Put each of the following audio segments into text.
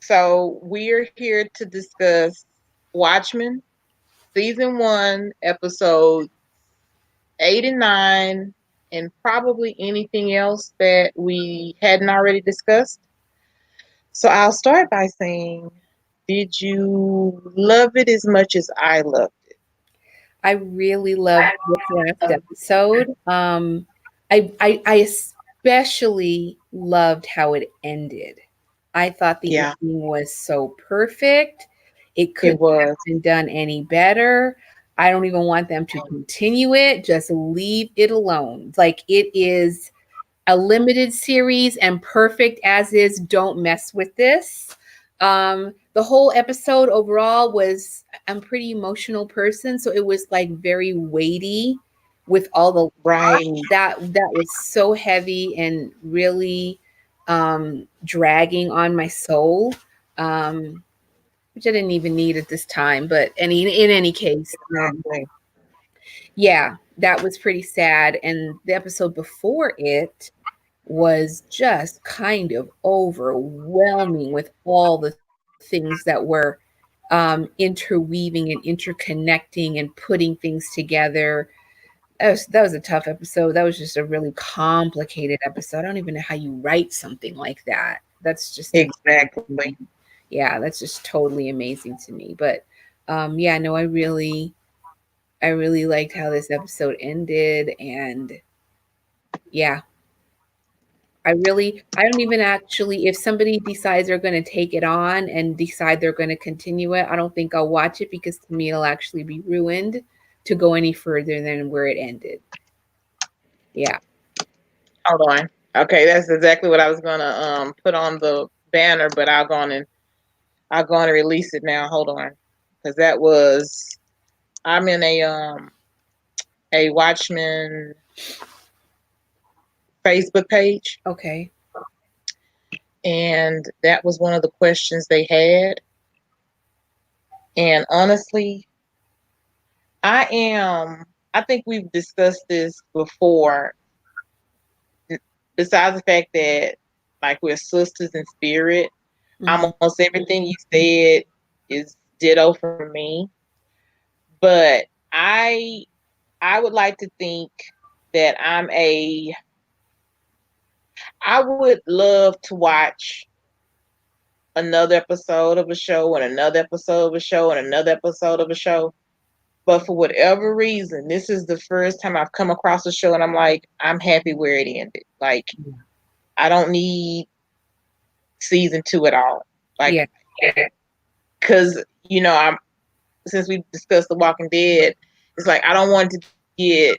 So we're here to discuss Watchmen, season one, episode 89, and probably anything else that we hadn't already discussed. So I'll start by saying, did you love it as much as I loved it? I really loved this last episode. I especially loved how it ended. I thought the Yeah, ending was so perfect. It it couldn't have was. been done any better. I don't even want them to continue it. Just leave it alone. Like it is a limited series and perfect as is. Don't mess with this. The whole episode overall was, I'm a pretty emotional person, so it was like very weighty with all the Right. that was so heavy and really dragging on my soul. Um, which I didn't even need at this time, but in any case, Exactly. yeah, that was pretty sad. And the episode before it was just kind of overwhelming with all the things that were interweaving and interconnecting and putting things together. That was a tough episode. That was just a really complicated episode. I don't even know how you write something like that. That's just Exactly. yeah, that's just totally amazing to me. But yeah, no, I really liked how this episode ended, and yeah, I don't even actually, if somebody decides they're going to take it on and decide they're going to continue it, I don't think I'll watch it because to me it'll actually be ruined to go any further than where it ended. Yeah. Hold on. Okay, that's exactly what I was gonna put on the banner, but I'll go on and release it now. Hold on, because that was I'm in a Watchmen Facebook page, Okay. and that was one of the questions they had. And honestly, I am. I think we've discussed this before. Besides the fact that like we're sisters in spirit, Hmm. almost everything you said is ditto for me. But I I would like to think that I would love to watch another episode of a show and another episode of a show and another episode of a show. But for whatever reason, this is the first time I've come across a show and I'm like, I'm happy where it ended. Like, I don't need season two at all. Like, Yeah. because, I'm, since we discussed The Walking Dead, it's like, I don't want it to get,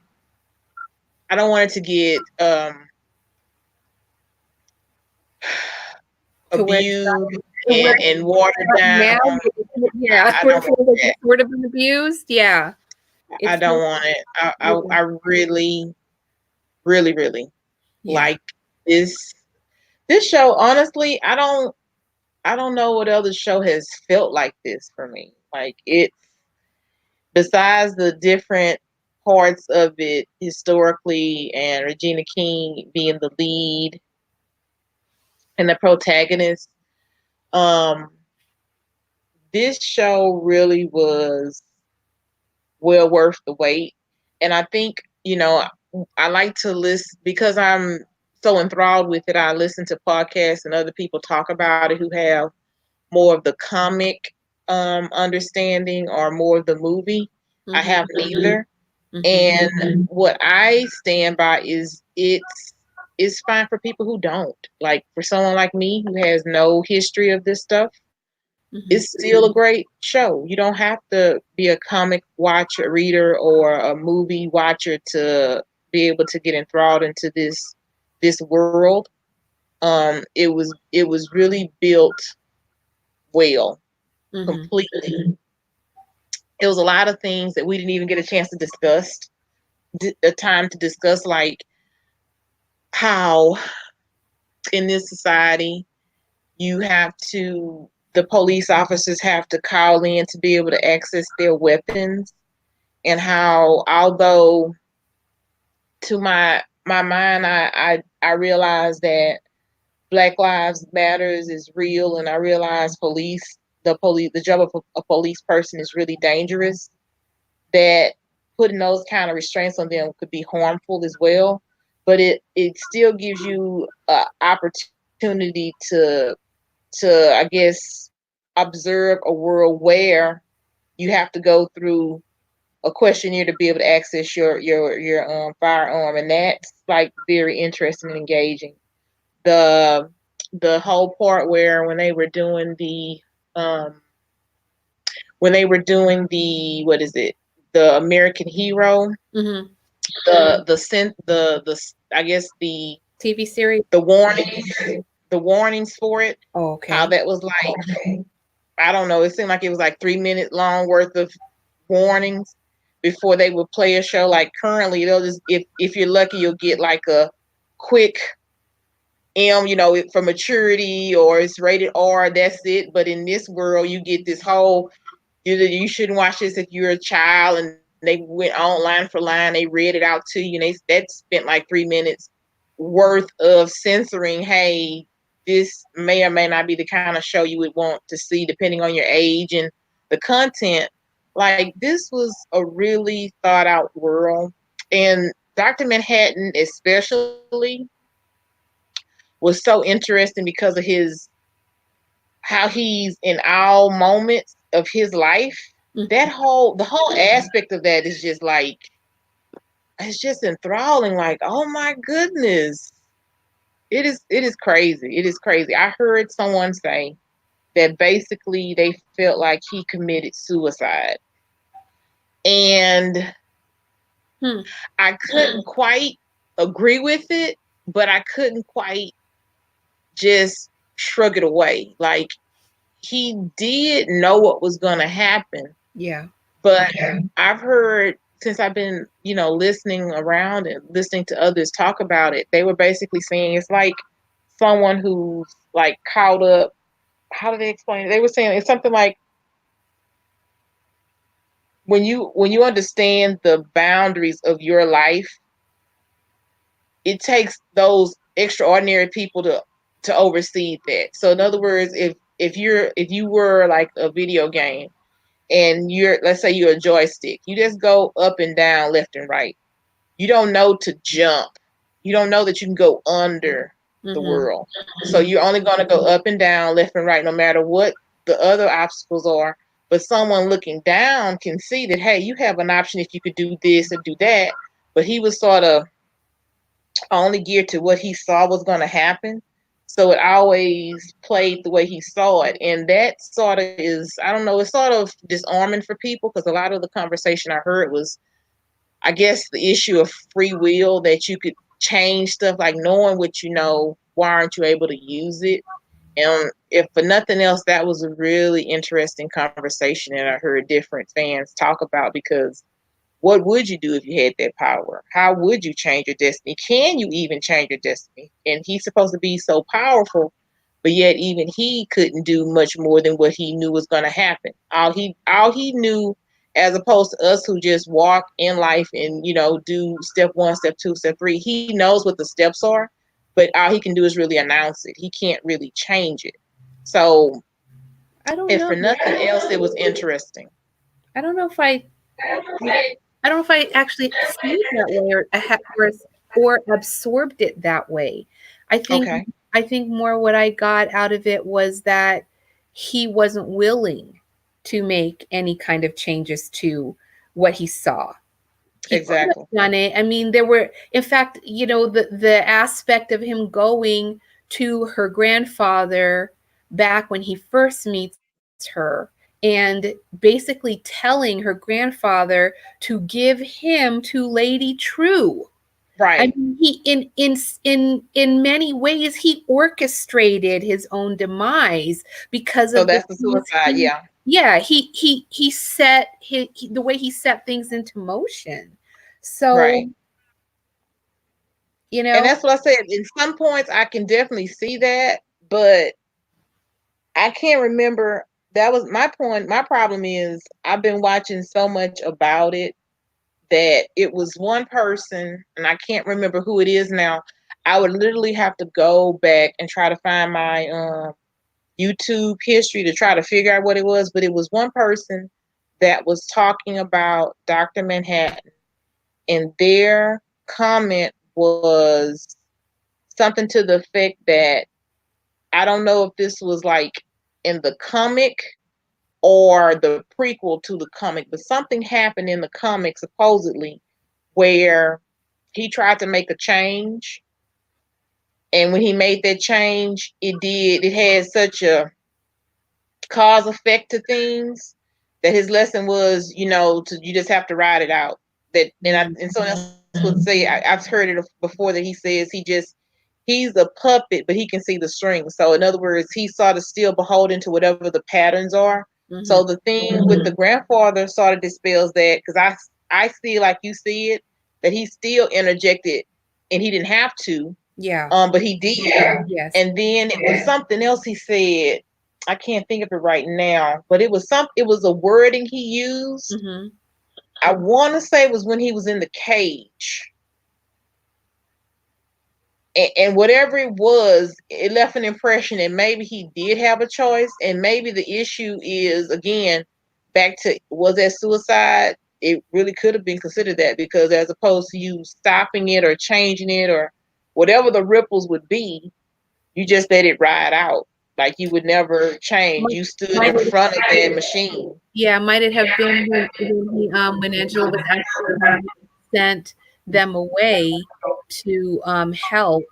To where abused to where and watered now, down. yeah, I where don't it want feels like that. it's sort of been abused. Yeah. I It's don't want it. I really, really, really yeah. like this this show. Honestly, I don't know what other show has felt like this for me. Like it, besides the different parts of it historically, and Regina King being the lead and the protagonist. Um, this show really was well worth the wait. And I think, I like to listen because I'm so enthralled with it. I listen to podcasts and other people talk about it who have more of the comic understanding or more of the movie. I Hmm. have neither. Hmm. And what I stand by is it's fine for people who don't. Like for someone like me who has no history of this stuff, Hmm. it's still a great show. You don't have to be a comic watcher, reader, or a movie watcher to be able to get enthralled into this world. It was really built well, Hmm. completely. It was a lot of things that we didn't even get a chance to discuss, a time to discuss, like how in this society the police officers have to call in to be able to access their weapons, and how although to my mind I realized that Black Lives Matters is real, and I realize the job of a police person is really dangerous. That putting those kind of restraints on them could be harmful as well. But it still gives you an opportunity to I guess observe a world where you have to go through a questionnaire to be able to access your firearm, and that's like very interesting and engaging. The the whole part where um what is it, the American Hero, Hmm. the I guess TV series. the warnings the warnings for it, Oh, how okay. that was like, I don't know, it seemed like it was like 3 minute long worth of warnings before they would play a show. Like currently they'll just, if you're lucky, you'll get like a quick for maturity, or it's rated R, that's it. But in this world you get this whole, you shouldn't watch this if you're a child, and they went on line for line, they read it out to you, and that spent like 3 minutes worth of censoring. Hey, this may or may not be the kind of show you would want to see depending on your age and the content. Like, this was a really thought out world, and Dr. Manhattan especially was so interesting because of his how he's in all moments of his life. Hmm. The whole aspect of that is just like, it's just enthralling. Like, oh my goodness, it is crazy. It is crazy. I heard someone say that basically they felt like he committed suicide, and Hmm. I couldn't quite agree with it, but I couldn't quite just shrug it away. Like, he did know what was going to happen. Yeah. But I've heard, since I've been, listening around and listening to others talk about it, they were basically saying it's like someone who's like caught up. How do they explain it? They were saying it's something like, when you understand the boundaries of your life, it takes those extraordinary people to oversee that. So in other words, if you were like a video game, and let's say you're a joystick, you just go up and down, left and right. You don't know to jump. You don't know that you can go under the Hmm. world. So you're only going to go up and down, left and right, no matter what the other obstacles are. But someone looking down can see that, hey, you have an option if you could do this or do that. But he was sort of only geared to what he saw was going to happen. So it always played the way he saw it. And that sort of is, I don't know, it's sort of disarming for people, because a lot of the conversation I heard was, I guess, the issue of free will, that you could change stuff, like knowing what you know, why aren't you able to use it? And if for nothing else, that was a really interesting conversation that I heard different fans talk about, because what would you do if you had that power? How would you change your destiny? Can you even change your destiny? And he's supposed to be so powerful, but yet even he couldn't do much more than what he knew was going to happen. All he knew, as opposed to us who just walk in life and do step one, step two, step three. He knows what the steps are, but all he can do is really announce it. He can't really change it. So, I don't if know. for nothing else, it was interesting. I don't know if I don't know if I actually see it that way, or absorbed it that way. I think Okay. I think more what I got out of it was that he wasn't willing to make any kind of changes to what he saw. He could have Exactly. done it. I mean, there were, in fact, the aspect of him going to her grandfather back when he first meets her, and basically telling her grandfather to give him to Lady True. I Right. mean, he in many ways he orchestrated his own demise because So of the that's the things suicide. Yeah. yeah, he set the way he set things into motion. So, Right. you And know, that's what I said. In some points, I can definitely see that, but I can't remember. That was my point. My problem is I've been watching so much about it that it was one person, and I can't remember who it is now. I would literally have to go back and try to find my YouTube history to try to figure out what it was, but it was one person that was talking about Dr. Manhattan, and their comment was something to the effect that I don't know if this was like in the comic or the prequel to the comic, but something happened in the comic supposedly where he tried to make a change, and when he made that change, it had such a cause effect to things that his lesson was, you just have to ride it out. That and someone else would say, I've heard it before, that he says he's a puppet, but he can see the strings. So in other words, he's sort of still beholden to whatever the patterns are. Mm-hmm. So the thing with the grandfather sort of dispels that, because I see like you see it, that he still interjected and he didn't have to, Yeah. but he did. Yes. And then it was something else he said. I can't think of it right now, but it was a wording he used. Mm-hmm. I want to say it was when he was in the cage. And whatever it was, it left an impression that maybe he did have a choice, and maybe the issue is, again, back to, was that suicide? It really could have been considered that, because as opposed to you stopping it or changing it or whatever the ripples would be, you just let it ride out. Like you would never change. You stood Might in it, front of that machine. yeah, might it have been when Angela was actually sent them away to help?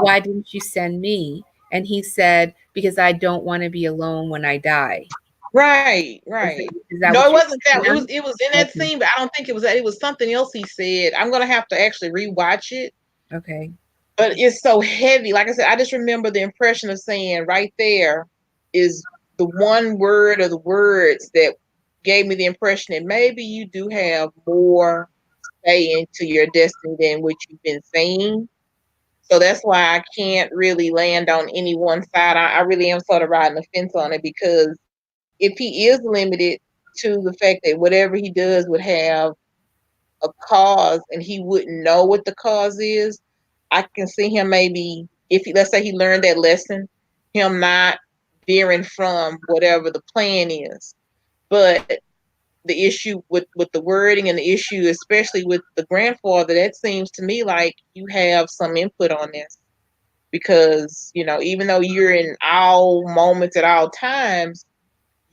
Why didn't you send me? And he said, because I don't want to be alone when I die. Right, Is right. that, is that No, it what you're wasn't that. saying? It was in that Okay. scene, but I don't think it was that. It was something else he said. I'm gonna have to actually rewatch it. Okay. But it's so heavy. Like I said, I just remember the impression of saying right there is the one word or the words that gave me the impression that maybe you do have more say into your destiny than what you've been saying. So that's why I can't really land on any one side. I really am sort of riding the fence on it, because if he is limited to the fact that whatever he does would have a cause and he wouldn't know what the cause is, I can see him maybe, if he, let's say he learned that lesson, him not veering from whatever the plan is. But the issue with the wording, and the issue especially with the grandfather, that seems to me like you have some input on this, because even though you're in all moments at all times,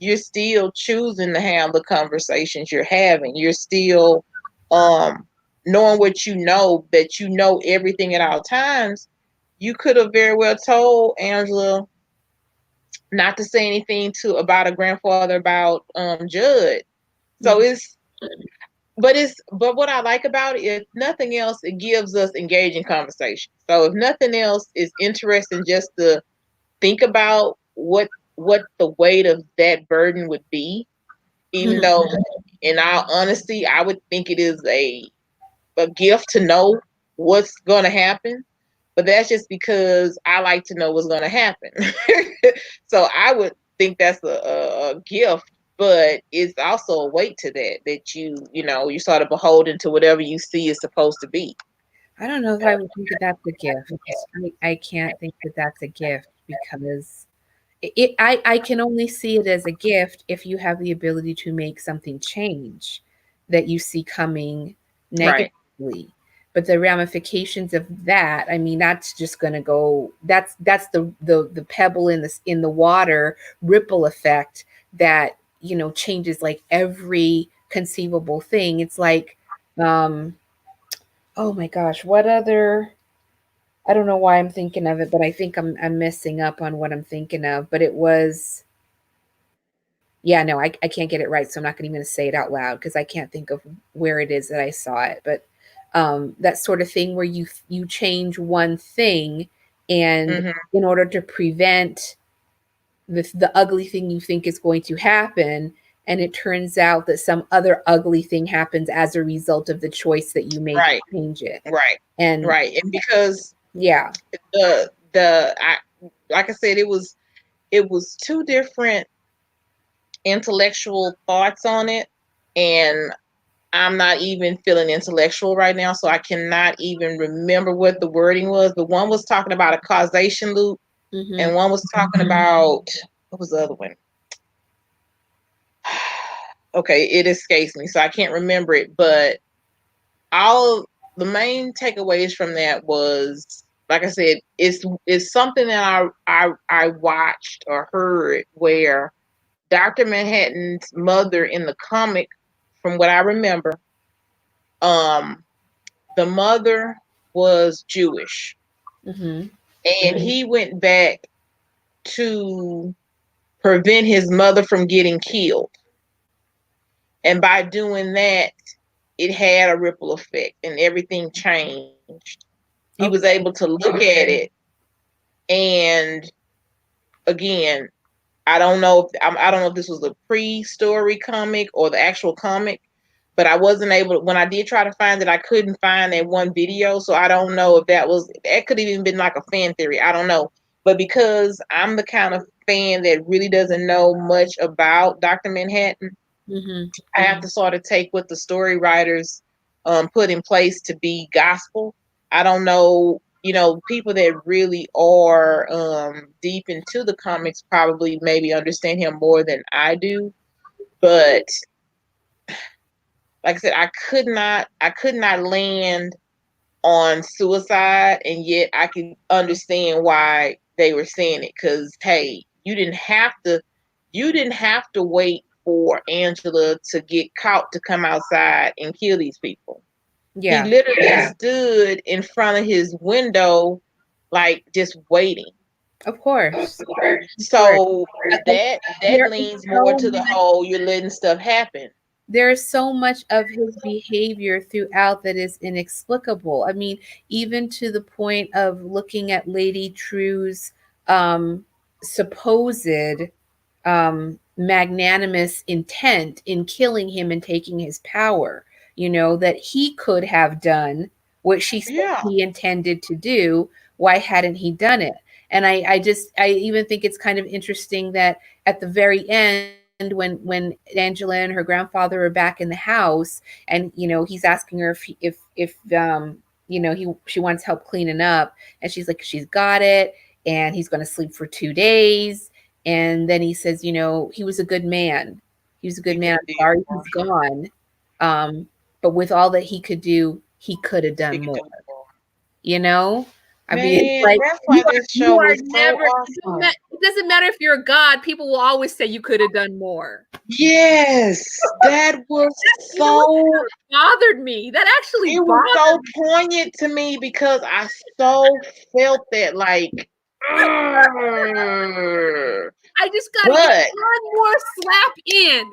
you're still choosing to have the conversations you're having. You're still um knowing what you know, that you know everything at all times. You could have very well told Angela not to say anything to about a grandfather about Judd. So Mhm. but what I like about it, if nothing else, it gives us engaging conversation. So if nothing else, it's interesting just to think about what the weight of that burden would be, even Mhm. though in all honesty I would think it is a gift to know what's going to happen, but that's just because I like to know what's going to happen. So I would think that's a gift, but it's also a weight to that you're sort of beholden to whatever you see is supposed to be. I don't know if I would think that that's a gift. I can't think that that's a gift because I can only see it as a gift if you have the ability to make something change that you see coming Right. negatively. But the ramifications of that, I mean, that's just going to go. That's the pebble in the water ripple effect that changes like every conceivable thing. It's like, um, oh my gosh, what other? I don't know why I'm thinking of it, but I think I'm messing up on what I'm thinking of. But it was, yeah, no, I can't get it right, so I'm not even going to say it out loud because I can't think of where it is that I saw it. But that sort of thing where you change one thing, and Hmm. in order to prevent the ugly thing you think is going to happen, and it turns out that some other ugly thing happens as a result of the choice that you made to Right. change it. Right. And Right. And because yeah, the I like I said, it was two different intellectual thoughts on it, and I'm not even feeling intellectual right now, so I cannot even remember what the wording was. But one was talking about a causation loop, Mm-hmm. and one was talking about, what was the other one? Okay, it escapes me, so I can't remember it. But all the main takeaways from that was, like I said, it's something that I watched or heard where Dr. Manhattan's mother in the comic, from what I remember, um, the mother was Jewish, Mm-hmm. and he went back to prevent his mother from getting killed. And by doing that, it had a ripple effect and everything changed. He was Okay. able to look at it, and again, I don't know if this was a pre-story comic or the actual comic, but I wasn't able to, when I did try to find it, I couldn't find that one video. So I don't know if that could have even been like a fan theory. I don't know. But because I'm the kind of fan that really doesn't know much about Dr. Manhattan, Mm-hmm. I have to sort of take what the story writers put in place to be gospel. I don't know, people that really are deep into the comics probably maybe understand him more than I do. But like I said, I could not land on suicide, and yet I can understand why they were saying it. Because hey, you didn't have to wait for Angela to get caught to come outside and kill these people. He Yeah, literally stood in front of his window, like just waiting. of course. Of course. So And that there is leans more so to the much whole you're letting stuff happen. there is so much of his behavior throughout that is inexplicable. I mean, even to the point of looking at Lady True's um, supposed magnanimous intent in killing him and taking his power, that he could have done what she said Yeah, he intended to do. Why hadn't he done it? And I even think it's kind of interesting that at the very end, when Angela and her grandfather are back in the house, and he's asking her if she wants help cleaning up, and she's like, she's got it, and he's going to sleep for 2 days. And then he says, he was a good man. He was a good he could man. have I'm did sorry more. he's gone. But with all that he could do, he could have He done could more. do more. You know, I mean, it's Man, like that's why this you show are was so never. awesome. It doesn't matter if you're a god. People will always say you could have done more. Yes, that was You know what? so That bothered me. That actually it was bothered so me. poignant to me because I so felt that like "Urgh." I just got to get But one more slap in.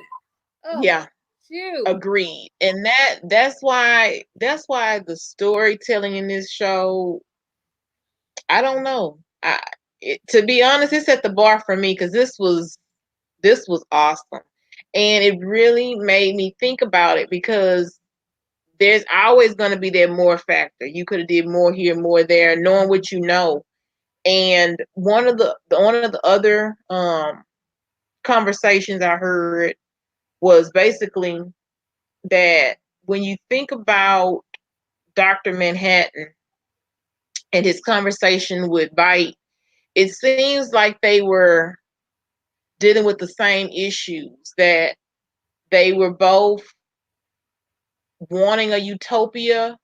Oh, yeah, shoot. agreed. And that's why the storytelling in this show, I don't know. To be honest, it set the bar for me because this was awesome. And it really made me think about it because there's always going to be that more factor. You could have did more here, more there, knowing what you know. And one of the other conversations I heard was basically that when you think about Dr. Manhattan and his conversation with Bite, it seems like they were dealing with the same issues, that they were both wanting a utopia,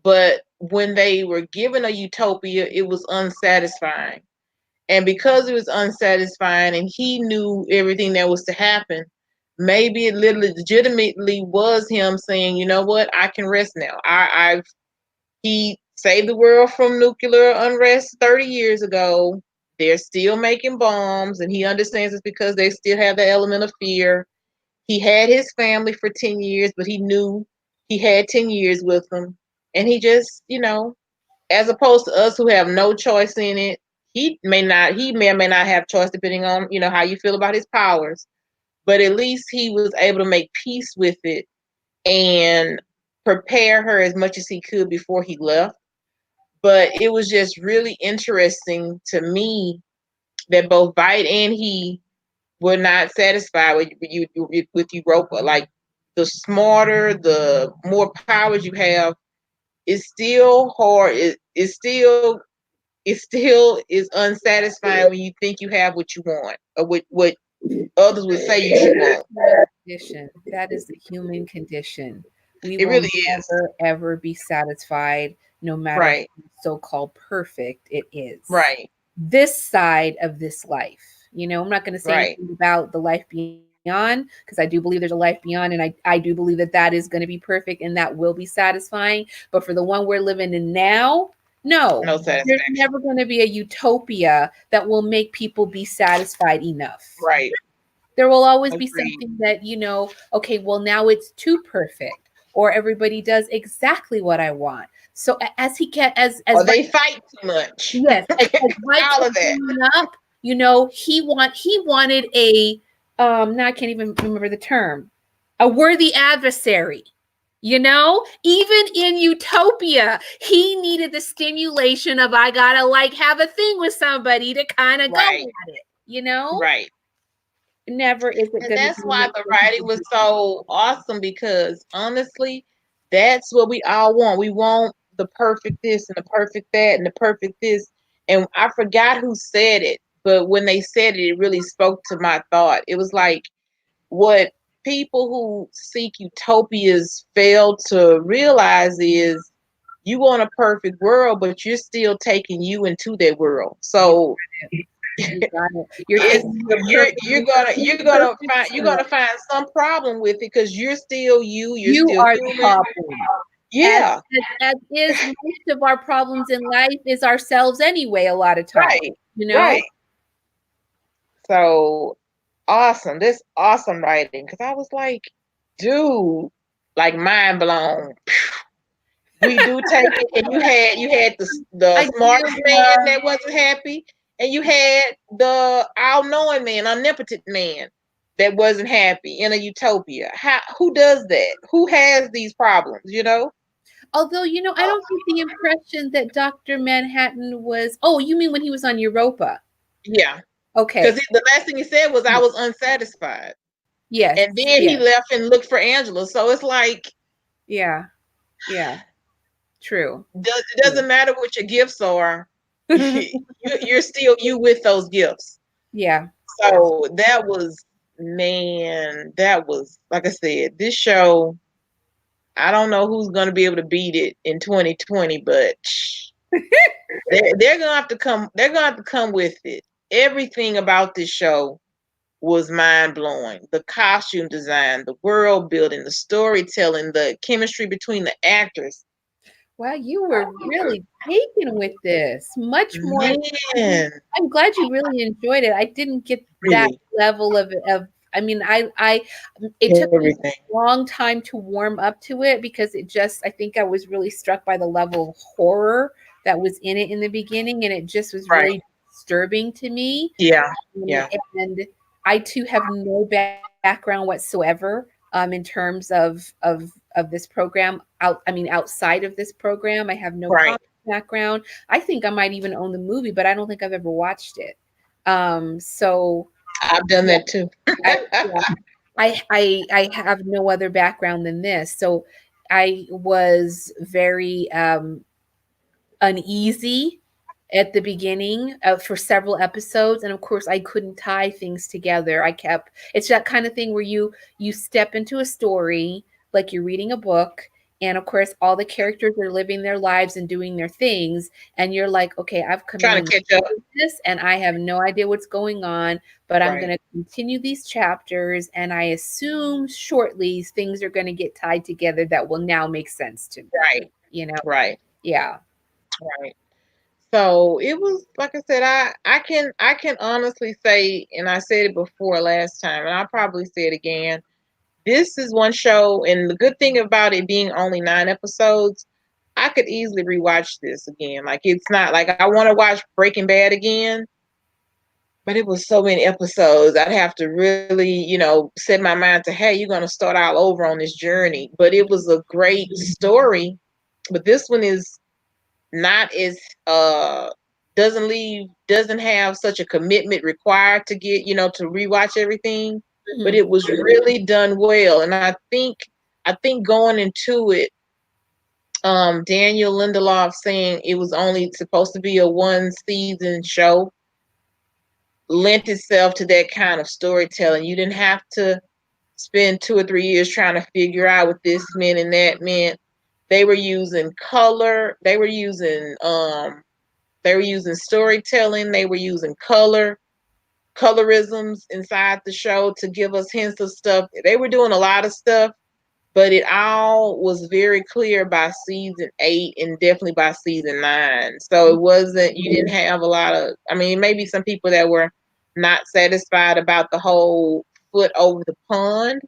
but when they were given a utopia, it was unsatisfying. And because it was unsatisfying and he knew everything that was to happen, maybe it literally legitimately was him saying, you know what, I can rest now. He saved the world from nuclear unrest 30 years ago. They're still making bombs, and he understands it's because they still have the element of fear. He had his family for 10 years, but he knew he had 10 years with them. And he just, as opposed to us who have no choice in it, he may or may not have choice depending on, how you feel about his powers. But at least he was able to make peace with it and prepare her as much as he could before he left. But it was just really interesting to me that both Bite and he were not satisfied with Europa. Like the smarter, the more powers you have, it's still hard. It still is unsatisfying when you think you have what you want or what others would say you should want. Condition. That is the human condition. We It will really is. never ever be satisfied, no matter Right. how so-called perfect it is. Right. This side of this life. I'm not going to say Right. anything about the life beyond because I do believe there's a life beyond, and I do believe that that is going to be perfect and that will be satisfying. But for the one we're living in now, no, No there's satisfaction. never going to be a utopia that will make people be satisfied enough. Right. There will always be Agreed. something that, okay, well, now it's too perfect, or everybody does exactly what I want. So as he can, Or as they fight too much. yes, as Mike All kept of that. growing up, he wanted a now I can't even remember the term, a worthy adversary. Even in Utopia, he needed the stimulation of I gotta like have a thing with somebody to kind of go Right. at it. Right. Never is it And going to that's be why the writing was so awesome because honestly, that's what we all want. We want the perfect this and the perfect that and the perfect this. And I forgot who said it, but when they said it, it really spoke to my thought. It was like what people who seek utopias fail to realize is you want a perfect world, but you're still taking you into that world. you So You got it. You're it's taking the you're perfect, you're gonna you're gonna imperfect find you're gonna self. find some problem with it because you're still you, you're You still are the human. problem. As, Yeah. as is most of our problems in life is ourselves anyway. A lot of times, Right. you know. Right. So awesome. This awesome writing because I was like, dude, like mind blown. We do take it, and you had the I smartest do man love. that wasn't happy, and you had the all knowing man, omnipotent man that wasn't happy in a utopia. Who does that? Who has these problems? Although I don't get the impression that Doctor Manhattan was. Oh, you mean when he was on Europa? Yeah, because Okay. the last thing he said was I was unsatisfied, Yes. and then he Yes. left and looked for Angela. So it's like Yeah. Yeah. True. it True. doesn't matter what your gifts are. You're still you with those gifts. Yeah. So that was, man, that was, like I said, this show, I don't know who's going to be able to beat it in 2020, but they're going to have to come with it. Everything about this show was mind blowing. The costume design, the world building, the storytelling, the chemistry between the actors. Wow, you were really taken with this. Much more. Man, I'm glad you really enjoyed it. I didn't get that really, level of I mean, it took me everything. a long time to warm up to it because I think I was really struck by the level of horror that was in it in the beginning, and it just was Right. really disturbing to me. Yeah. And, Yeah. and I too have no background whatsoever in terms of this program. Outside of this program, I have no Right. comic background. I think I might even own the movie, but I don't think I've ever watched it. So I've done yeah, that too. yeah, I have no other background than this. So I was very uneasy at the beginning for several episodes, and of course I couldn't tie things together. It's that kind of thing where you step into a story like you're reading a book, and of course all the characters are living their lives and doing their things, and you're like, okay, I've come in Trying and to catch up. this and I have no idea what's going on, but I'm going Right. to continue these chapters, and I assume shortly things are going to get tied together that will now make sense to me, Right. you know Right. yeah. Right. So it was like I said, I can honestly say, and I said it before last time, and I'll probably say it again. This is one show, and the good thing about it being only 9 episodes, I could easily rewatch this again. Like it's not like I want to watch Breaking Bad again, but it was so many episodes. I'd have to really, set my mind to, hey, you're gonna start all over on this journey. But it was a great story. But this one is not as doesn't have such a commitment required to get to rewatch everything. but Mhm. it was really done well. And I think going into it, Daniel Lindelof saying it was only supposed to be a one season show lent itself to that kind of storytelling. You didn't have to spend 2 or 3 years trying to figure out what this meant and that meant. They were using color. They were using storytelling. They were using colorisms inside the show to give us hints of stuff. They were doing a lot of stuff, but it all was very clear by season 8 and definitely by season 9. So it wasn't, you didn't have a lot of, I mean, maybe some people that were not satisfied about the whole foot over the pond,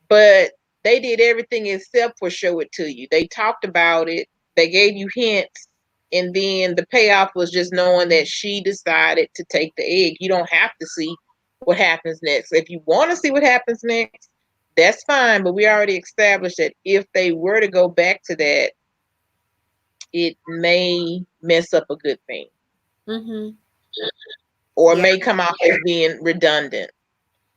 but they did everything except for show it to you. They talked about it, they gave you hints, and then the payoff was just knowing that she decided to take the egg. You don't have to see what happens next. If you want to see what happens next, that's fine, but we already established that if they were to go back to that, it may mess up a good thing Mhm. or Yeah. may come off as being redundant.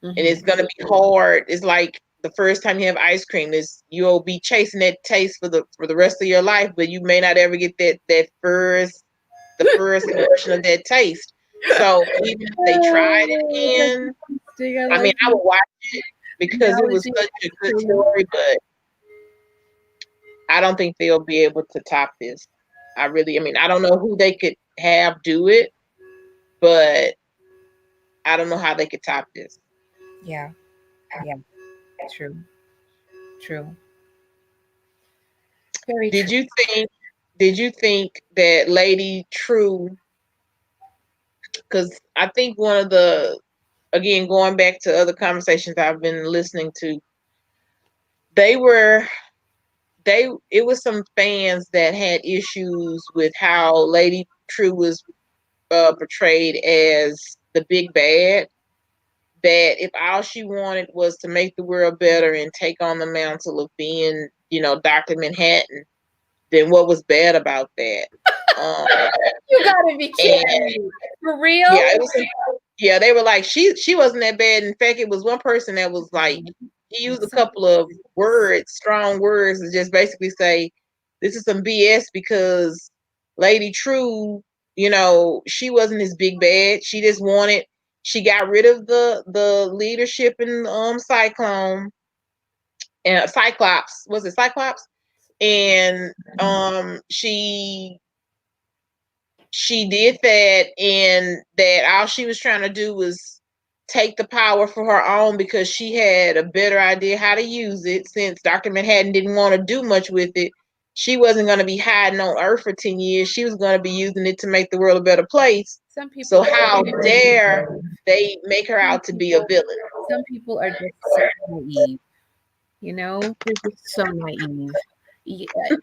And Mhm. it's gonna be hard. It's like the first time you have ice cream, is you'll be chasing that taste for the rest of your life, but you may not ever get the first impression of that taste. So even if they tried it Oh, that's again, interesting. I I mean, like I the would watch it because it was analogy. such a good True. story, but I don't think they'll be able to top this. I mean, I don't know who they could have do it, but I don't know how they could top this. Yeah. Yeah. True. True. Very Did true. you think did you think that Lady True, because I think one of the, again, going back to other conversations I've been listening to, they were they it was some fans that had issues with how Lady True was portrayed as the big bad, that if all she wanted was to make the world better and take on the mantle of being, Dr. Manhattan, then what was bad about that? Um, You gotta be kidding and me. For yeah, real? it was. Yeah, they were like she wasn't that bad. In fact, it was one person that was like, he used a Some couple of words, strong words, to just basically say this is some BS because Lady True, she wasn't this big bad. She just wanted. She got rid of the leadership in Cyclone and Cyclops. Was it Cyclops? And she did that, and that all she was trying to do was take the power for her own because she had a better idea how to use it. Since Dr. Manhattan didn't want to do much with it, she wasn't going to be hiding on Earth for 10 years. She was going to be using it to make the world a better place. some people So are how dare they make her some out to be a people villain? some people are just so naive. You know, they're just so naive.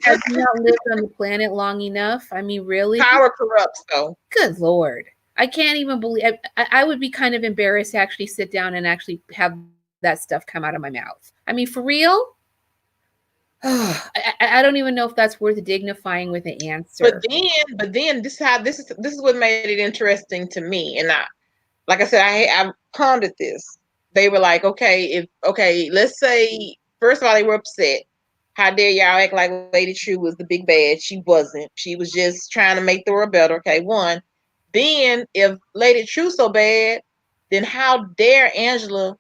Have you not lived on the planet long enough? I mean, really? Power corrupts, though. Good Lord. I can't even believe I would be kind of embarrassed to actually sit down and actually have that stuff come out of my mouth. I mean, for real? I don't even know if that's worth dignifying with an But answer. then, but then this is what made it interesting to me. And like I said, I pondered this. They were like, okay, let's say first of all they were upset. How dare y'all act like Lady True was the big bad? She wasn't. She was just trying to make the world better. Okay, one. Then if Lady True so bad, then how dare Angela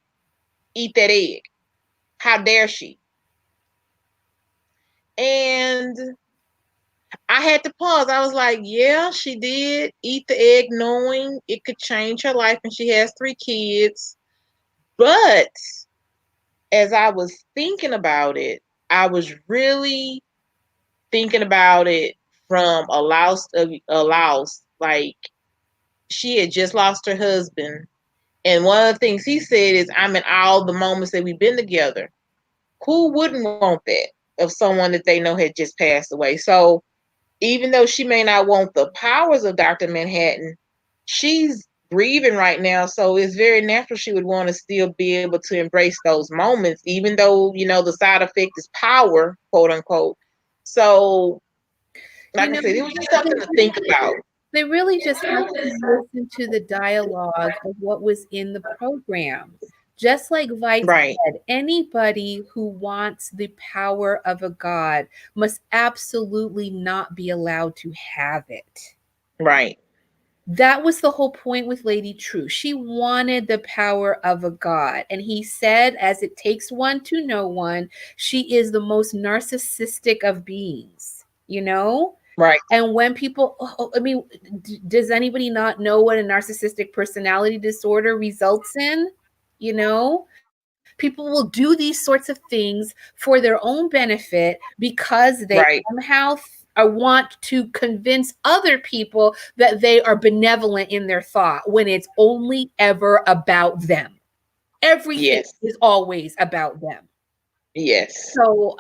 eat that egg? How dare she? And I had to pause. I was like, yeah, she did eat the egg knowing it could change her life, and she has 3 kids. But as I was thinking about it, I was really thinking about it from a loss. Like, she had just lost her husband, and one of the things he said is, "I'm in all the moments that we've been together." Who wouldn't want that of someone that they know had just passed away? So even though she may not want the powers of Dr. Manhattan, she's grieving right now. So it's very natural she would want to still be able to embrace those moments, even though, the side effect is power, quote unquote. So, You like I know, said, it was just something to think about. they really just have to listen to the dialogue of what was in the program. Just like Vite Right. said, anybody who wants the power of a god must absolutely not be allowed to have it. Right. That was the whole point with Lady True. She wanted the power of a god. And he said, as it takes one to know one, she is the most narcissistic of beings, you know? Right. And when people, I mean, does anybody not know what a narcissistic personality disorder results in? You know, people will do these sorts of things for their own benefit because they Right. somehow want to convince other people that they are benevolent in their thought when it's only ever about them. Everything Yes. is always about them. Yes. So,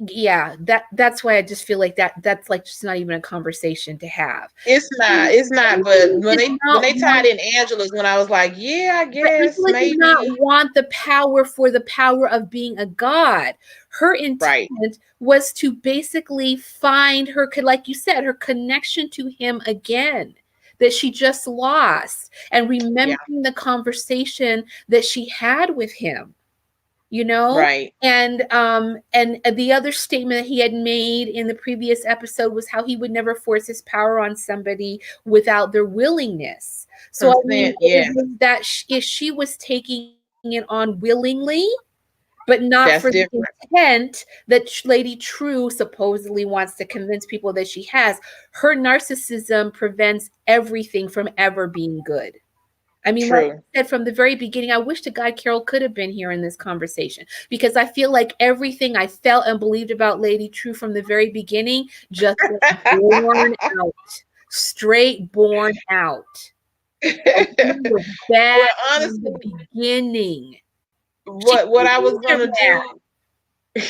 yeah, that's why I just feel like that's like just not even a conversation to have. It's not. She It's not. But really when did they not tied want, in Angela's, when I was like, yeah, I but guess Angela did not maybe. want the power for the power of being a god. Her Right. intent was to basically find her, like you said, her connection to him again that she just lost, and Yeah. remembering the conversation that she had with him, you know. Right. And the other statement that he had made in the previous episode was how he would never force his power on somebody without their willingness. So I mean, Consent. it Yes. was that if she was taking it on willingly, but not for the That's different. intent that Lady True supposedly wants to convince people that she has, her narcissism prevents everything from ever being good. I mean, like True. I said from the very beginning, I wish to God Carol could have been here in this conversation, because I feel like everything I felt and believed about Lady True from the very beginning just was born out, straight born out. Like he was bad Well, from honestly, the beginning. She what I was made her gonna mad. do,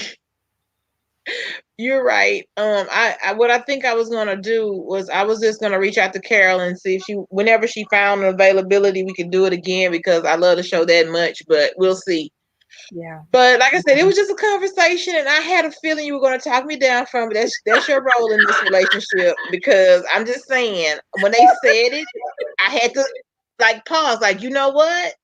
you're right. I what I think I was gonna do was I was just gonna reach out to Carol and see if she, whenever she found an availability, we could do it again because I love the show that much. But we'll see. Yeah. But like I said, it was just a conversation, and I had a feeling you were going to talk me down from it. That's your role in this relationship, because I'm just saying, when they said it, I had to like pause. Like, you know what?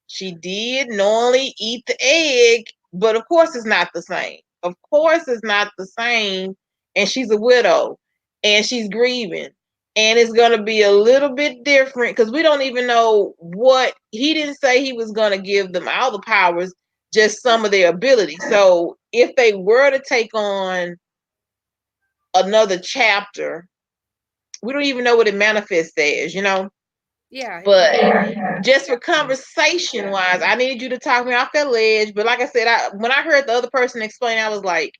She did normally eat the egg, but of course it's not the same. Of course it's not the same. And she's a widow and she's grieving. And it's going to be a little bit different because we don't even know what he didn't say he was going to give them all the powers, just some of their abilities. So if they were to take on another chapter, we don't even know what it manifests as, Yeah, But exactly. just for conversation wise, I needed you to talk me off that ledge. But like I said, when I heard the other person explain, I was like,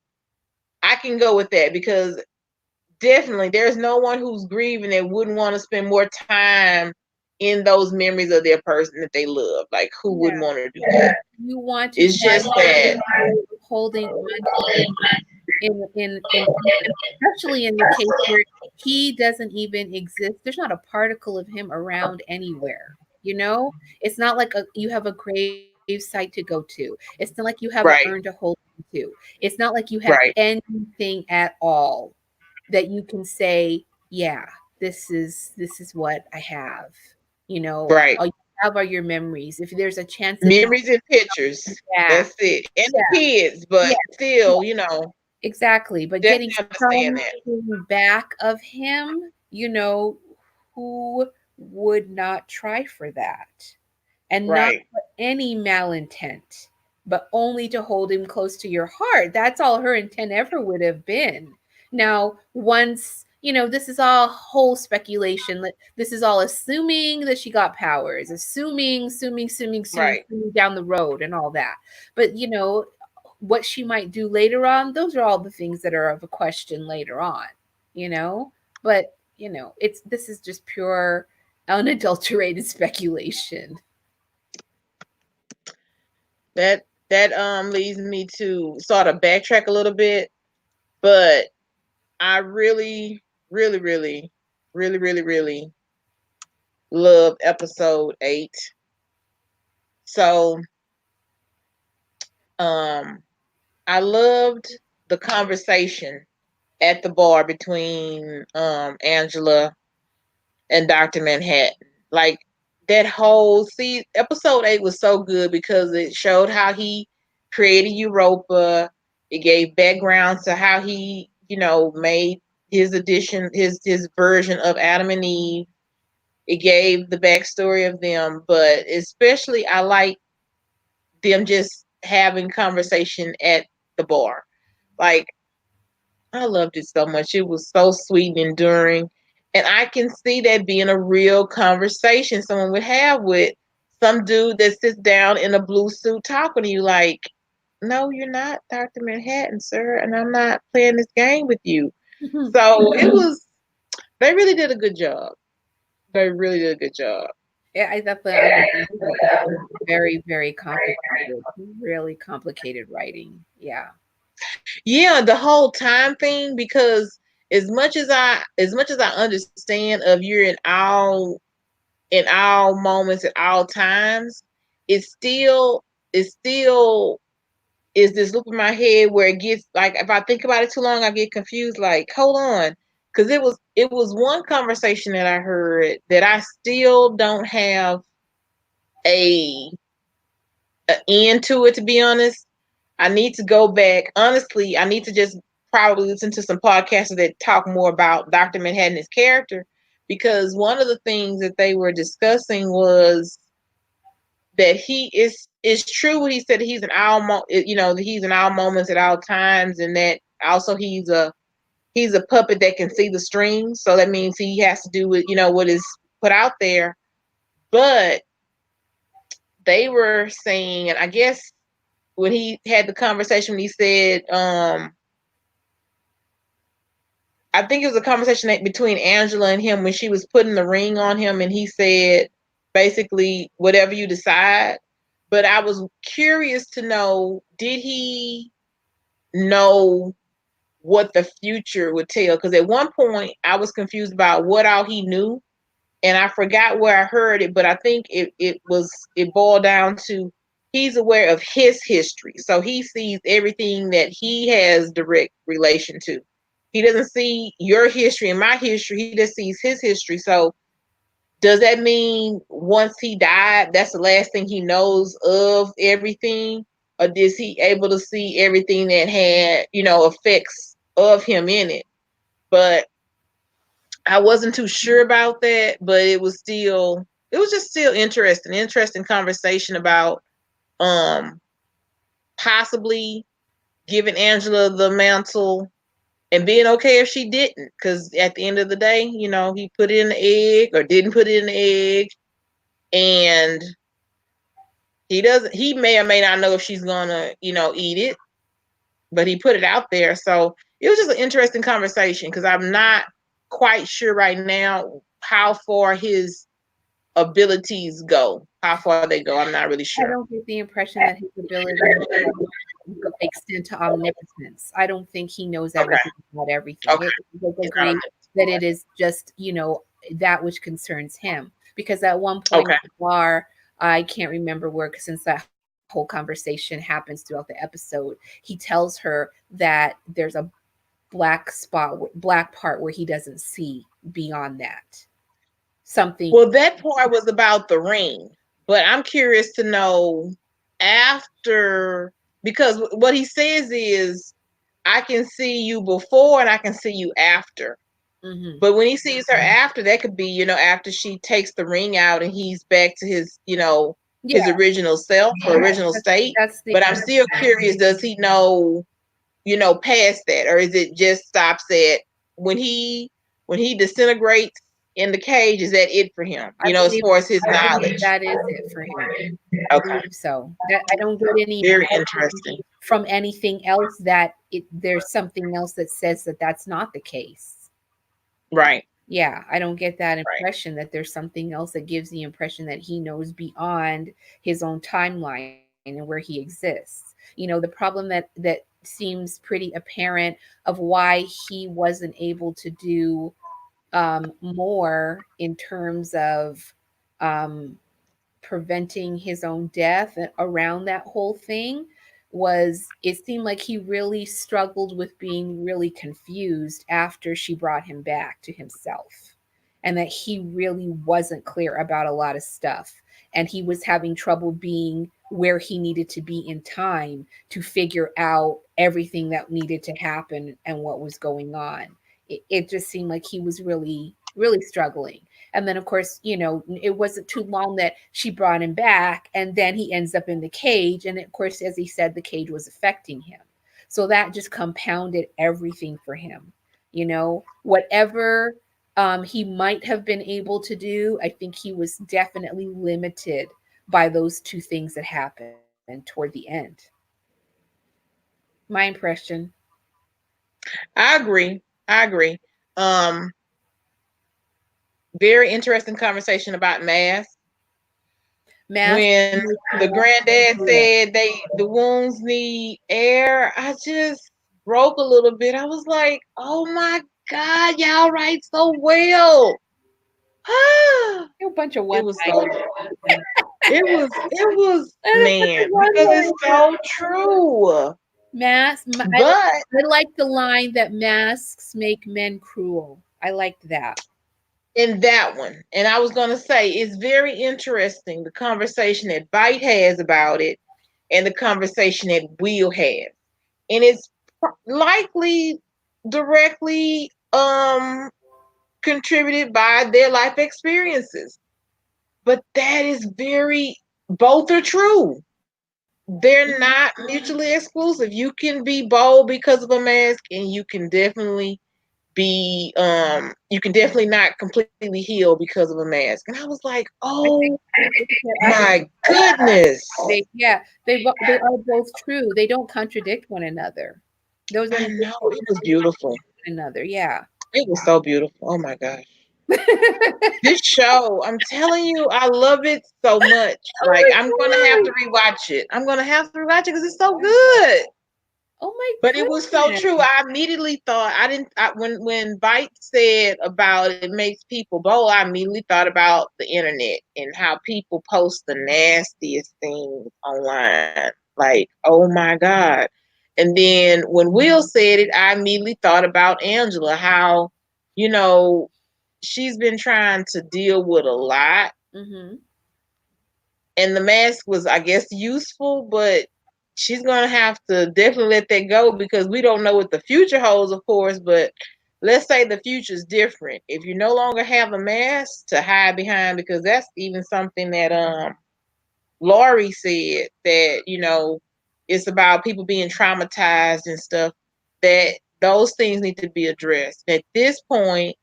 I can go with that, because definitely there's no one who's grieving that wouldn't want to spend more time in those memories of their person that they love. Like, who Yeah. wouldn't want to do that? You want to It's just find that, holding on to him in and especially in the case where he doesn't even exist. There's not a particle of him around anywhere. You know, it's not like you have a grave site to go to. It's not like you have an urn to right, hold on to. It's not like you have right, anything at all that you can say, yeah, this is what I have. You know, right. all you have are your memories. If there's a chance of him, Memories and pictures. yeah, That's it. And yeah, the kids, but yeah, yeah. still, Exactly, but getting definitely understand that. something back of him, who would not try for that? And not Right, for any malintent, but only to hold him close to your heart. That's all her intent ever would have been. Now, once, this is all whole speculation. This is all assuming that she got powers, right, assuming down the road and all that. But, what she might do later on, those are all the things that are of a question later on, you know? But, it's this is just pure unadulterated speculation. that leads me to sort of backtrack a little bit, but I really, really, really, really, really, really love episode 8. So um I loved the conversation at the bar between Angela and Dr. Manhattan. Like, that whole see episode 8 was so good because it showed how he created Europa. It gave background to how he, made his edition, his version of Adam and Eve. It gave the backstory of them, but especially I like them just having conversation at the bar. Like, I loved it so much. It was so sweet and enduring. And I can see that being a real conversation someone would have with some dude that sits down in a blue suit talking to you like, no, you're not Dr. Manhattan, sir, and I'm not playing this game with you. So it was, they really did a good job. They really did a good job. Yeah, I definitely I would agree. It was very, very complicated, really complicated writing. Yeah. Yeah, the whole time thing, because as much as I understand of you're in all moments at all times, it still it still is this loop in my head where it gets like if I think about it too long, I get confused. Like, hold on, because it was one conversation that I heard that I still don't have a, a end to it. To be honest, I need to go back. Honestly, I need to just probably listen to some podcasts that talk more about Dr. Manhattan's character, because one of the things that they were discussing was that he is true what he said, that he's in all moments at all times, and that also he's a puppet that can see the strings, so that means he has to do with what is put out there. But they were saying, and I guess when he had the conversation when he said, I think it was a conversation between Angela and him when she was putting the ring on him, and he said basically whatever you decide. But I was curious to know, did he know what the future would tell? Because at one point I was confused about what all he knew, and I forgot where I heard it, but I think it boiled down to he's aware of his history, so he sees everything that he has direct relation to. He doesn't see your history and my history. He just sees his history. So does that mean once he died, that's the last thing he knows of everything? Or is he able to see everything that had, effects of him in it? But I wasn't too sure about that, but it was just still interesting conversation about um possibly giving Angela the mantle and being okay if she didn't, because at the end of the day, he put it in the egg or didn't put it in the egg, and he may or may not know if she's gonna, eat it, but he put it out there. So it was just an interesting conversation because I'm not quite sure right now how far his abilities go, how far they go. I'm not really I sure. don't get the impression that his abilities extend to omnipotence. I don't think he knows Okay. everything about everything. Okay. Like He's not on agree that it is just, that which concerns him. Because at one it. point Okay. at the bar, I can't remember where, since that whole conversation happens throughout the episode, he tells her that there's a black part where he doesn't see beyond that. Something. Well, that part was about the ring, but I'm curious to know after, because what he says is, I can see you before and I can see you after. Mhm. But when he sees her after, that could be, after she takes the ring out and he's back to his Yeah, original self or original that's state. that's the But I'm still curious, does he know, past that, or is it just stops at when he when he disintegrates in the cage? Is that it for him? I As believe far as his I believe knowledge. that is it for him. I Okay, believe so. That I don't get any very impression interesting. from anything else that there's something else that says that that's not the case. Right, Yeah, I don't get that right. impression that there's something else that gives the impression that he knows beyond his own timeline and where he exists. The problem that seems pretty apparent of why he wasn't able to do more in terms of um, preventing his own death and around that whole thing was it seemed like he really struggled with being really confused after she brought him back to himself. and that he really wasn't clear about a lot of stuff. And he was having trouble being where he needed to be in time to figure out everything that needed to happen and what was going on. It just seemed like he was really, really struggling. And then, of course, it wasn't too long that she brought him back, and then he ends up in the cage. And of course, as he said, the cage was affecting him. So that just compounded everything for him. Whatever he might have been able to do, I think he was definitely limited by those two things that happened toward the end. My impression. I agree. I agree. Um, Very interesting conversation about mass. Mask. When the granddad said the wounds need air, I just broke a little bit. I was like, "Oh my God, y'all write so well." A bunch of It one was line. so. It was And a bunch of man one because it's line. so true. I But like the line that masks make men cruel. I liked that. in that one, and I was gonna say it's very interesting the conversation that Bite has about it, and the conversation that Will has, and it's likely directly contributed by their life experiences. But that is very, both are true. They're not Mhm. mutually exclusive. You can be bold because of a mask, and you can definitely not completely heal because of a mask. And I was like, I oh think they're my goodness. yeah, they are both true. They don't contradict one another. Those are I they know don't it was beautiful. contradict one another. Yeah. It was so beautiful. Oh my gosh. This show, I'm telling you, I love it so much. Oh Like my I'm gonna have to god. rewatch it. I'm gonna have to rewatch it because it's so good. Oh my But it was so goodness. true. I immediately thought I didn't when Bite said about it makes people bold. I immediately thought about the internet and how people post the nastiest things online. Like, oh my God. And then when Will said it, I immediately thought about Angela, how, you know, she's been trying to deal with a lot, Mhm. and the mask was, I guess, useful, but she's gonna have to definitely let that go because we don't know what the future holds, of course. But let's say the future is different. If you no longer have a mask to hide behind, because that's even something that Laurie said, that it's about people being traumatized and stuff. That those things need to be addressed. At this point,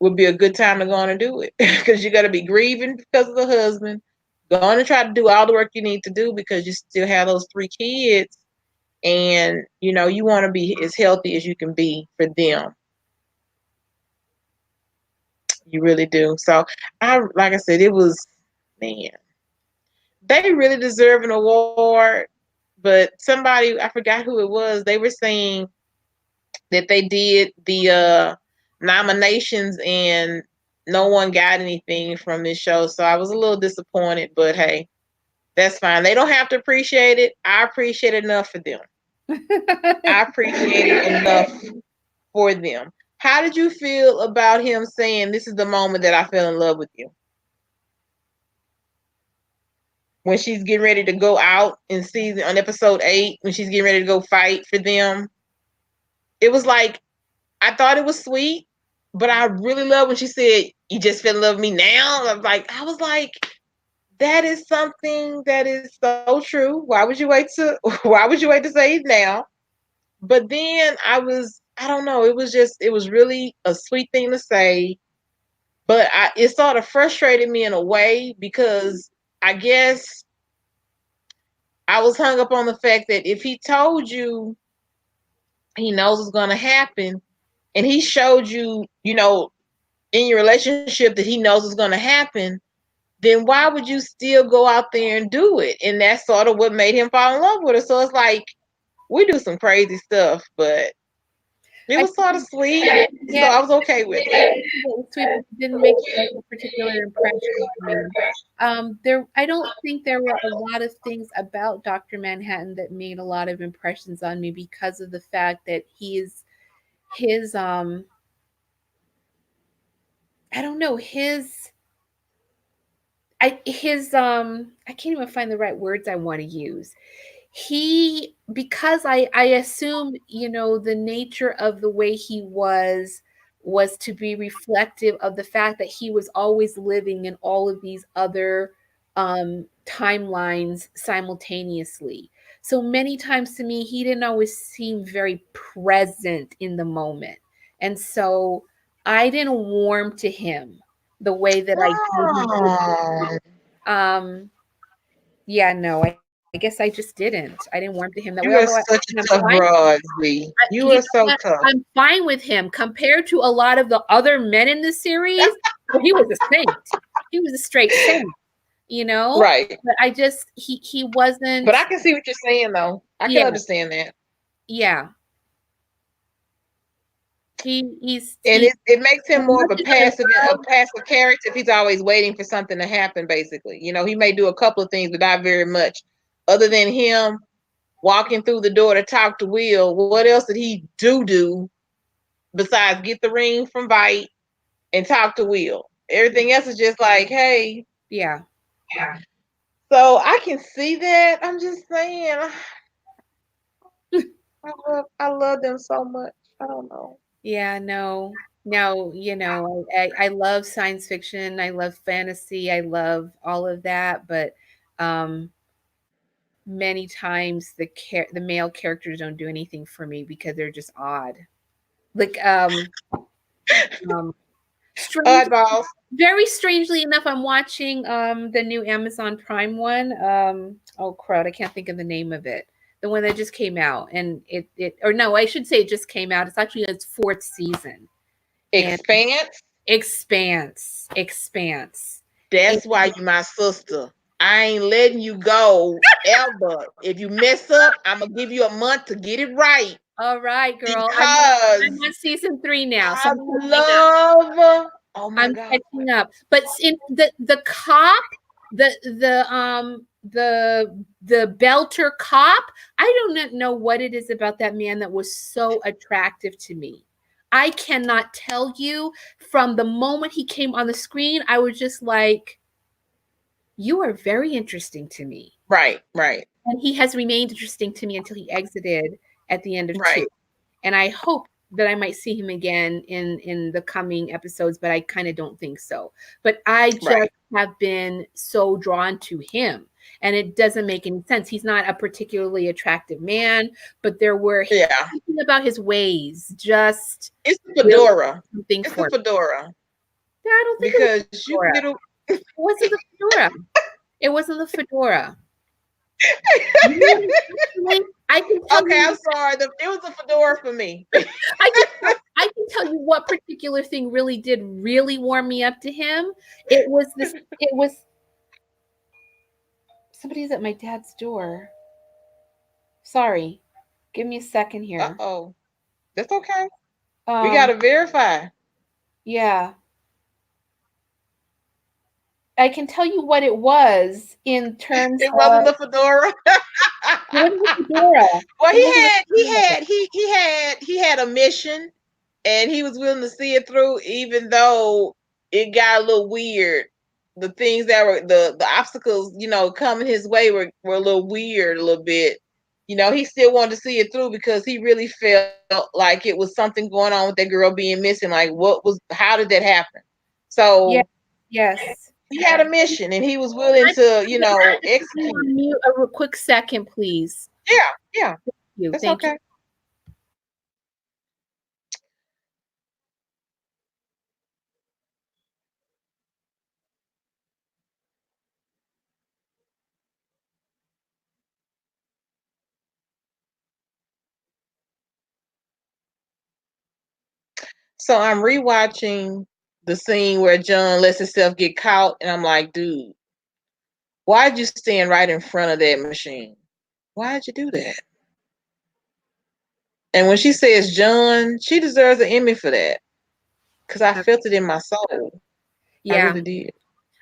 would be a good time to go on and do it because you're going to be grieving because of the husband. Go on and try to do all the work you need to do because you still have those 3 kids, and you want to be as healthy as you can be for them. You really do. So like I said, it was, man, they really deserve an award. But somebody, I forgot who it was, they were saying that they did the nominations and no one got anything from this show. So I was a little disappointed, but hey, that's fine. They don't have to appreciate it. I appreciate it enough for them. I appreciate it enough for them. How did you feel about him saying, "This is the moment that I fell in love with you"? When she's getting ready to go out in season on episode 8, when she's getting ready to go fight for them, it was like, I thought it was sweet, but I really love when she said, "You just fell in love with me now." I was like, that is something that is so true. Why would you wait to say it now? But then I don't know, it was really a sweet thing to say, but it sort of frustrated me in a way because I guess I was hung up on the fact that if he told you he knows what's going to happen, and he showed you, in your relationship that he knows is going to happen, then why would you still go out there and do it? And that's sort of what made him fall in love with her. So it's like we do some crazy stuff, but it I was sort of sweet, so Yeah, I was okay with it. it was sweet, but it didn't make like a particular impression on me. I don't think there were a lot of things about Dr. Manhattan that made a lot of impressions on me because of the fact that his I don't know, I can't even find the right words I want to use. He, because I assume, the nature of the way he was to be reflective of the fact that he was always living in all of these other timelines simultaneously. So many times to me, he didn't always seem very present in the moment. And so I didn't warm to him the way that I maybe did. Oh, Um, yeah, no, I guess I just didn't. I didn't warm to him that way. Although you are I'm such a fine. tough broad, Z. You You are know so what? tough. I'm fine with him compared to a lot of the other men in the series. Well, he was a saint. He was a straight saint, you know. Right. But I just he But wasn't. I can see what you're saying, though. I can Yeah, understand that. yeah. And He's it makes as him more of much as I a love. passive character if he's always waiting for something to happen, basically. He may do a couple of things, but not very much. Other than him walking through the door to talk to Will, what else did he do besides get the ring from Vite and talk to Will? Everything else is just like, hey. Yeah, So I can see that. I'm just saying, I love them so much. I don't know. yeah. No, no. I love science fiction. I love fantasy. I love all of that. But many times the male characters don't do anything for me because they're just odd. Like um strange Oddballs. very strangely enough, I'm watching the new Amazon Prime one. Oh crud, I can't think of the name of it. The one that just came out, and it or no, I should say it just came out. It's actually its fourth season. And Expanse. Expanse. And That's why you my sister. I ain't letting you go ever. If you mess up, I'm gonna give you a month to get it right all right, girl. I'm because on season 3 now, so I I'm catching up. love. Oh my I'm god! catching up. But in the cop, the the um the Belter cop, I do not know what it is about that man that was so attractive to me. I cannot tell you, from the moment he came on the screen, I was just like, you are very interesting to me. Right, right, And he has remained interesting to me until he exited at the end of two. right. And I hope that I might see him again in the coming episodes, but I kind of don't think so. But I just Right. have been so drawn to him, and it doesn't make any sense. He's not a particularly attractive man, but there were Yeah. something about his ways just It's the really fedora. something It's the for me. fedora I don't think it was because the you can fedora. get a. It wasn't the fedora. It wasn't the fedora. You know what, actually, I can tell Okay, I'm you. sorry. It was a fedora for me. I can tell you what particular thing really did really warm me up to him. It was somebody's at my dad's door. Sorry. Give me a second Uh here. oh. That's okay. We Um gotta verify. yeah. I can tell you what it was in terms It of wasn't the fedora. what is the fedora? Well, It wasn't the fedora. he had a mission, and he was willing to see it through, even though it got a little weird. The things that were the obstacles, coming his way were a little weird, a little bit. He still wanted to see it through because he really felt like it was something going on with that girl being missing. Like, how did that happen? Yeah. So Yes. he had a mission, and he was willing I'm to, gonna have to put you execute. on mute a quick second, please. Yeah, yeah, that's Thank you. okay. So I'm rewatching the scene where John lets himself get caught, and I'm like, dude, why'd you stand right in front of that machine? Why'd you do that? And when she says John, she deserves an Emmy for that because I felt it in my soul. I Yeah. really did.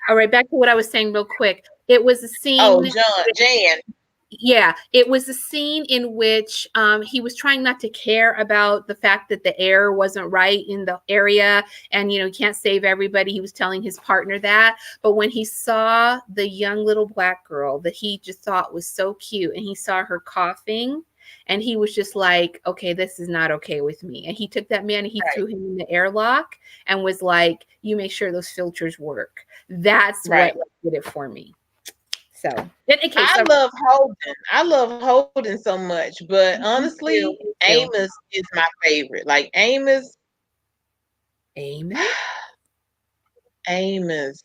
All right, back to what I was saying real quick. It was a Oh, scene. John, Jan. Yeah, it was a scene in which he was trying not to care about the fact that the air wasn't right in the area, and you can't save everybody. He was telling his partner that, but when he saw the young little black girl that he just thought was so cute, and he saw her coughing, and he was just like, okay, this is not okay with me. And he took that man and he threw Right. him in the airlock and was like, you make sure those filters work. That's what Right. did it for me. So, okay, I so love Holden. I love Holden so much, but me honestly, too, me too. Amos is my favorite. Like Amos, Amos? Amos.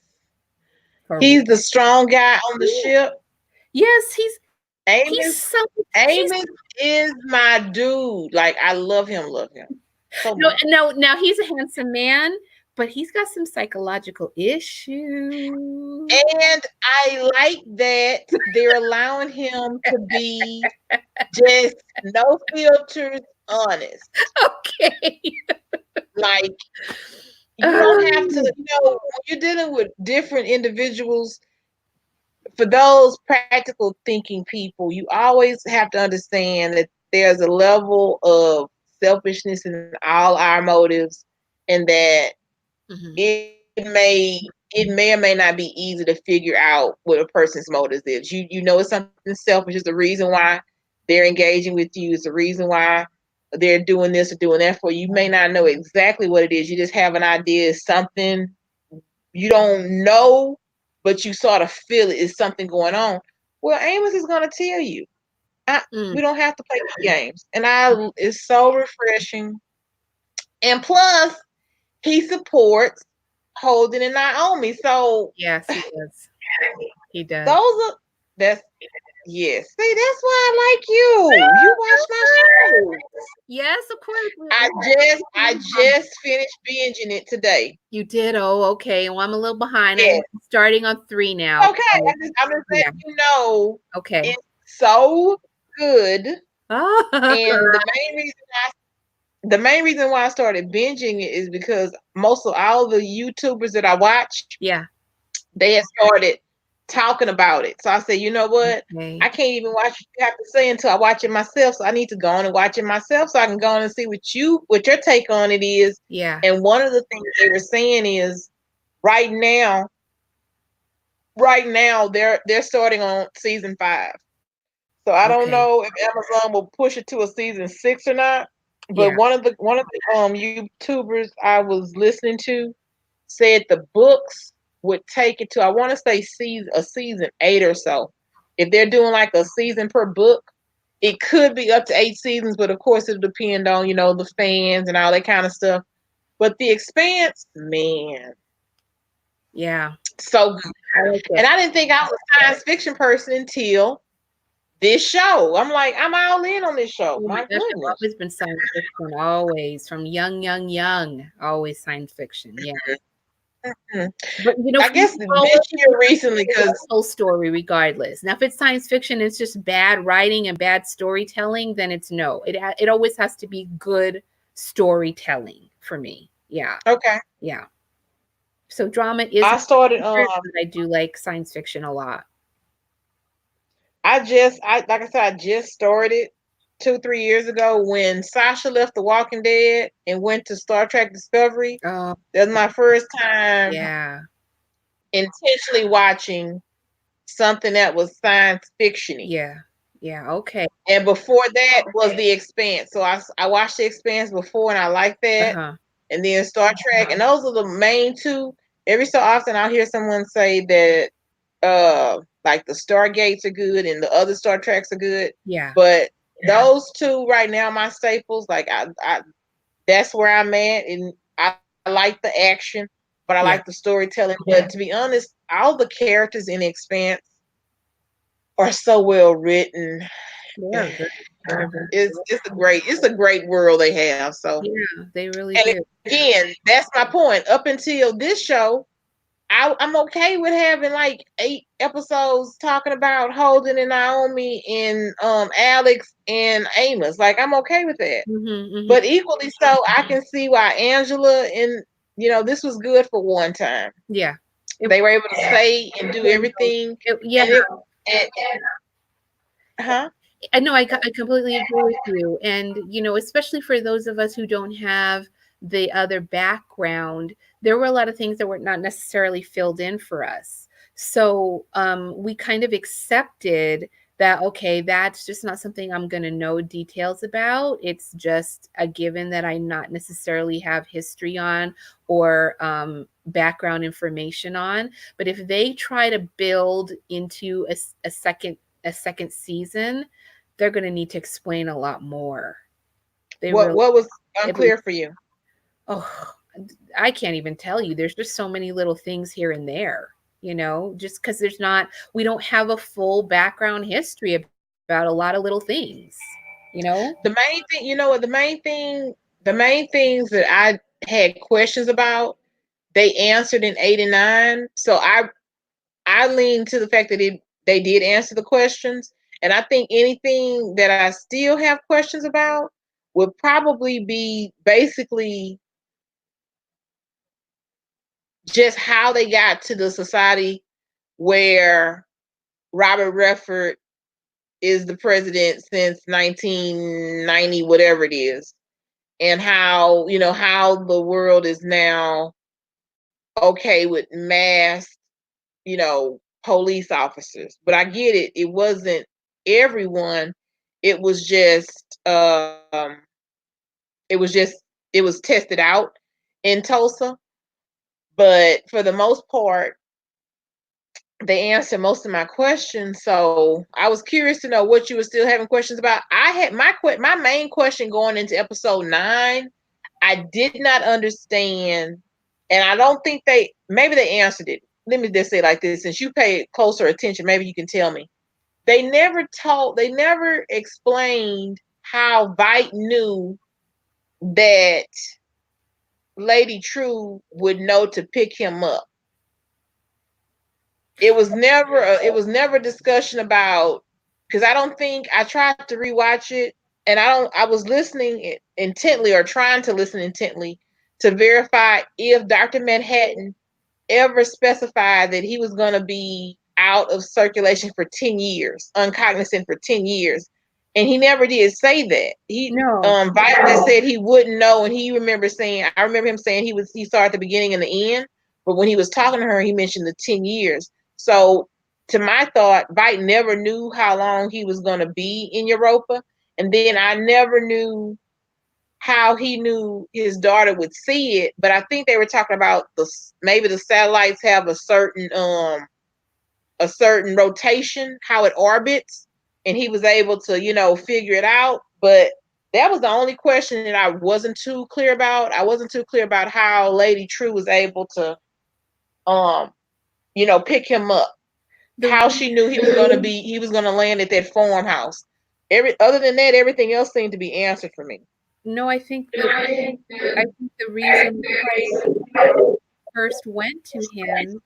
For He's the strong guy on the real. ship. Yes, he's Amos, so he's Amos is my dude. Like I love him so no much. now he's a handsome man, but he's got some psychological issues. And I like that they're allowing him to be just no filters, honest. Okay. Like you don't have to, Um, when you're dealing with different individuals, for those practical thinking people, you always have to understand that there's a level of selfishness in all our motives, and that mhm. it may or may not be easy to figure out what a person's motives is. You know it's something selfish. It's the reason why they're engaging with you. It's the reason why they're doing this or doing that for you. You may not know exactly what it is. You just have an idea. It's something you don't know, but you sort of feel it is something going on. Well, Amos is going to tell you. Mm, We don't have to play games, and it's so refreshing. And plus, he supports Holden and Naomi. So yes, he does. He does. those are that's yes. See, that's why I like you. You watch my show. Yes, of course. I just finished binging it today. You did. Oh, okay. Well, I'm a little behind. I'm Yes. starting on 3 now. Okay. So, I'm just yeah. letting you know Okay. it's so good. Ah, And the main reason why I started binging it is because most of all the YouTubers that I watch, yeah. they had started talking about it. So I said, you know what? Okay. I can't even watch what you have to say until I watch it myself. So I need to go on and watch it myself so I can go on and see what your take on it is. Yeah. And one of the things they were saying is right now, they're starting on season 5. So I don't Okay. know if Amazon will push it to a season 6 or not. But Yeah. one of the YouTubers I was listening to said the books would take it to, I want to say, season 8 or so. If they're doing like a season per book, it could be up to 8 seasons, but of course it'll depend on the fans and all that kind of stuff. But The Expanse, man, Yeah. so good. I like And it. I didn't think I was a science fiction person until this show. I'm like, I'm all in on this show. Oh my My gosh, I've goodness. always been science fiction, always from young, young, young, always science fiction. Yeah. Mhm. But I for me, guess it's this always year recently, a because whole story regardless. Now, if it's science fiction, it's just bad writing and bad storytelling, then it's no. It always has to be good storytelling for me. Yeah. okay, Yeah. So drama is I my started. favorite, but I do like science fiction a lot. Like I said, I just started 2, 3 years ago when Sasha left The Walking Dead and went to Star Trek Discovery. Oh, That was my first time yeah. intentionally watching something that was science fictiony. Yeah. Yeah. Okay. And before that was The Expanse. So I watched The Expanse before and I liked that. Uh-huh. And then Star Trek, and those are the main two. Every so often I'll hear someone say that like the Stargates are good and the other Star Treks are good. Yeah. But those two right now, my staples, like I that's where I'm at, and I like the action, but I like Yeah. the storytelling. But to be honest, all the characters in Expanse are so well written. They are good. They're very It's a great world they have. So, yeah, they really and do. again, that's my point. Up until this show, I'm okay with having like 8 episodes talking about Holden and Naomi and Alex and Amos. Like I'm okay with that. Mhm, mhm. But equally so, I can see why Angela and this was good for one time. Yeah. It They were able to say and do everything, yeah, and it and, Huh? I know I completely agree with you. And, especially for those of us who don't have the other background, there were a lot of things that were not necessarily filled in for us. So we kind of accepted that, okay, that's just not something I'm going to know details about. It's just a given that I not necessarily have history on or background information on. But if they try to build into a second season, they're going to need to explain a lot more. They What really, what was it was, unclear for you? oh, I can't even tell you. There's just so many little things here and there, just because we don't have a full background history about a lot of little things. The main thing, you know what, the main things that I had questions about, they answered in 89. So I lean to the fact that they did answer the questions. And I think anything that I still have questions about would probably be basically just how they got to the society where Robert Redford is the president since 1990, whatever it is, and how the world is now okay with mass, police officers. But I get it. It wasn't everyone. It was just it was just it was tested out in Tulsa. But for the most part, they answered most of my questions. So I was curious to know what you were still having questions about. I had my main question going into episode 9. I did not understand, and I don't think maybe they answered it. Let me just say it like this: since you pay closer attention, maybe you can tell me. They never explained how Vite knew that Lady True would know to pick him up. It was never discussion about, because I don't think I tried to rewatch it, and I was listening intently, or trying to listen intently, to verify if Dr. Manhattan ever specified that he was going to be out of circulation for 10 years, uncognizant for 10 years. And he never did say that. No, Violet said he wouldn't know, and I remember him saying he saw at the beginning and the end, but when he was talking to her, he mentioned the 10 years. So, to my thought, Vite never knew how long he was going to be in Europa. And then I never knew how he knew his daughter would see it, but I think they were talking about maybe the satellites have a certain rotation, how it orbits, and he was able to, figure it out. But that was the only question that I wasn't too clear about. I wasn't too clear about how Lady True was able to um, pick him up. the How reason, she knew he was gonna land at that farmhouse. Other than that, everything else seemed to be answered for me. no, I think the reason first went to him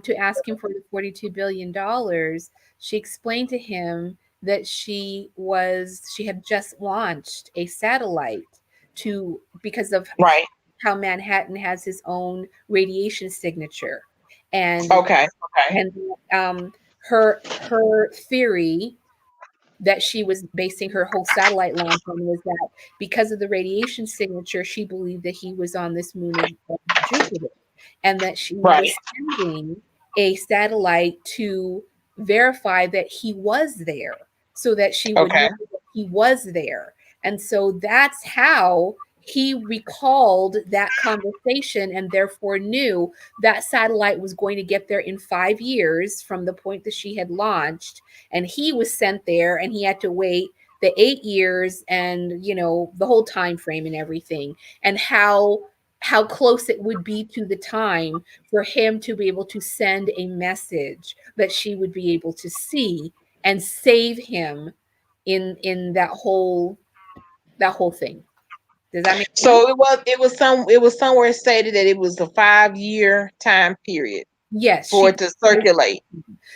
to ask him for the $42 billion, she explained to him that she had just launched a satellite to because of Right. how Manhattan has his own radiation signature, and Okay. Okay. and her theory that she was basing her whole satellite launch on was that because of the radiation signature, she believed that he was on this moon of Jupiter, and that she Right. was sending a satellite to verify that he was there so that she would Okay. know that he was there. And so that's how he recalled that conversation and therefore knew that satellite was going to get there in 5 years from the point that she had launched, and he was sent there and he had to wait the 8 years and the whole time frame and everything, and how close it would be to the time for him to be able to send a message that she would be able to see and save him in that whole thing. Does that make sense? So it was somewhere stated that it was a 5-year time period Yes, for she it to circulate.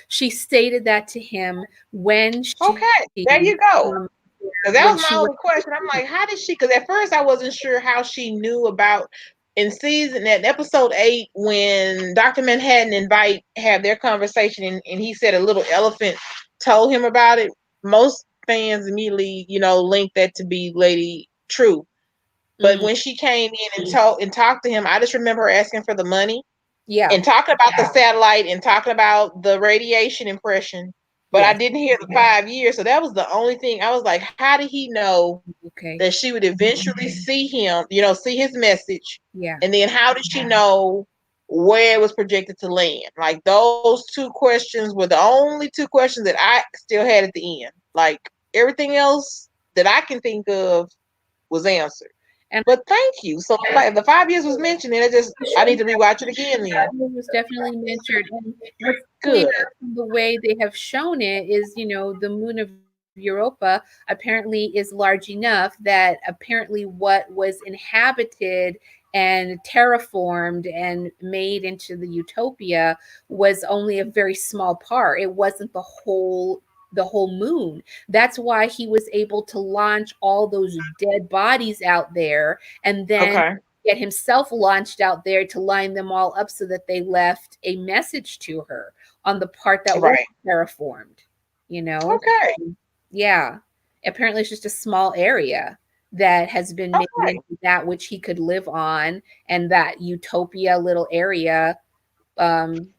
she stated that to him when Okay, there you um go. Because when that was she my was only question. I'm like, how did she? Because at first I wasn't sure how she knew about at episode 8, when Dr. Manhattan and Vite had their conversation, and he said a little elephant told him about it. most fans immediately, linked that to be Lady True. But Mm, when she came in and talked to him, I just remember her asking for the money yeah, and talking about the satellite and talking about the radiation impression. But I yes. didn't hear the 5 years, so that was the only thing. I was like, how did he know Okay. that she would eventually see him, see his message? Yeah. And then how did she know where it was projected to land? Like those two questions were the only two questions that I still had at the end. Like everything else that I can think of was answered. And But thank you. So the 5 years was mentioned, and the I show need to rewatch it again. Then was definitely mentored. And what's clear good, from the way they have shown it is, the moon of Europa apparently is large enough that apparently what was inhabited and terraformed and made into the utopia was only a very small part. It wasn't the whole moon. That's why he was able to launch all those dead bodies out there and then okay, get himself launched out there to line them all up so that they left a message to her on the part that was right, terraformed, you know? okay, Yeah. Apparently, it's just a small area that has been made okay, into that which he could live on, and that utopia little area. Um,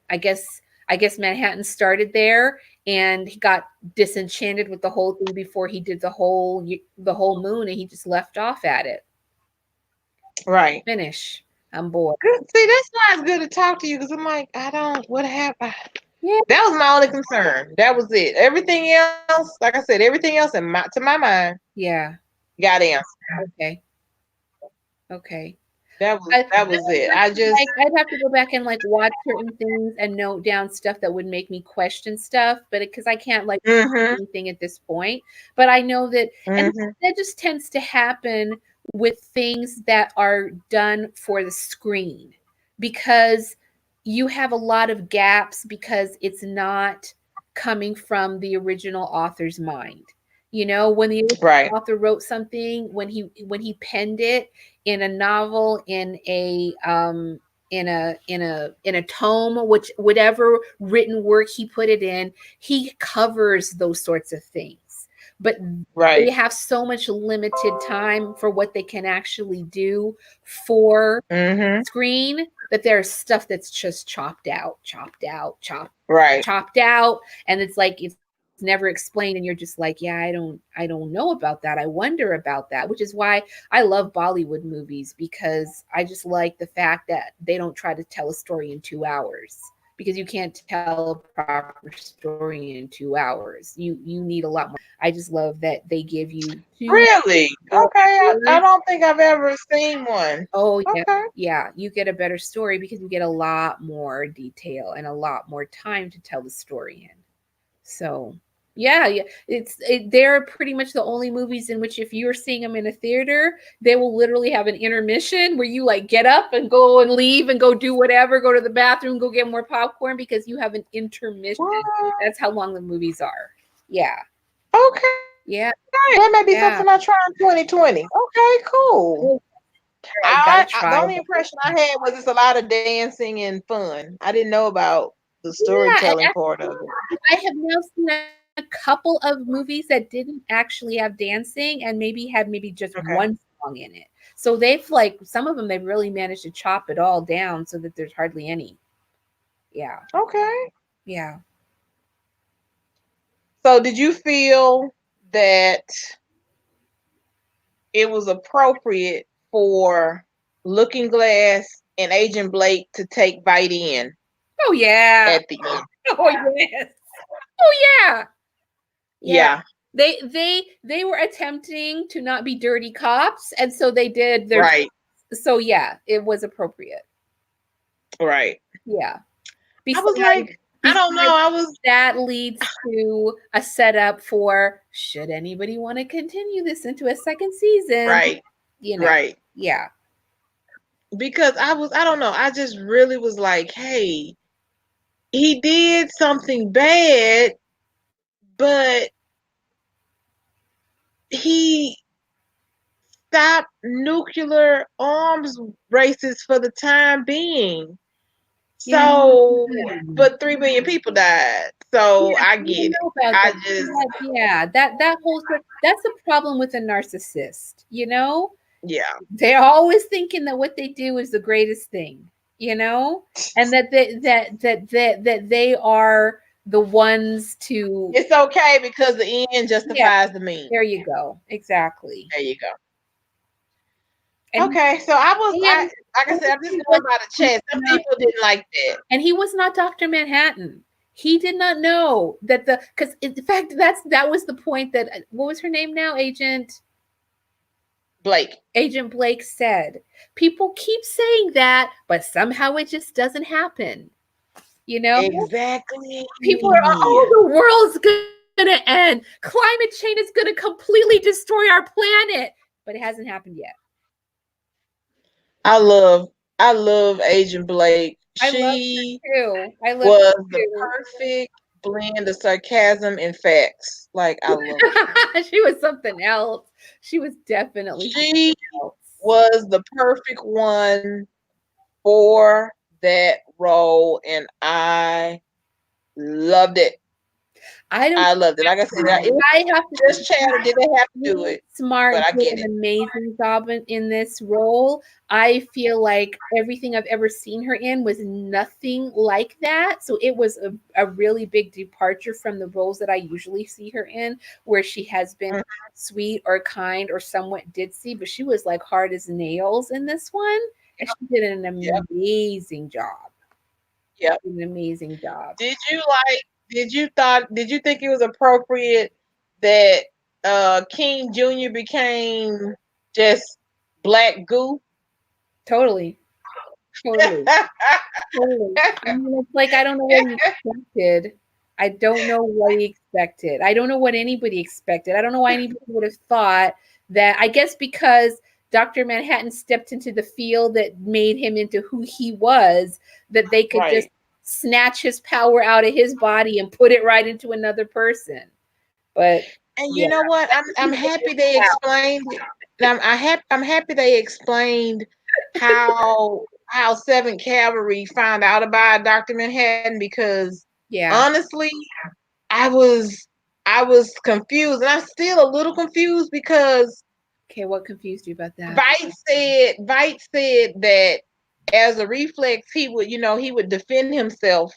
I guess Manhattan started there, and he got disenchanted with the whole thing before he did the whole moon, and he just left off at it. right. Finish. I'm bored. Good. See, that's why it's good to talk to you because I'm like, I don't. What happened? Yeah, That was my only concern. That was it. Everything else, like I said, everything else, to my mind, yeah. got answered. Okay. Okay. That was I that was would it. have I to, just. I'd have to go back and like watch certain things and note down stuff that would make me question stuff, but because I can't like Mhm. anything at this point. But I know that, and Mhm. that just tends to happen with things that are done for the screen because you have a lot of gaps because it's not coming from the original author's mind. When the original Right. author wrote something, when he penned it in a novel, in a tome, which whatever written work he put it in, he covers those sorts of things. But they Right. have so much limited time for what they can actually do for Mhm. screen that there's stuff that's just Right. chopped out, and it's never explained, and you're just like, yeah, I don't know about that. I wonder about that, which is why I love Bollywood movies, because I just like the fact that they don't try to tell a story in 2 hours, because you can't tell a proper story in 2 hours. You need a lot more. I just love that they give you two Really? four Okay. I hours. don't think I've ever seen one. Oh yeah, Okay. yeah. You get a better story because you get a lot more detail and a lot more time to tell the story in. So yeah, yeah. They're pretty much the only movies in which if you're seeing them in a theater, they will literally have an intermission where you like get up and go and leave and go do whatever, go to the bathroom, go get more popcorn because you have an intermission. What? That's how long the movies are. Yeah, Okay. yeah, That may be yeah. something I try in 2020. Okay. Cool. Oh, gotta The try only that. impression I had was it's a lot of dancing and fun. I didn't know about the Yeah, and storytelling part of it. I have now seen a couple of movies that didn't actually have dancing and maybe just one Okay. song in it. So they've like some of them they've really managed to chop it all down so that there's hardly any. Yeah. Okay. Yeah. So did you feel that it was appropriate for Looking Glass and Agent Blake to take Bite in Oh yeah. at the end? Oh yes. Oh yeah. Yeah. Yeah. They were attempting to not be dirty cops, and so they did their, Right. so yeah, it was appropriate. Right. Yeah. I was Besides like, I don't know. besides I was that leads to a setup for should anybody want to continue this into a second season, right. you know. Right. Yeah. Because I don't know. I just really was like, hey, he did something bad, but he stopped nuclear arms races for the time being. Yeah. So, but 3 million people died. So Yeah, I I get don't it. know about I that. just, Yeah, that whole that's the problem with a narcissist, you know? yeah. They're always thinking that what they do is the greatest thing, you know? And that they are the ones to It's okay because the end yeah, justifies the means. there you go. Exactly. There you go. And Okay, so I was, and like I said, I'm just he going was by the chat. Some not people didn't like that. and he was not Dr. Manhattan. He did not know that the because in fact that was the point that what was her name now? Blake. Agent Blake said. People keep saying that, but somehow it just doesn't happen. You know? Exactly. People are, oh, the world's going to end. Climate change is going to completely destroy our planet. But it hasn't happened yet. I love, I love Agent Blake. I loved She her too. I loved was her the too. perfect blend of sarcasm and facts. Like I loved her. She was something else. She was definitely She something else. was the perfect one for that role, and I loved it. I don't I loved it. Like I said, it was I have to just chatter. Didn't have to do it, Smart but I did get an it. amazing job in this role. I feel like everything I've ever seen her in was nothing like that. So it was a really big departure from the roles that I usually see her in, where she has been Mm, sweet or kind or somewhat ditzy, but she was like hard as nails in this one. And she did an yep, amazing job. yep. An amazing job. Did you like? Did you think it was appropriate that King Junior became just black goo? Totally. Totally. Totally. I mean, it's like I don't know what he expected. I don't know what he expected. I don't know what anybody expected. I don't know why anybody would have thought that. I guess because Dr. Manhattan stepped into the field that made him into who he was, that they could just Right. snatch his power out of his body and put it right into another person. But And yeah, you know what? I'm happy they explained it. I'm happy they explained how Seventh Cavalry found out about Dr. Manhattan because yeah. honestly, I was I was confused and I'm still a little confused because Okay, what confused you about that? Vite said that as a reflex he would defend himself.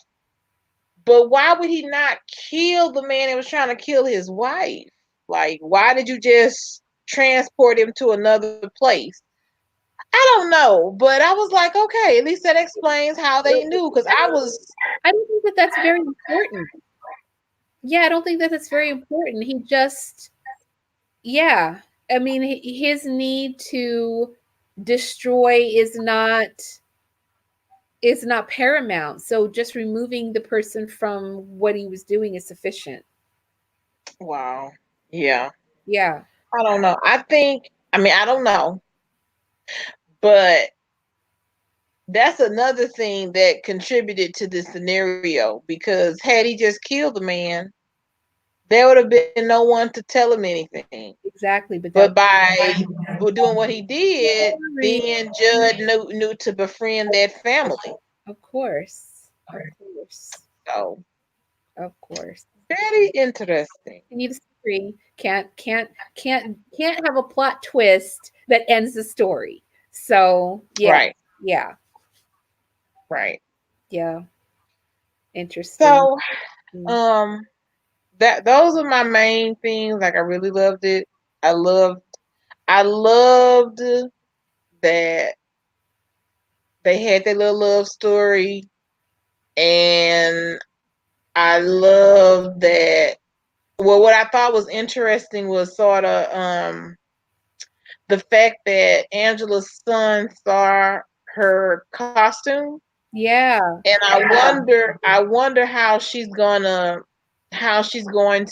But why would he not kill the man that was trying to kill his wife? Like, why did you just transport him to another place? I don't know, but I was like, okay, at least that explains how they knew. Because I was I don't think that that's very important. Yeah, I don't think that that's very important. He just yeah. I mean, his need to destroy is not paramount. So just removing the person from what he was doing is sufficient. wow, yeah, Yeah. I don't know. I don't know, but that's another thing that contributed to this scenario because had he just killed the man, there would have been no one to tell him anything. Exactly. But But that by doing what he did, story, then Judd knew to befriend that family. of course. Of course. So Of course. very interesting. You need a story. Can't have a plot twist that ends the story. So yeah, Right, yeah, right. yeah. Interesting. So um that those are my main things. Like I really loved it. I loved that they had their little love story, and I love that. Well, what I thought was interesting was sort of the fact that Angela's son saw her costume, Yeah. and I wonder how she's going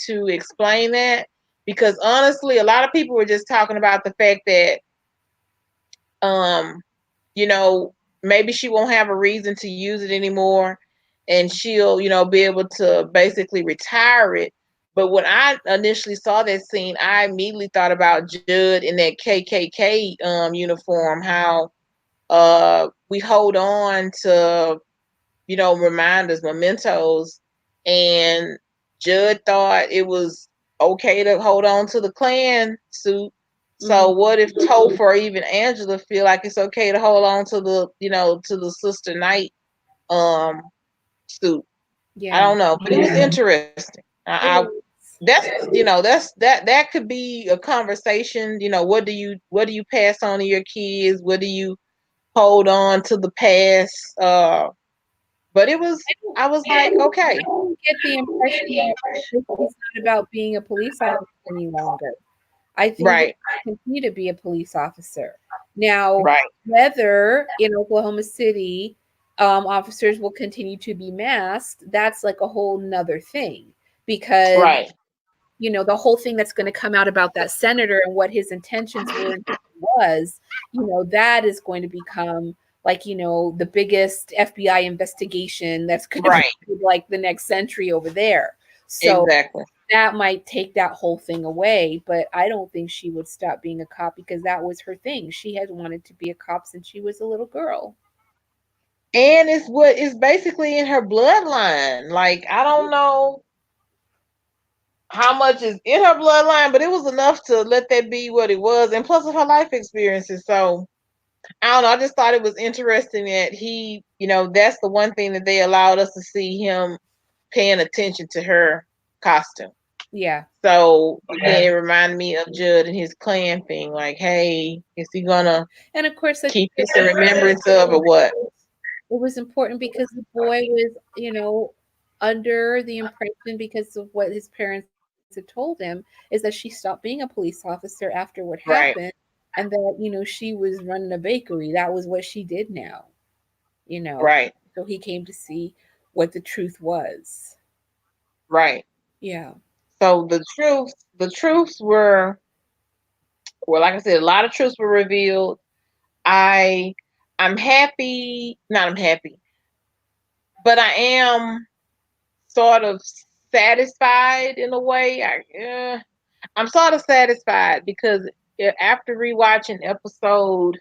to explain that, because honestly a lot of people were just talking about the fact that um you know maybe she won't have a reason to use it anymore, and she'll be able to basically retire it. But when I initially saw that scene, I immediately thought about Judd in that KKK uniform, how we hold on to reminders, mementos, and Judd thought it was okay to hold on to the Klan suit. So Mhm. what if Topher or even Angela feel like it's okay to hold on to the, to the Sister Night um suit? I Yeah. don't know, but it was interesting. It is. That could be a conversation. What do you pass on to your kids? What do you hold on to the past? But it was I don't I was like, okay, I don't get the impression that this is not about being a police officer any longer. I think that right, he will continue to be a police officer. Now, right, whether in Oklahoma City, officers will continue to be masked, that's like a whole nother thing. Because, right, the whole thing that's going to come out about that senator and what his intentions were and was, that is going to become like, the biggest FBI investigation that's going to be right, like the next century over there. So exactly. that might take that whole thing away, but I don't think she would stop being a cop because that was her thing. She had wanted to be a cop since she was a little girl. And it's what is basically in her bloodline. Like, I don't know how much is in her bloodline, but it was enough to let that be what it was. And plus of her life experiences. So I don't know. I just thought it was interesting that that's the one thing that they allowed us to see him paying attention to her costume. Yeah. So again, it reminded me of Judd and his clan thing. Like, hey, is he gonna And of course, like keep you this said, in remembrance of, or what? it was important because the boy was, under the impression because of what his parents had told him is that she stopped being a police officer after what happened Right, and that, she was running a bakery. That was what she did now, you know. right, So he came to see what the truth was. right. Yeah. So the truths were, like I said, a lot of truths were revealed. I I'm happy, not I'm happy, but I am sort of satisfied in a way. I'm sort of satisfied because after rewatching episode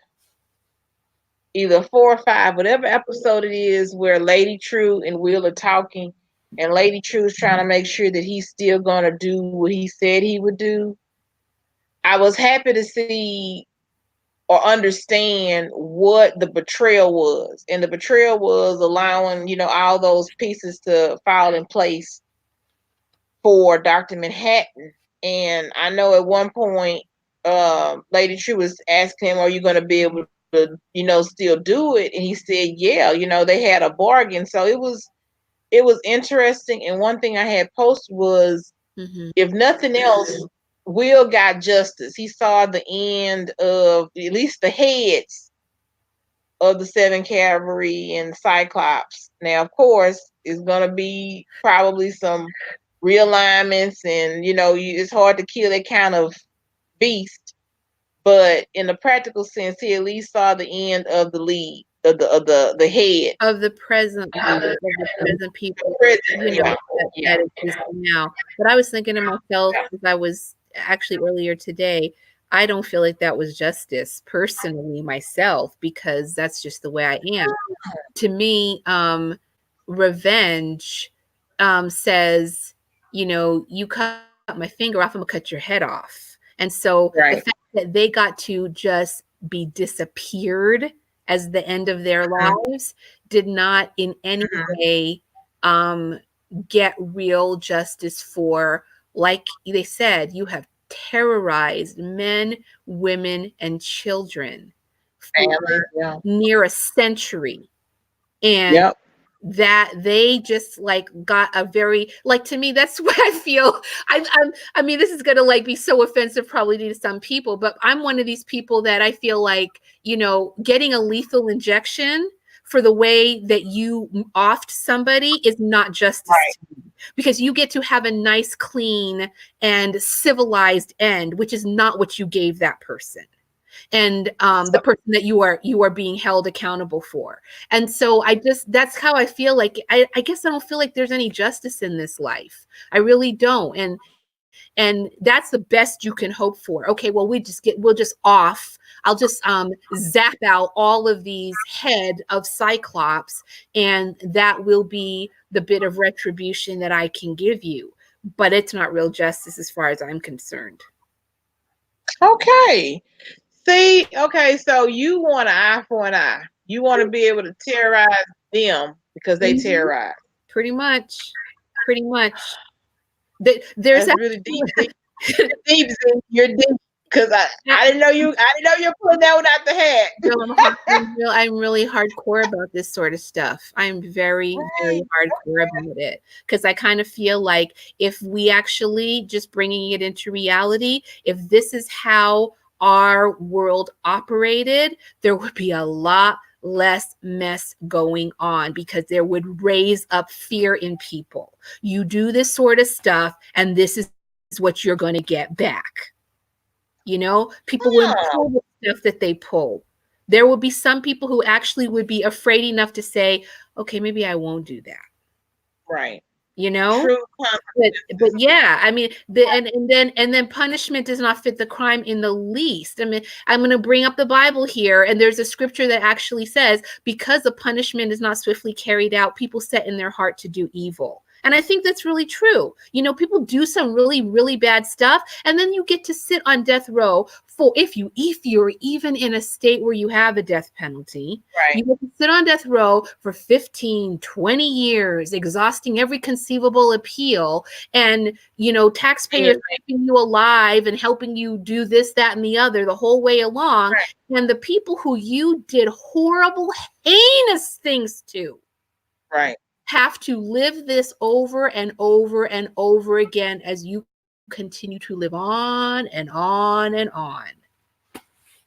either 4 or 5, whatever episode it is, where Lady True and Will are talking, and Lady True is trying to make sure that he's still gonna do what he said he would do. I was happy to see or understand what the betrayal was. And the betrayal was allowing, all those pieces to fall in place for Dr. Manhattan. And I know at one point, Lady True was asking him, are you going to be able to, still do it? And he said, yeah, they had a bargain. So it was interesting. And one thing I had posted was, Hmm. if nothing else, Will got justice. He saw the end of at least the heads of the Seven Cavalry and Cyclops. Now, of course, it's going to be probably some realignments, and it's hard to kill that kind of beast. But in a practical sense, he at least saw the end of the lead of the head. Of the present leaders, of the present The people, president, yeah, yeah, that exist now. But I was thinking to myself as I was actually earlier today, I don't feel like that was justice personally myself because that's just the way I am. To me, revenge says, you cut my finger off, I'm gonna cut your head off. And so the fact right. that they got to just be disappeared as the end of their Mhm, lives did not in any mhm. way um, get real justice for, like they said, you have terrorized men, women, and children Families, for yeah. near a century. And Yep. that they just like got a very like to me that's what I feel. I mean, this is gonna like be so offensive probably to some people, but I'm one of these people that I feel like, getting a lethal injection for the way that you offed somebody is not justice Right. to me because you get to have a nice, clean, and civilized end, which is not what you gave that person and So, the person that you are being held accountable for. And so I just that's how I feel like I guess I don't feel like there's any justice in this life. I really don't. And and that's the best you can hope for. Okay, well, we'll just off. I'll just zap out all of these head of Cyclops, and that will be the bit of retribution that I can give you. But it's not real justice as far as I'm concerned. Okay. See, okay, so you want an eye for an eye. You want to be able to terrorize them because they Mhm. terrorize. Pretty much. Pretty much. There's That's really deep. You're deep, Zeke. You're deep. Cause I didn't know you're pulling that one out the hat. Girl, I'm really hardcore about this sort of stuff. I'm very, very Right. hardcore about it because I kind of feel like if we actually just bringing it into reality, if this is how our world operated, there would be a lot less mess going on because there would raise up fear in people. You do this sort of stuff, and this is what you're going to get back. People wouldn't pull Oh, the stuff that they pull. There would be some people who actually would be afraid enough to say, okay, maybe I won't do that, right. you know? True But yeah, I mean, and then punishment does not fit the crime in the least. I mean, I'm going to bring up the Bible here, and there's a scripture that actually says, because the punishment is not swiftly carried out, people set in their heart to do evil. And I think that's really true. People do some really, really bad stuff, and then you get to sit on death row for if you're even in a state where you have a death penalty. right. You get to sit on death row for 15, 20 years, exhausting every conceivable appeal, and And you're taxpayers keeping you alive and helping you do this, that, and the other the whole way along. right, And the people who you did horrible, heinous things to right. have to live this over and over and over again as you continue to live on and on and on.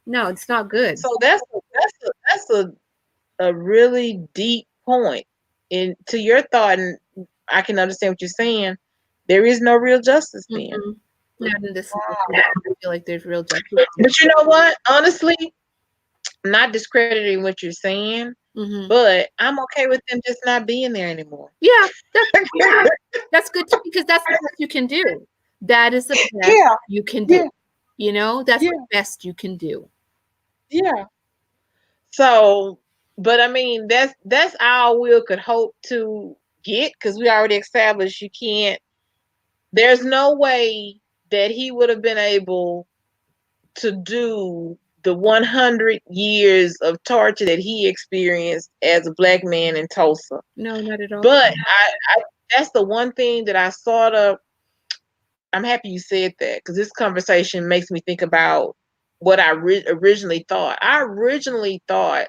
No, it's not good. So that's a really deep point. And to your thought, and I can understand what you're saying. There is no real justice then. Mm-mm. Not in this situation. I feel like there's real justice. But you know what? Honestly, I'm not discrediting what you're saying, Mm-hmm. but I'm okay with them just not being there anymore. Yeah, that's good too, because that's the best you can do. That is the best Yeah, you can do. yeah, That's the yeah, best you can do. yeah. So, but I mean, that's all we could hope to get because we already established you can't. There's no way that he would have been able to do the 100 years of torture that he experienced as a black man in Tulsa. No, not at all. But I that's the one thing that I sort of I'm happy you said that because this conversation makes me think about what I originally thought. I originally thought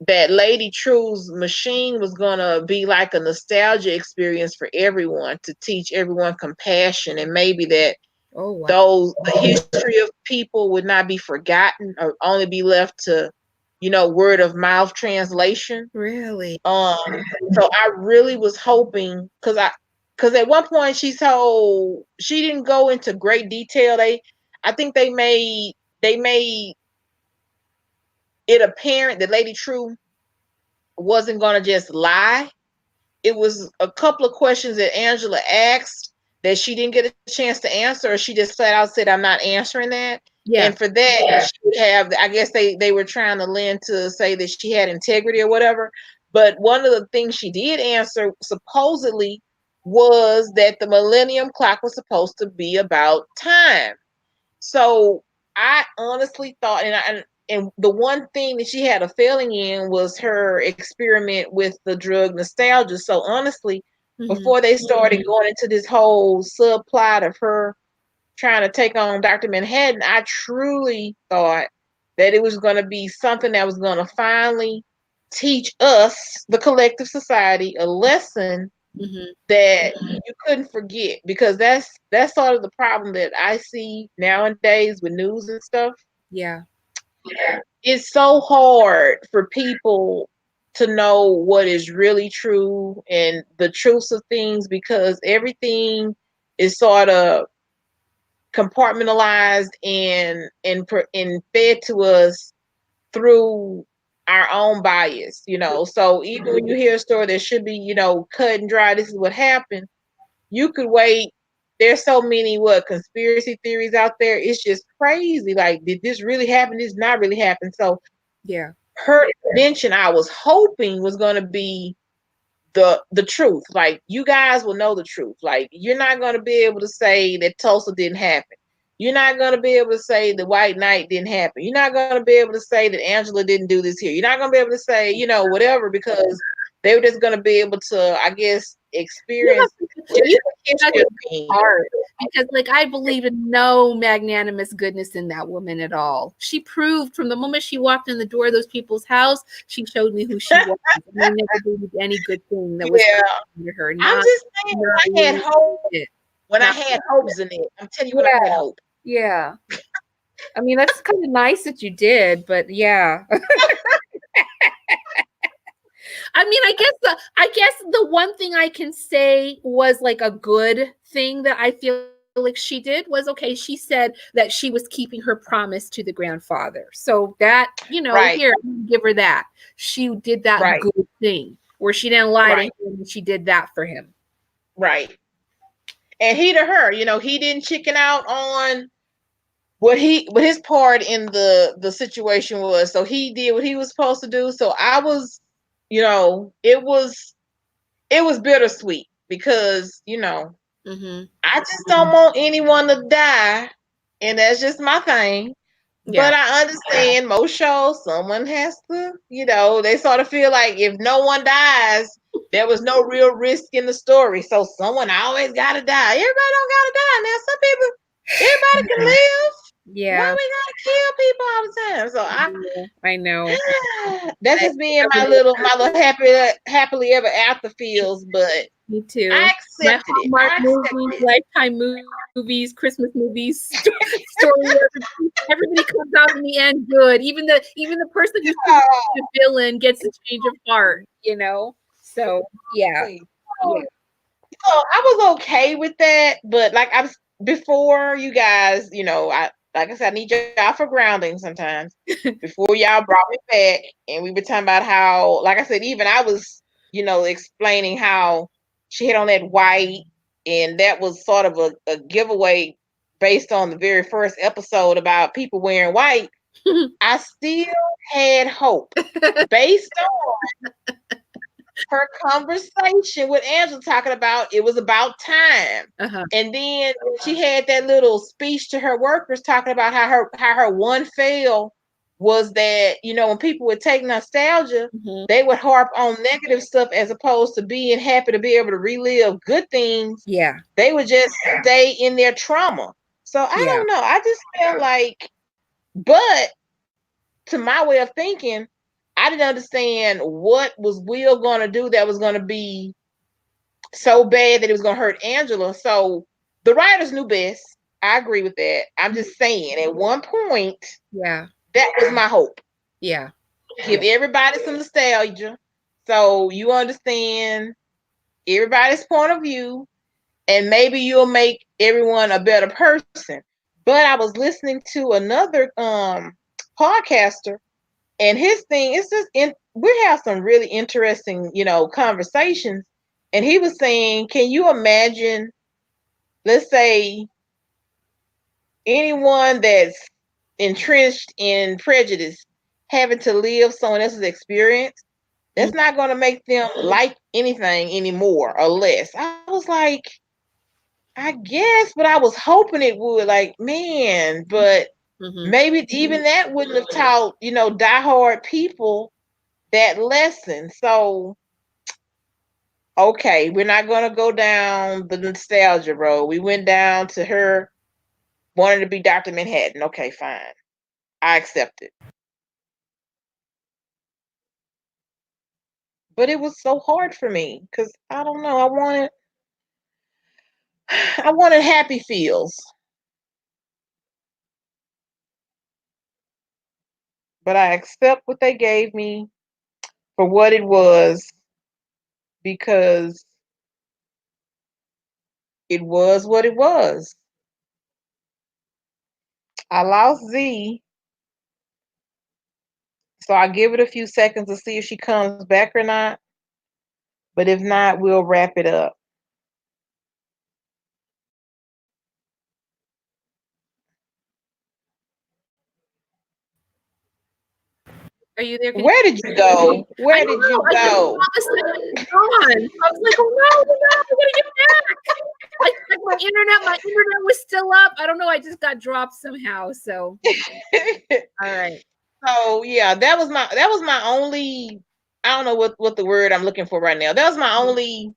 that Lady True's machine was gonna be like a nostalgia experience for everyone to teach everyone compassion and maybe that Oh wow. the history of people would not be forgotten or only be left to, word of mouth translation. Really? Um, so I really was hoping because at one point she didn't go into great detail. I think they made it apparent that Lady True wasn't gonna just lie. It was a couple of questions that Angela asked that she didn't get a chance to answer, or she just flat out said, "I'm not answering that." Yeah. And for that, she would have. I guess they were trying to lend to say that she had integrity or whatever. But one of the things she did answer supposedly was that the Millennium Clock was supposed to be about time. So I honestly thought, and the one thing that she had a failing in was her experiment with the drug nostalgia. So honestly, Mm-hmm. before they started going into this whole subplot of her trying to take on Dr. Manhattan, I truly thought that it was going to be something that was going to finally teach us, the collective society, a lesson Mm-hmm. that you couldn't forget because that's sort of the problem that I see nowadays with news and stuff. Yeah. It's so hard for people to know what is really true and the truths of things because everything is sort of compartmentalized and fed to us through our own bias. So even when you hear a story that should be cut and dry, this is what happened, you could wait there's so many what conspiracy theories out there. It's just crazy. Like, did this really happen? This not really happen. So Yeah. her invention, I was hoping was going to be the truth. Like, you guys will know the truth. Like, you're not going to be able to say that Tulsa didn't happen. You're not going to be able to say the White Knight didn't happen. You're not going to be able to say that Angela didn't do this here. You're not going to be able to say, whatever, because they were just going to be able to, I guess, You experience have just you the have history to of be being. hard because, like, I believe in no magnanimous goodness in that woman at all. She proved from the moment she walked in the door of those people's house, she showed me who she was, and I never believed any good thing that was Yeah. coming to her. I'm Not, just saying, not when I had one hope, bit. when I Not had one hopes bit. in it, I'm telling you when I had Yeah, hope. yeah. I mean, that's kind of nice that you did, but yeah. I mean, I guess the one thing I can say was like a good thing that I feel like she did was, okay, she said that she was keeping her promise to the grandfather. So that, here, Right, I'm gonna give her that. She did that right, good thing where she didn't lie to him right, and she did that for him. right. And he to her, he didn't chicken out on what his part in the situation was. So he did what he was supposed to do. So I was, it was bittersweet because, Mm-hmm. I just don't want anyone to die, and that's just my thing. Yeah. But I understand most shows, someone has to, they sort of feel like if no one dies, there was no real risk in the story. So someone always got to die. Everybody don't got to die. Now, some people, everybody can Yeah. live. Why Yeah. we got to kill people all the time? So I know. that's I, just being I my little happily ever after feels, but Me too. I My accepted it. Hallmark I movies, accepted it. Lifetime movies, Christmas movies, story where everybody comes out in the end good. Even the person who's supposed to be the villain gets a change of heart. So yeah, yeah. So I was okay with that, but like I was before you guys, I like I said, I need y'all for grounding sometimes. Before y'all brought me back, and we were talking about how, like I said, even I was, explaining how she hit on that white, and that was sort of a giveaway based on the very first episode about people wearing white. I still had hope based her conversation with Angela talking about it was about time. Uh-huh. And then she had that little speech to her workers talking about how her one fail was that, when people would take nostalgia, Mhm. they would harp on negative stuff as opposed to being happy to be able to relive good things. Yeah, They would just stay in their trauma. So I yeah. don't know. I just felt like, but to my way of thinking, I didn't understand what was Will going to do that was going to be so bad that it was going to hurt Angela. So the writers knew best. I agree with that. I'm just saying, at one point, Yeah, that was my hope. yeah, Give everybody some nostalgia so you understand everybody's point of view, and maybe you'll make everyone a better person. But I was listening to another podcaster, and his thing is just we have some really interesting, conversations. And he was saying, can you imagine, let's say, anyone that's entrenched in prejudice having to live someone else's experience? That's mm, not going to make them like anything anymore or less. I was like, I guess, but I was hoping it would. Like, man, but mhm. maybe even that wouldn't have taught, diehard people that lesson. So, okay, we're not going to go down the nostalgia road. We went down to her wanting to be Dr. Manhattan. Okay, fine. I accept it. But it was so hard for me because I don't know. I wanted happy feels, but I accept what they gave me for what it was because it was what it was. I lost Z, so I give it a few seconds to see if she comes back or not. But if not, we'll wrap it up. Are you there? Can you? Where did you go? I Where did know. you I just go? saw this thing gone. I was like, oh no, I gotta get back. I checked my internet was still up. I don't know. I just got dropped somehow. So all right. So yeah, that was my only. I don't know what the word I'm looking for right now. That was my only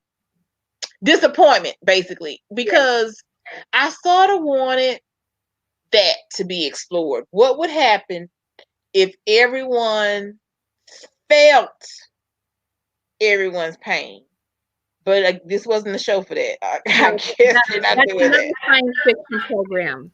disappointment, basically, Yeah. because I sort of wanted that to be explored. What would happen if everyone felt everyone's pain? But this wasn't the show for that. I No, guess they're not that's doing another that. science fiction program.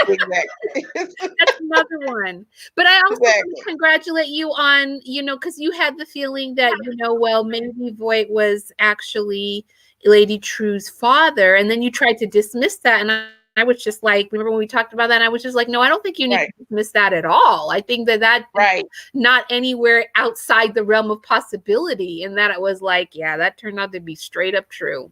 Exactly. That's another one. But I also want to Exactly. congratulate you on, because you had the feeling that, well, maybe Voight was actually Lady True's father. And then you tried to dismiss that. And I was just like, remember when we talked about that? And I was just like, no, I don't think you need to Right. dismiss that at all. I think that is Right. not anywhere outside the realm of possibility. And that it was like, yeah, that turned out to be straight up true.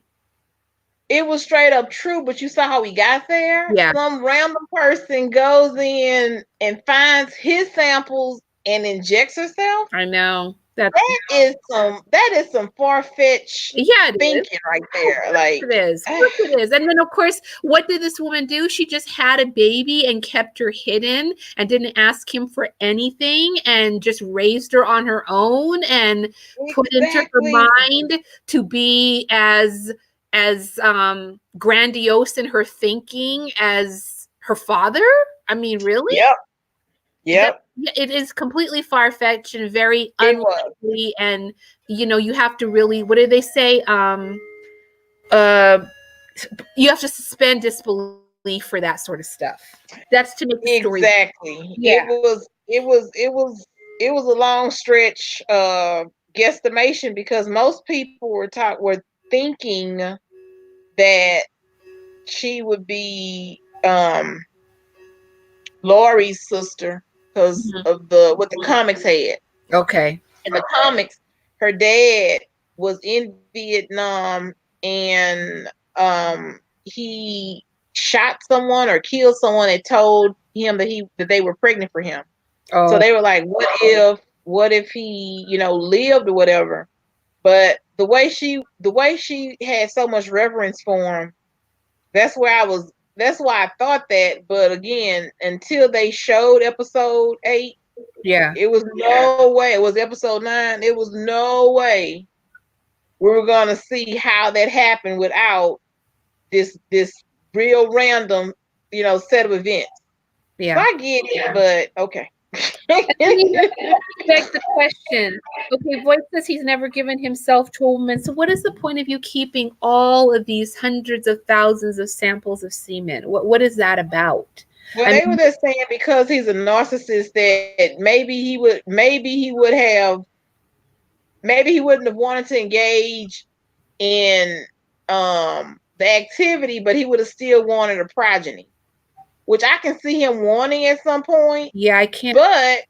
It was straight up true, but you saw how we got there. Yeah, Some random person goes in and finds his samples and injects herself. I know. That's That is some far fetched Yeah, it is. thinking right there. Like, It is. Of course it is. And then, of course, what did this woman do? She just had a baby and kept her hidden and didn't ask him for anything and just raised her on her own and put into her exactly. mind to be as grandiose in her thinking as her father. I mean, really? Yep. That Yep. yeah, it is completely far-fetched and very It was. unlikely. And you have to really, what do they say? Uh you have to suspend disbelief for that sort of stuff. That's to make the story. Exactly. Yeah, It was a long stretch guesstimation, because most people were thinking that she would be Laurie's sister because mhm. of the what the comics had. Okay. In the comics, her dad was in Vietnam, and he shot someone or killed someone that told him that they were pregnant for him. So Oh, they were like, what if he, lived or whatever. But the way she had so much reverence for him, that's why I thought that. But again, until they showed episode 8, yeah. it was no way. It was episode 9. It was no way we were gonna see how that happened without this real random, set of events. So Yeah. I get it, but okay. And that begs the question. Okay, Voight says he's never given himself to a woman. So what is the point of you keeping all of these hundreds of thousands of samples of semen? What is that about? Well, I they were mean, just saying because he's a narcissist that maybe he wouldn't have wanted to engage in the activity, but he would have still wanted a progeny, which I can see him wanting at some point. yeah, I can't. But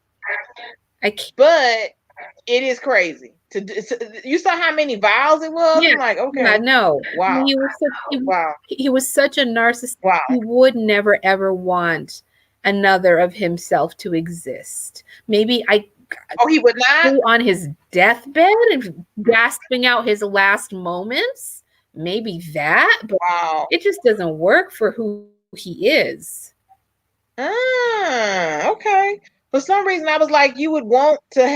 I can't. but it is crazy. You saw how many vials it was. Yeah, I'm like, yeah, okay, no. I wow, mean, wow, he was such a narcissist. wow. He would never ever want another of himself to exist. Maybe I Oh, he would not. on his deathbed and gasping out his last moments. Maybe that, but Wow. it just doesn't work for who he is. Okay. For some reason, I was like, you would want to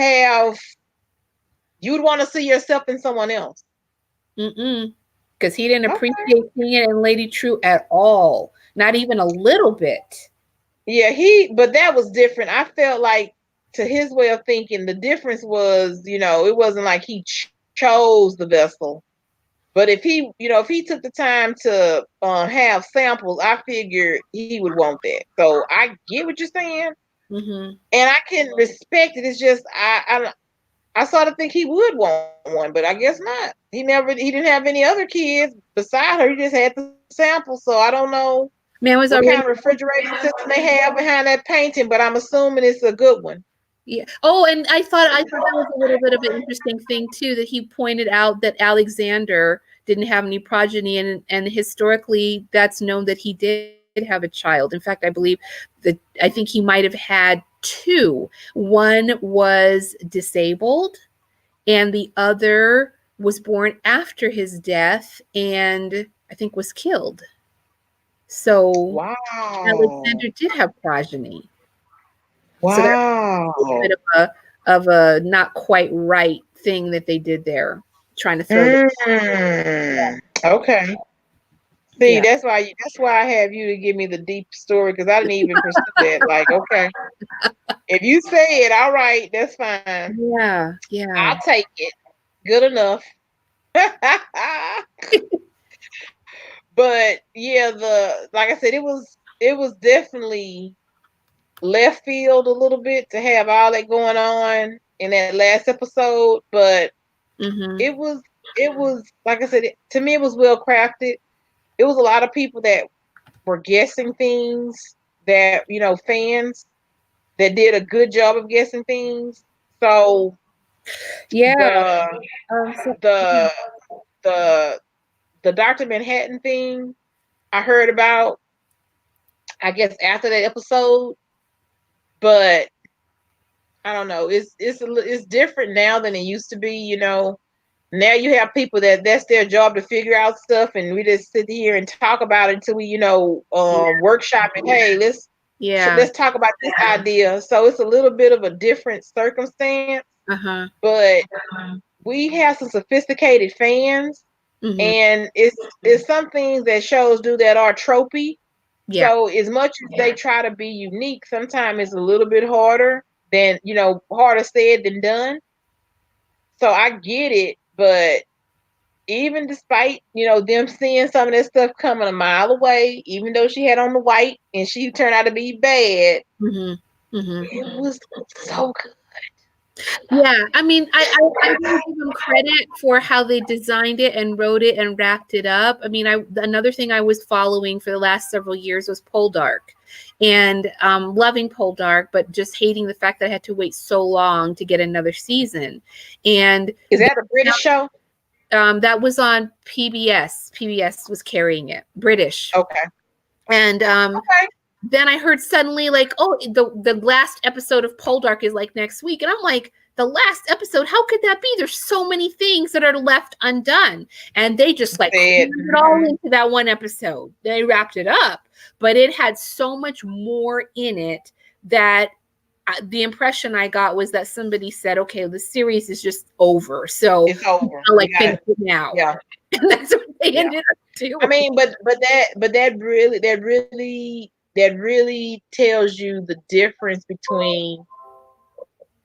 see yourself in someone else. Mm-mm. Because he didn't Okay. appreciate seeing it in Lady True at all. Not even a little bit. Yeah, but that was different. I felt like, to his way of thinking, the difference was, it wasn't like he chose the vessel. But if he took the time to have samples, I figured he would want that. So I get what you're saying, Mm-hmm. and I can respect it. It's just I sort of think he would want one, but I guess not. He didn't have any other kids beside her. He just had the sample, so I don't know Man was what kind already of refrigerating system they have behind that painting, but I'm assuming it's a good one. Yeah. Oh, and I thought that was a little bit of an interesting thing too, that he pointed out that Alexander didn't have any progeny, and historically that's known that he did have a child. In fact, I believe that I think he might have had two. One was disabled, and the other was born after his death and I think was killed. So Wow. Alexander did have progeny. So there's a little Wow. bit of a not quite right thing that they did there, trying to throw the Okay. See, yeah. that's why I have you to give me the deep story because I didn't even pursue that. Like, okay, if you say it, all right, that's fine. Yeah, I'll yeah. take it. Good enough. But yeah, the like I said, it was definitely left field a little bit to have all that going on in that last episode, but Mhm. it was it was like I said, to me it was well crafted. It was a lot of people that were guessing things that fans that did a good job of guessing things. So Yeah, the so the the the Dr. Manhattan thing I heard about, I guess after that episode, but I don't know. It's different now than it used to be. Now you have people that's their job to figure out stuff, and we just sit here and talk about it until we yeah, workshop it. Hey, yeah. let's talk about this idea. So it's a little bit of a different circumstance, Uh-huh. but we have some sophisticated fans, Mhm. and it's some things that shows do that are tropey. Yeah. So as much as they try to be unique, sometimes it's a little bit harder than harder said than done. So I get it, but even despite them seeing some of that stuff coming a mile away, even though she had on the white and she turned out to be bad, Mhm. Mhm. it was so good. Yeah, I mean, I will give them credit for how they designed it and wrote it and wrapped it up. I mean, another thing I was following for the last several years was Poldark, and loving Poldark, but just hating the fact that I had to wait so long to get another season. And Is that a British show? that was on PBS. PBS was carrying it, British. Okay. And Okay. then I heard suddenly like, oh, the last episode of Poldark is like next week, and I'm like, the last episode, how could that be? There's so many things that are left undone, and they just like Said. crammed it all into that one episode. They wrapped it up, but it had so much more in it that the impression I got was that somebody said, okay, the series is just over, so It's over. I'll We like got finish it. it now. Yeah. And that's what they Yeah. ended up I doing. mean, but that really tells you the difference between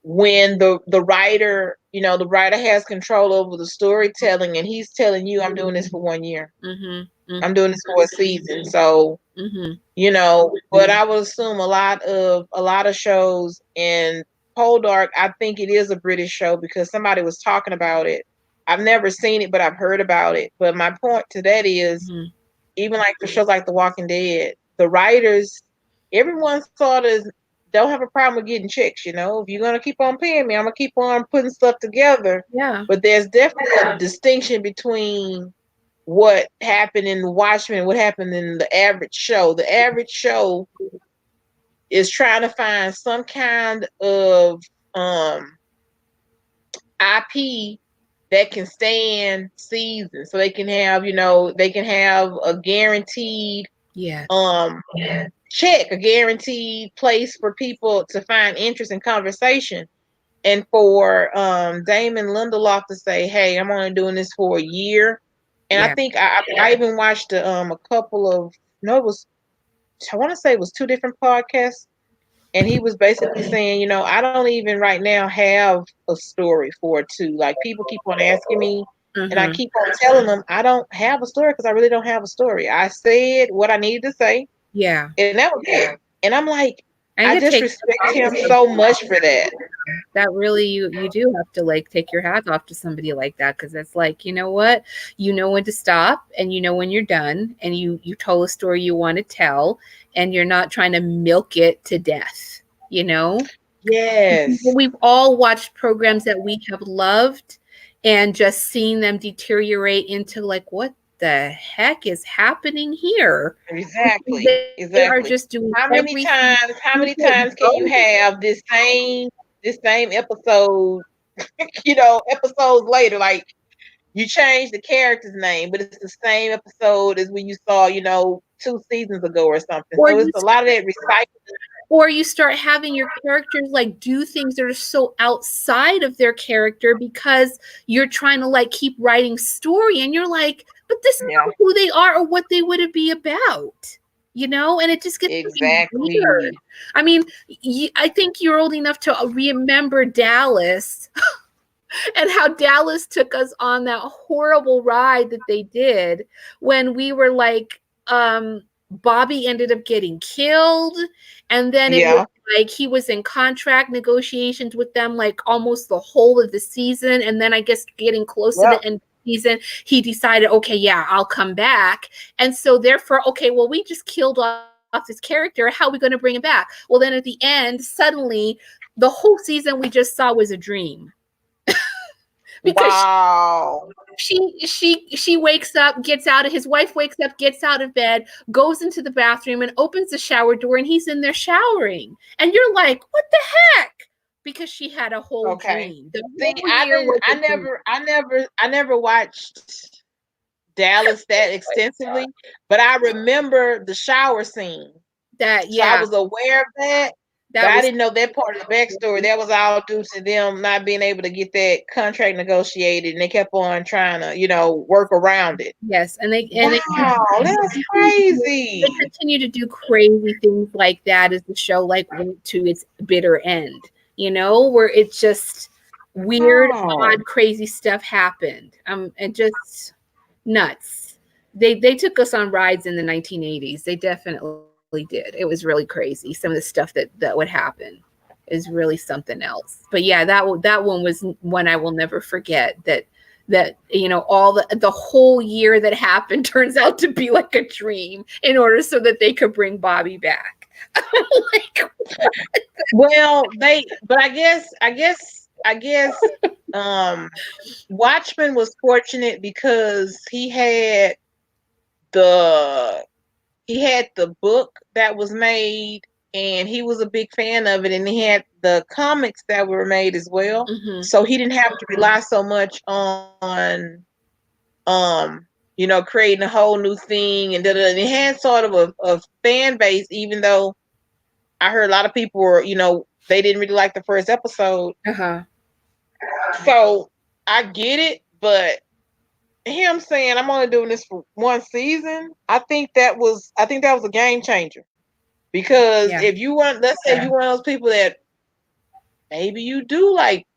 when the writer has control over the storytelling and he's telling you, I'm doing this for 1 year. Mm-hmm. I'm doing this for a season. So, Mm-hmm. but I would assume a lot of shows in Poldark, I think it is a British show because somebody was talking about it. I've never seen it, but I've heard about it. But my point to that is, Mm-hmm. even like for shows like The Walking Dead, the writers, everyone sort of don't have a problem with getting checks. If you're gonna keep on paying me, I'm gonna keep on putting stuff together. Yeah. But there's definitely a distinction between what happened in the Watchmen and what happened in the average show. The average show is trying to find some kind of IP that can stand seasons, so they can have a guaranteed Yeah. um check, a guaranteed place for people to find interest in conversation. And for Damon Lindelof to say, "Hey, I'm only doing this for a year," and I Yeah. think I even watched a couple of no, it was I want to say it was two different podcasts, and he was basically saying, I don't even right now have a story for it too. Like people keep on asking me, and I Mm-hmm. keep on telling them I don't have a story because I really don't have a story. I said what I needed to say, Yeah. and that was it. And I'm like, And I you just take respect off him to so somebody much for that. that really you do have to like take your hat off to somebody like that, because it's like, you know what, you know when to stop and you know when you're done, and you told a story you want to tell, and you're not trying to milk it to death, you know. Yes. We've all watched programs that we have loved and just seen them deteriorate into like, what the heck is happening here? Because Exactly. they are just Exactly. doing How many everything to times? How keep many it times can you going. have this same episode? Episodes later, like you change the character's name, but it's the same episode as when you saw, 2 seasons ago or something. Or So you it's a lot of that recycling. or you start having your characters like do things that are so outside of their character because you're trying to like keep writing story, and you're like, but this is Yeah, not who they are or what they would be about, and it just gets to be weird. exactly. I mean, I think you're old enough to remember Dallas and how Dallas took us on that horrible ride that they did when we were like, Bobby ended up getting killed, and then it was Yeah, like he was in contract negotiations with them like almost the whole of the season, and then I guess getting close to yep. the end of the season, he decided, okay, yeah, I'll come back. And so therefore, okay, well, we just killed off this character. How are we going to bring him back? Well, then at the end, suddenly the whole season we just saw was a dream because Wow. she wakes up, gets out of his wife wakes up, gets out of bed, goes into the bathroom and opens the shower door, and he's in there showering. And you're like, what the heck? Because she had a whole Okay. dream. The See, whole year was a dream. I never watched Dallas that extensively, but I remember the shower scene. That So I yeah, was aware of that, but that I was didn't know that part of the backstory. That was all due to them not being able to get that contract negotiated, and they kept on trying to, work around it. yes, and Wow, that's they crazy. continue to do crazy things like that as the show like went to its bitter end. Where it's just weird, Wow. odd, crazy stuff happened. And just nuts. They took us on rides in the 1980s. They definitely did. It was really crazy. Some of the stuff that would happen is really something else. But yeah, that one was one I will never forget. That all the whole year that happened turns out to be like a dream in order so that they could bring Bobby back. Like, Well, but I guess, um, Watchman was fortunate because the the book that was made, and he was a big fan of it, and he had the comics that were made as well, mm-hmm, so he didn't have to rely so much on creating a whole new thing, and and it had sort of a fan base, even though I heard a lot of people were, they didn't really like the first episode. uh-huh, So I get it, but him saying I'm only doing this for 1 season, I think that was a game changer. Because yeah, if you want, let's say you one of those people that maybe you do like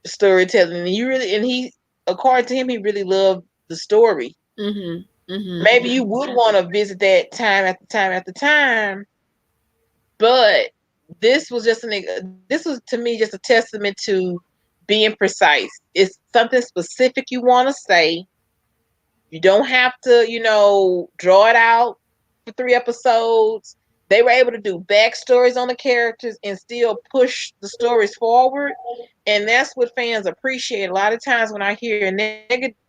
storytelling, and according to him, he really loved the story. mm-hmm, mm-hmm, Maybe you would want to visit that time after time after time, but this was to me just a testament to being precise. It's something specific you want to say. You don't have to, draw it out for 3 episodes. They were able to do backstories on the characters and still push the stories forward. And that's what fans appreciate. A lot of times when I hear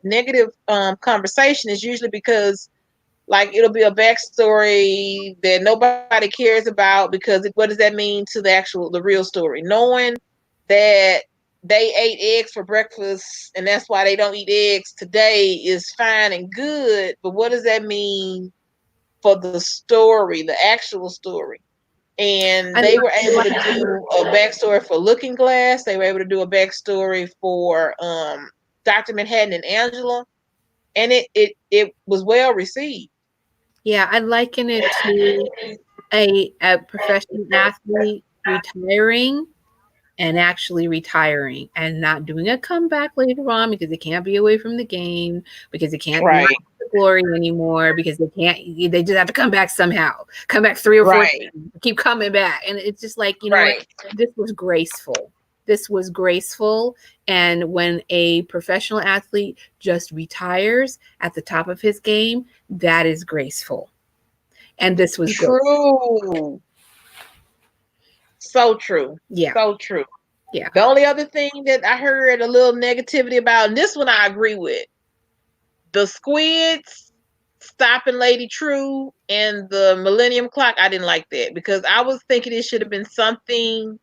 negative conversation, is usually because like it'll be a backstory that nobody cares about, because what does that mean to the real story? Knowing that they ate eggs for breakfast and that's why they don't eat eggs today is fine and good, but what does that mean for the story, the actual story? And I they were like able to do a backstory for Looking Glass. They were able to do a backstory for Dr. Manhattan and Angela, and it was well received. yeah, I liken it to a professional athlete retiring and actually retiring and not doing a comeback later on because they can't be away from the game, because they can't not Right, the glory anymore, because they just have to come back somehow, come back 3 or 4 right, times, keep coming back. And it's just like, you know what, right. this was graceful. This was graceful. And when a professional athlete just retires at the top of his game, that is graceful. And this was great. True. So true. Yeah. So true. Yeah. The only other thing that I heard a little negativity about, and this one I agree with, the squids. stopping Lady True and the Millennium Clock, I didn't like that because I was thinking it should have been something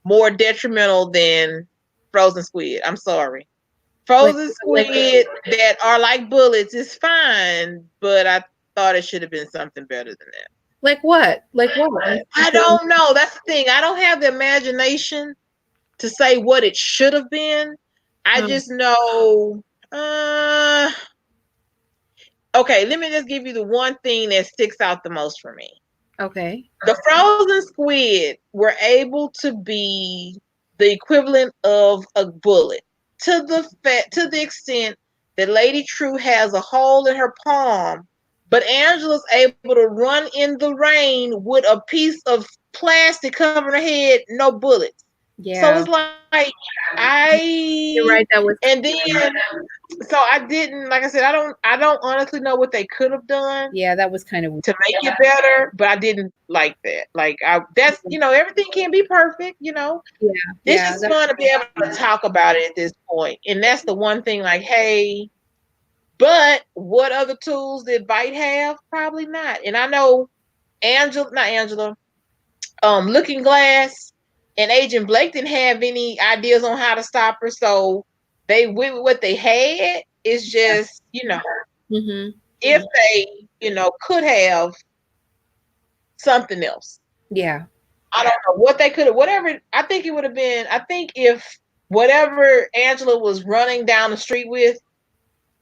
more detrimental than frozen squid. I'm sorry. Like Frozen like squid that are like bullets is fine, but I thought it should have been something better than that. like what? Like what? I don't know. That's the thing. I don't have the imagination to say what it should have been. I Oh, just know. Uh, okay, let me just give you the one thing that sticks out the most for me. okay. The frozen squid were able to be the equivalent of a bullet to the extent that Lady True has a hole in her palm, but Angela's able to run in the rain with a piece of plastic covering her head, no bullets. So Yeah. it's like You're right, that was and then so I didn't like I said I don't honestly know what they could have done yeah, that was kind of weird. to make it better, but I didn't like that. Like I that's everything can't be perfect, Yeah, It's yeah, just fun to be able to talk about it at this point. And that's the one thing, like, hey, but what other tools did Bite have? Probably not. And I know not Angela, Looking Glass and Agent Blake didn't have any ideas on how to stop her, so they went with what they had. It's just, mhm. if they, could have something else. Yeah. I don't know what they could have, whatever. I think it would have been, I think if whatever Angela was running down the street with,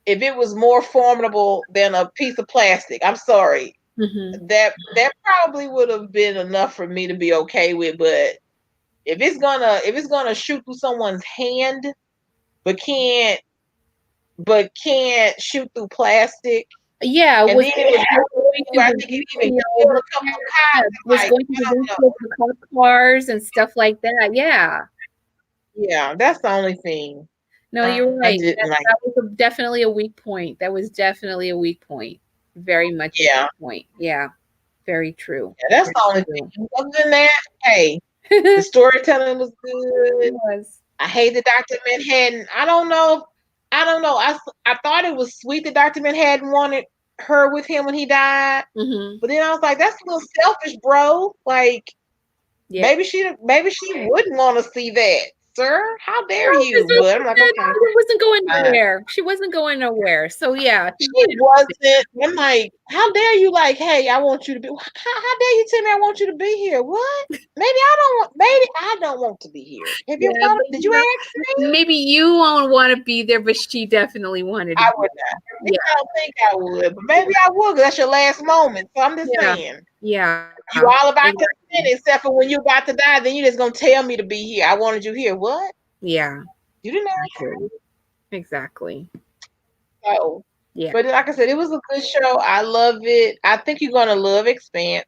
if it was more formidable than a piece of plastic, I'm sorry, Mhm. that probably would have been enough for me to be okay with. But if it's gonna shoot through someone's hand, but can't shoot through plastic, Yeah, and then it was was going where through I the think it even windshield, killed a couple of yeah, cops. was Like, going through I the don't know. windshield of the cop cars and stuff like that, yeah. Yeah, that's the only thing No, I you're right. didn't like. That was definitely a weak point. That was definitely a weak point. Very much a Yeah. weak point. Yeah, very true. Yeah, that's Very the only true. thing. Other than that, hey, the storytelling was good. It was. I hated Dr. Manhattan. I don't know. I don't know. I thought it was sweet that Dr. Manhattan wanted her with him when he died, Mhm. but then I was like, that's a little selfish, bro. Like Yeah. maybe she wouldn't want to see that, sir. How dare No, 'cause you? But I'm like, okay, she wasn't going fine. nowhere. She wasn't going nowhere. So, yeah, she She wanted wasn't. I'm like, how dare you? Like, hey, I want you to be. How dare you tell me I want you to be here? What? Maybe I don't want to be here. Have you ever yeah, thought? but, Did you ask me? maybe you won't wanna be there, but she definitely wanted to I be would there. not. Yeah, I don't think I would, but maybe I would. 'Cause that's your last moment. So I'm just yeah, saying, yeah. you all about consent, Exactly. except for when you about to die. Then you just gonna tell me to be here. I wanted you here. What? Yeah, You didn't ask exactly. me. Exactly. So, Yeah. but like I said, it was a good show. I love it. I think you're gonna love Expanse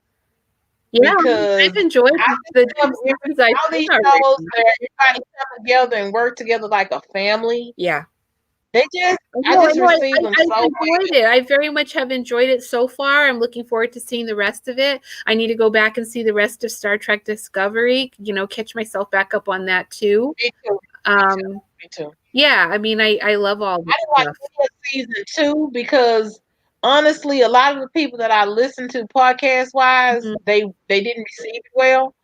Yeah, because I've enjoyed I the just 2 love seasons I've all seen these shows already. where everybody come together and work together like a family. Yeah. I just I receive them I've so enjoyed well. it. I very much have enjoyed it so far. I'm looking forward to seeing the rest of it. I need to go back and see the rest of Star Trek Discovery, catch myself back up on that too. Me too. Me too. Um, Me too. yeah, I mean, I love all I this didn't like stuff. any of season two because honestly, a lot of the people that I listen to podcast wise, Mhm. they didn't receive it well.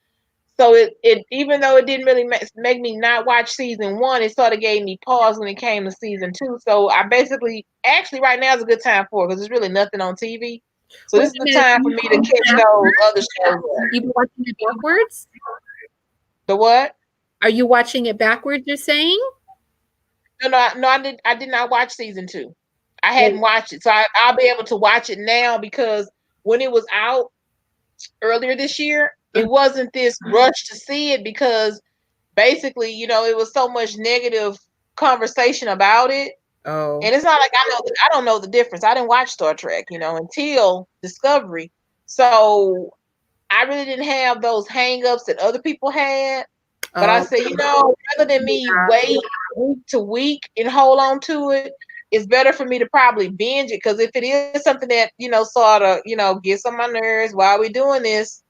So it even though it didn't really make me not watch season one, it sort of gave me pause when it came to season two. So I basically actually right now is a good time for it because there's really nothing on TV. So Wait this is a the minute, time so for you've me to been catch those backwards? other shows up. You've been watching it backwards? The what? Are you watching it backwards, you're saying? No, I did not watch season two. I Oh, hadn't watched it, so I'll be able to watch it now because when it was out earlier this year, uh, it wasn't this rush to see it because basically, it was so much negative conversation about it. oh, And it's not like I don't know the difference. I didn't watch Star Trek, until Discovery. So I really didn't have those hangups that other people had. But I oh, said, rather than me wait week to week and hold on to it, it's better for me to probably binge it. Because if it is something that, sort of, gets on my nerves while we're doing this,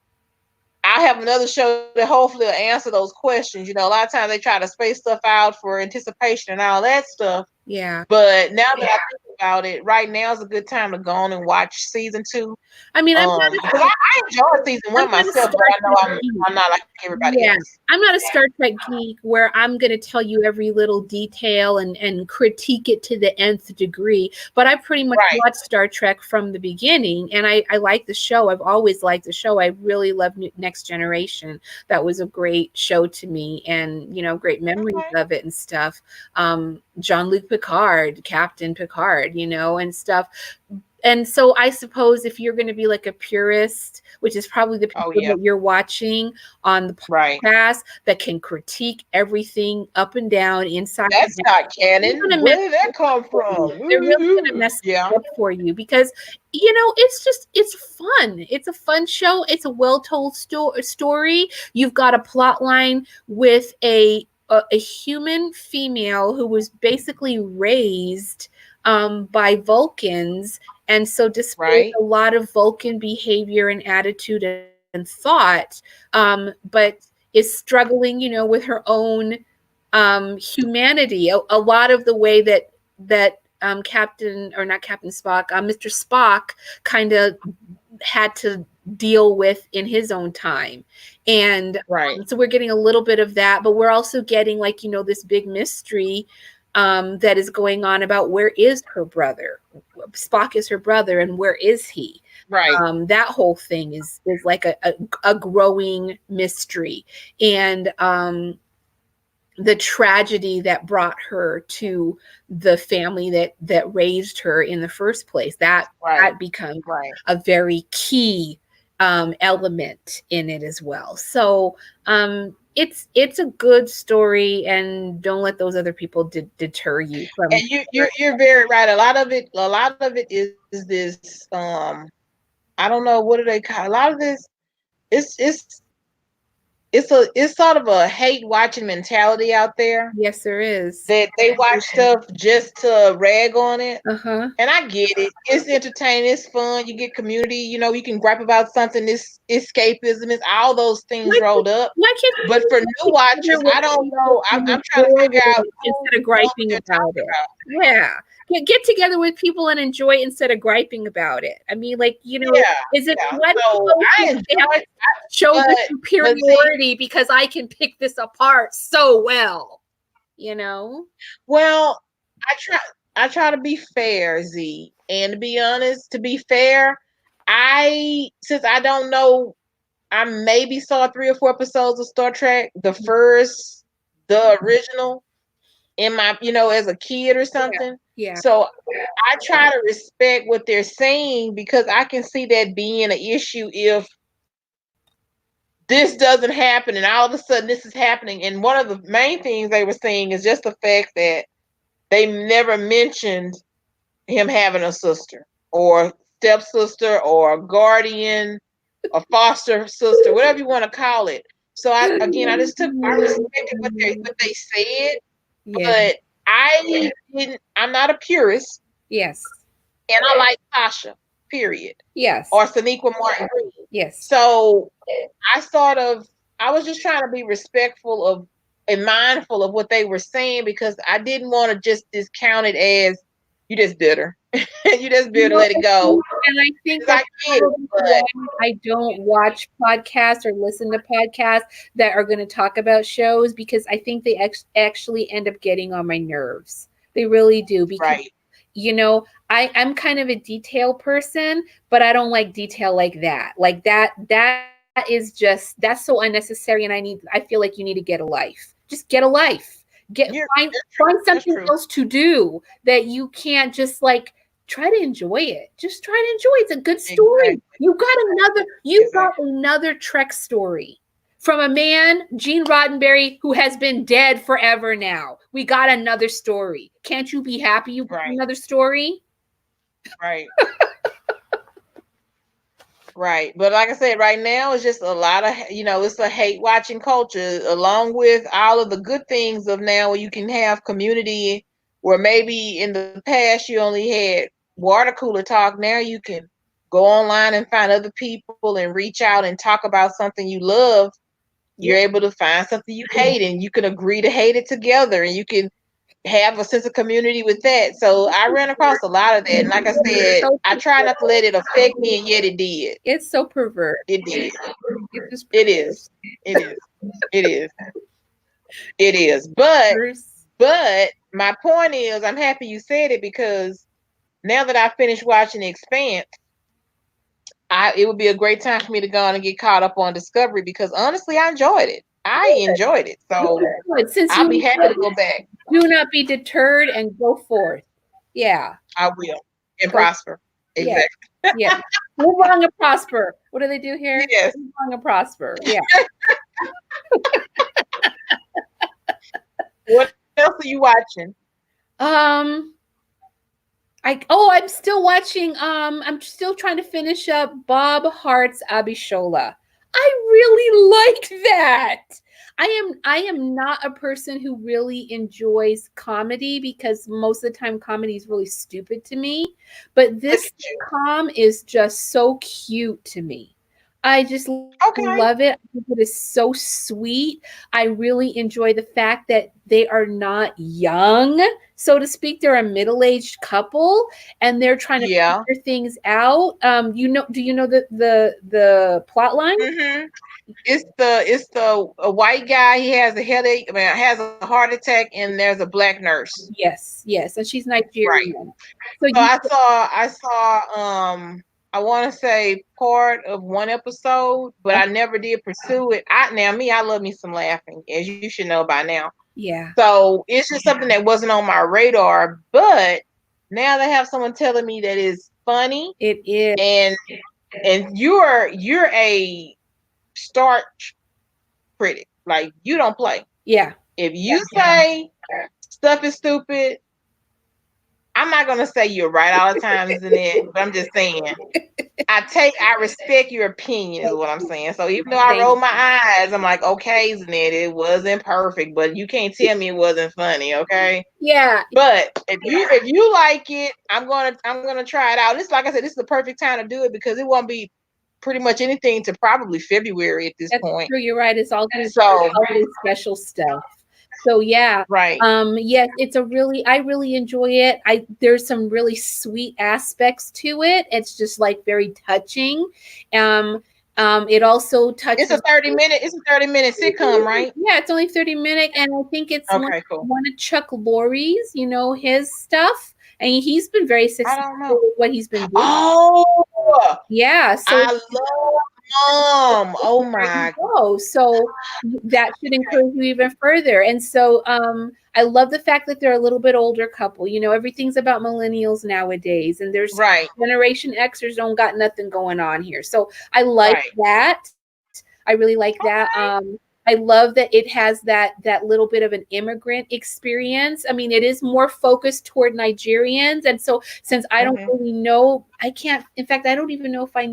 I have another show that hopefully will answer those questions. A lot of times they try to space stuff out for anticipation and all that stuff. Yeah. But now that I think about it, right now is a good time to go on and watch season two. I mean, Because I enjoyed season I'm one not a myself, but Star I know Trek I'm geek. I'm not like everybody Yeah, else. I'm not a Star Trek geek where I'm going to tell you every little detail and critique it to the nth degree. But I pretty much Right, watched Star Trek from the beginning, and I like the show. I've always liked the show. I really love Next Generation. That was a great show to me, and great memories okay, of it and stuff. Jean-Luc Picard, Captain Picard, and stuff. And so I suppose if you're going to be like a purist, which is probably the oh people yeah, that you're watching on the right. podcast that can critique everything up and down, inside and That's out, not they're canon. going to mess Where did it that up come for from? you. They're really going to Ooh, mess yeah, it up for you because it's fun. It's a fun show. It's a well told story. You've got a plot line with a human female who was basically raised by Vulcans, and so displays right, a lot of Vulcan behavior and attitude and thought, but is struggling, with her own humanity. A lot of the way that Captain, or not Captain Spock, Mr. Spock kind of had to deal with in his own time. And right, so we're getting a little bit of that, but we're also getting, like, this big mystery that is going on about where is her brother. Spock is her brother, and where is he? right, That whole thing is like a growing mystery. And the tragedy that brought her to the family that raised her in the first place, that right, becomes right. a very key element in it as well. So it's a good story, and don't let those other people deter you from. And you're very right. A lot of it is this. I don't know, what do they call a lot of this. It's it's sort of a hate watching mentality out there Yes, there is. that they watch stuff just to rag on it. Uh-huh. And I get it. It's entertaining. It's fun. You get community. You can gripe about something. It's escapism. It's all those things Why rolled up. can't But for new you get watchers, together with I don't people know. I'm, and I'm trying to enjoy figure out it who instead of knows what griping they're about talking it? about. Yeah. Get together with people and enjoy it instead of griping about it. I mean, like, Yeah, is it yeah. what So I they have enjoy, to show the but see, superiority because I can pick this apart so well, you know? well, I try. I try to be fair, Z, and to be honest, to be fair, since I don't know, I maybe saw 3 or 4 episodes of Star Trek, the original, in my, as a kid or Yeah. something. Yeah. So I try to respect what they're saying because I can see that being an issue if this doesn't happen and all of a sudden this is happening. And one of the main things they were saying is just the fact that they never mentioned him having a sister or stepsister or guardian, a foster sister, whatever you want to call it. So I respected what they said, Yeah. but I'm not a purist, Yes. and I like Tasha, period, Yes. or Saniqua Martin Green. Yes. So I sort of I was just trying to be respectful of and mindful of what they were saying because I didn't want to just discount it as you just bitter. You just bitter, let it go. And I think 'Cause that's I get it, probably but why I don't watch podcasts or listen to podcasts that are going to talk about shows, because I think they actually end up getting on my nerves. They really do, because right. I'm kind of a detail person, but I don't like detail like that. Like that is that's so unnecessary, and I feel like you need to get a life. Just get a life. Get You're find that's true. find That's something true. else to do that you can't just like try to enjoy it. Just try to enjoy it. It's a good story. Exactly. You got Exactly. another Trek story from a man, Gene Roddenberry, who has been dead forever now. We got another story. Can't you be happy you got Right. another story? Right. Right. But like I said, right now it's just a lot of, it's a hate watching culture along with all of the good things of now where you can have community where maybe in the past you only had water cooler talk. Now you can go online and find other people and reach out and talk about something you love. You're Yeah. able to find something you hate and you can agree to hate it together and you can have a sense of community with that. So I ran across a lot of that. And like I said, So I try not to let it affect me, and yet it did. it's so perverse. It did. It's just It is. It is. It is. It is. perverse. But my point is, I'm happy you said it, because now that I finished watching The Expanse, it would be a great time for me to go on and get caught up on Discovery, because honestly, I enjoyed it. I enjoyed it. So Good. Since I'll be you happy to go back. do not be deterred and go forth. Yeah. I will. And Go. prosper. Yeah. Exactly. Yeah. Move on and prosper. What do they do here? Yes. Move on and prosper. Yeah. What else are you watching? Um, I'm still watching. I'm still trying to finish up Bob Hart's Abishola. I really liked that. I am not a person who really enjoys comedy, because most of the time comedy is really stupid to me. But Look this at you. sitcom is just so cute to me. I just love it. Okay. I think it is so sweet. I really enjoy the fact that they are not young, so to speak. They're a middle-aged couple, and they're trying to Yeah. figure things out. Do you know the plot line? Mm-hmm. It's the a white guy. He has a headache. I mean, has a heart attack, and there's a black nurse. Yes, yes, and she's Right. Nigerian. So So you, I want to say part of one episode, but I never did pursue it. I love me some laughing, as you should know by now. yeah, So it's just something that wasn't on my radar. But now they have someone telling me that it's funny, it is. and you're a starch critic. Like, you don't play. Yeah, If you say stuff is stupid, I'm not gonna say you're right all the time, isn't it? But I'm just saying, I respect your opinion, is what I'm saying. So even though I thank roll my eyes, I'm like, okay, isn't it? It wasn't perfect, but you can't tell me it wasn't funny, okay? yeah, But if you like it, I'm gonna try it out. And it's like I said, this is the perfect time to do it, because it won't be pretty much anything to probably February at this that's point. true. You're right. It's all going to be So holiday special stuff. So yeah, right. yes, I really enjoy it. There's some really sweet aspects to it. It's just like very touching. Um, it also It's a touches. 30-minute sitcom, right? Yeah, it's only 30 minutes, and I think it's Okay, cool. one of Chuck Lorre's, his stuff, and he's been very I successful don't know. with what he's been doing. Oh, Yeah, so I love Oh there you my. go. So that should encourage you even further. And so I love the fact that they're a little bit older couple. Everything's about millennials nowadays, and there's Right, Generation Xers don't got nothing going on here. So I like right. that. I really like that. Okay. I love that it has that little bit of an immigrant experience. I mean, it is more focused toward Nigerians, and so since I don't Hmm. really know, I can't. In fact, I don't even know if I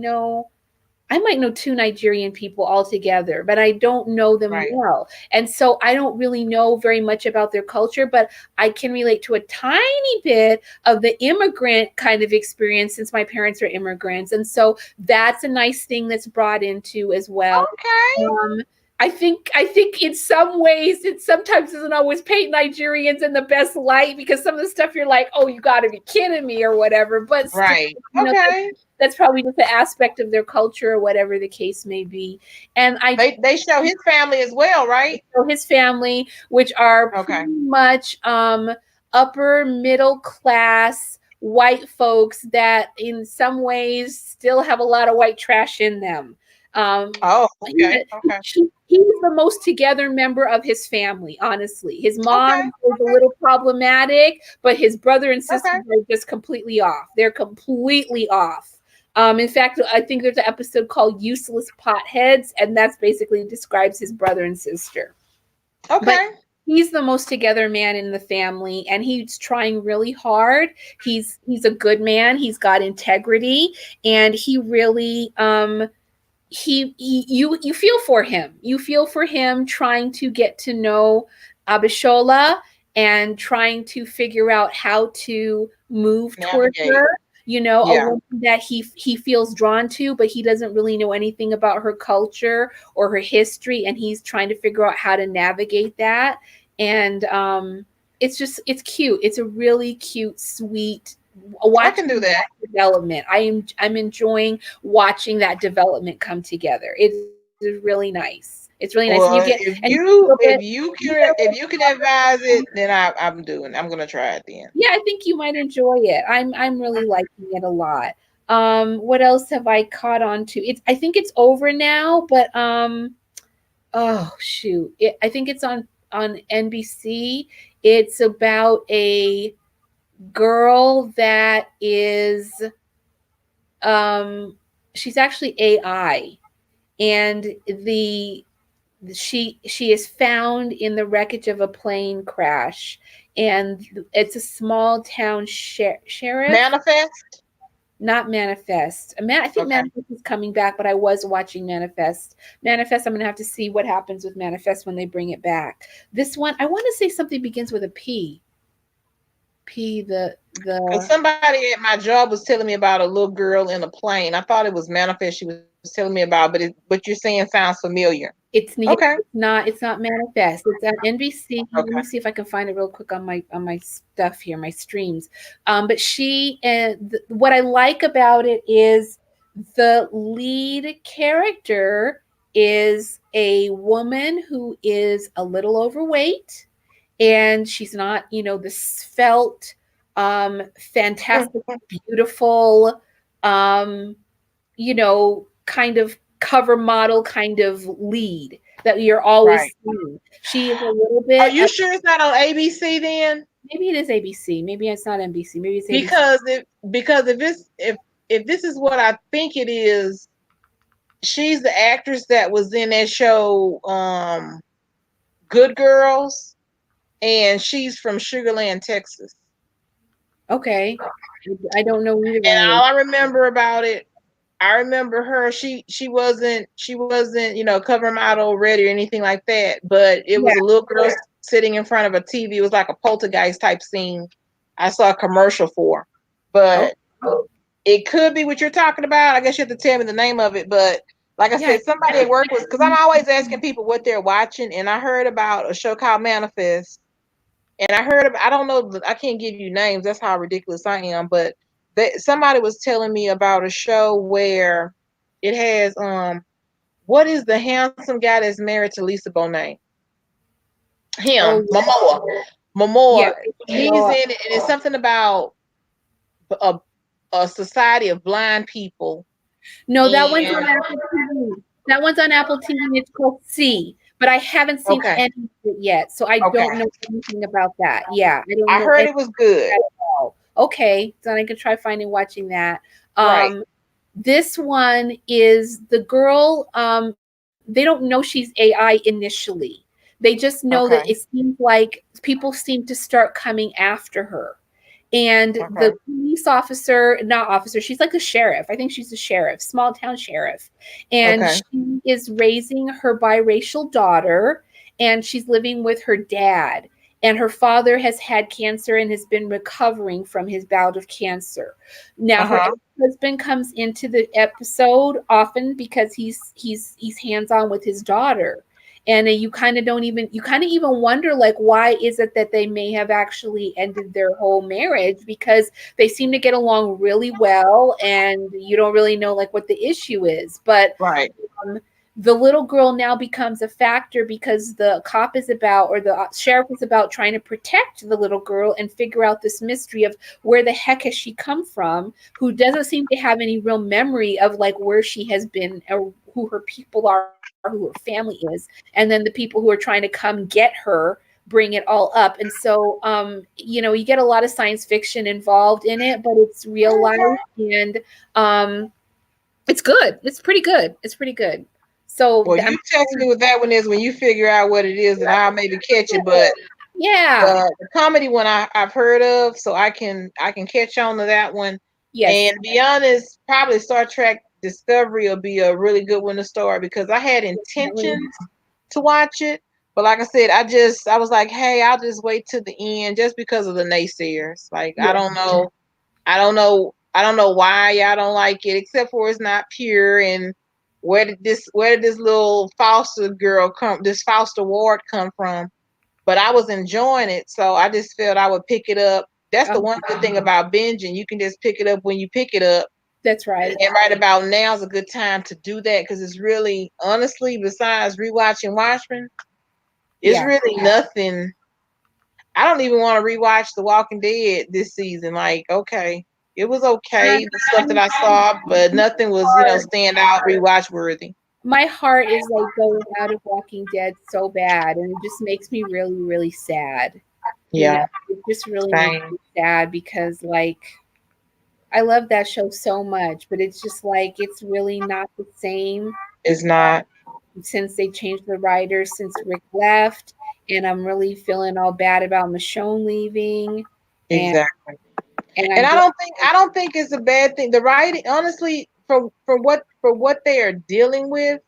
might know two Nigerian people altogether, but I don't know them Right. well. And so I don't really know very much about their culture, but I can relate to a tiny bit of the immigrant kind of experience since my parents are immigrants. And so that's a nice thing that's brought into as well. Okay. Um, I think in some ways it sometimes doesn't always paint Nigerians in the best light, because some of the stuff you're like, oh, you got to be kidding me or whatever. But still, Right. you know, Okay. that's probably just an aspect of their culture or whatever the case may be. And I They show his family as well, right? know his family, which are pretty Okay. much upper middle class white folks that in some ways still have a lot of white trash in them. Oh, he, okay. Okay. he's the most together member of his family, honestly. His mom Okay. is a little problematic, but his brother and sisters Okay. are just completely off. They're completely off. In fact, I think there's an episode called Useless Potheads, and that's basically describes his brother and sister. But Okay. he's the most together man in the family, and he's trying really hard. He's a good man. He's got integrity, and he really you feel for him. You feel for him trying to get to know Abishola and trying to figure out how to move toward Navigate. her. A Yeah. woman that he feels drawn to, but he doesn't really know anything about her culture or her history, and he's trying to figure out how to navigate that. And it's cute. It's a really cute, sweet I can do watching that. that development. I'm enjoying watching that development come together. It is really nice. It's really nice, and Well, you get a little bit. You get a little if you can advise it, then I'm gonna try it then. Yeah, I think you might enjoy it. I'm really liking it a lot. What else have I caught on to? I think it's over now, but oh shoot. I think it's on NBC. It's about a girl that is um she's actually AI, and the she is found in the wreckage of a plane crash, and it's a small town sheriff. Manifest. Not Manifest. I think Okay. Manifest is coming back, but I was watching Manifest. Manifest, I'm gonna have to see what happens with Manifest when they bring it back. This one, I want to say something begins with a P. P. Because The somebody at my job was telling me about a little girl in a plane. I thought it was Manifest she was telling me about, but what you're saying sounds familiar. yeah, Okay. it's not Manifest. It's on NBC. Let Okay. me see if I can find it real quick on my stuff here, my streams. But what I like about it is the lead character is a woman who is a little overweight, and she's not, the svelte, fantastic, beautiful, um, kind of cover model kind of lead that you're always Right. seeing. She is a little Are bit you sure it's not on ABC then? maybe it is ABC, maybe it's not NBC, maybe it's ABC. Because if this is what I think it is, she's the actress that was in that show, Good Girls, and she's from Sugarland, Texas. Okay. I don't know either And one of all those. I remember about it, I remember her. She wasn't cover model ready or anything like that. But it Yeah. was a little girl sitting in front of a TV. It was like a poltergeist type scene. I saw a commercial for, Oh, but it could be what you're talking about. I guess you have to tell me the name of it. But like I yeah. said, somebody at work was, because I'm always asking people what they're watching, and I heard about a show called Manifest, and I don't know, I can't give you names. That's how ridiculous I am. But somebody was telling me about a show where it has what is the handsome guy that's married to Lisa Bonet? Oh, Him, Momoa. yeah. Momoa. He's Well, in it, and it's something about a a society of blind people. no, that one's And on Apple TV. That one's on Apple TV. It's called C, but I haven't seen okay, any of it yet, so I okay. don't know anything about that. Yeah, I don't I know heard anything it was good. at all. Okay, then I could try finding watching that. Right. Um, this one is the girl. They don't know she's AI initially. They just know that it Okay. seems like people seem to start coming after her, and the Okay. police officer, not officer, she's like a sheriff, I think she's a sheriff, small town sheriff, and Okay. she is raising her biracial daughter, and she's living with her dad, and her father has had cancer and has been recovering from his bout of cancer. Now her Uh-huh. husband comes into the episode often because he's hands on with his daughter, and you kind of don't even you kind of even wonder, like, why is it that they may have actually ended their whole marriage, because they seem to get along really well, and you don't really know like what the issue is. But Right. um, the little girl now becomes a factor because the cop is about, or the sheriff is about, trying to protect the little girl and figure out this mystery of where the heck has she come from, who doesn't seem to have any real memory of like where she has been, or who her people are, who her family is, and then the people who are trying to come get her bring it all up. And so you get a lot of science fiction involved in it, but it's real life, and um it's good. It's pretty good. It's pretty good. So Well, I'm you text me what that one is when you figure out what it is, and I'll maybe catch it. But yeah. the comedy one I've heard of, so I can catch on to that one. Yes. And to be honest, probably Star Trek Discovery will be a really good one to start, because I had Definitely. intentions to watch it, but like I said, I was like, hey, I'll just wait to the end just because of the naysayers. Like I Yeah. don't know, I don't know why y'all don't like it, except for it's not pure. And where did this little foster girl come? This foster ward come from? but I was enjoying it, so I just felt I would pick it up. That's the Oh, one good thing about binging. You can just pick it up when you pick it up. that's right. And right about now is a good time to do that because it's really, honestly, besides rewatching Watchmen, it's Yeah. really nothing. I don't even want to rewatch The Walking Dead this season. Like, okay, it was Uh, okay, the stuff that I saw, but nothing was, stand out, rewatch worthy. my heart is like going out of Walking Dead so bad, and it just makes me really, really sad. You know, Yeah, it just really makes same. me sad because, like, I love that show so much, but it's just like it's really not the same It's not since they changed the writers, since Rick left, and I'm really feeling all bad about Michonne leaving, and exactly. I And I just don't think I don't think it's a bad thing. The writing, honestly, for what they are dealing with,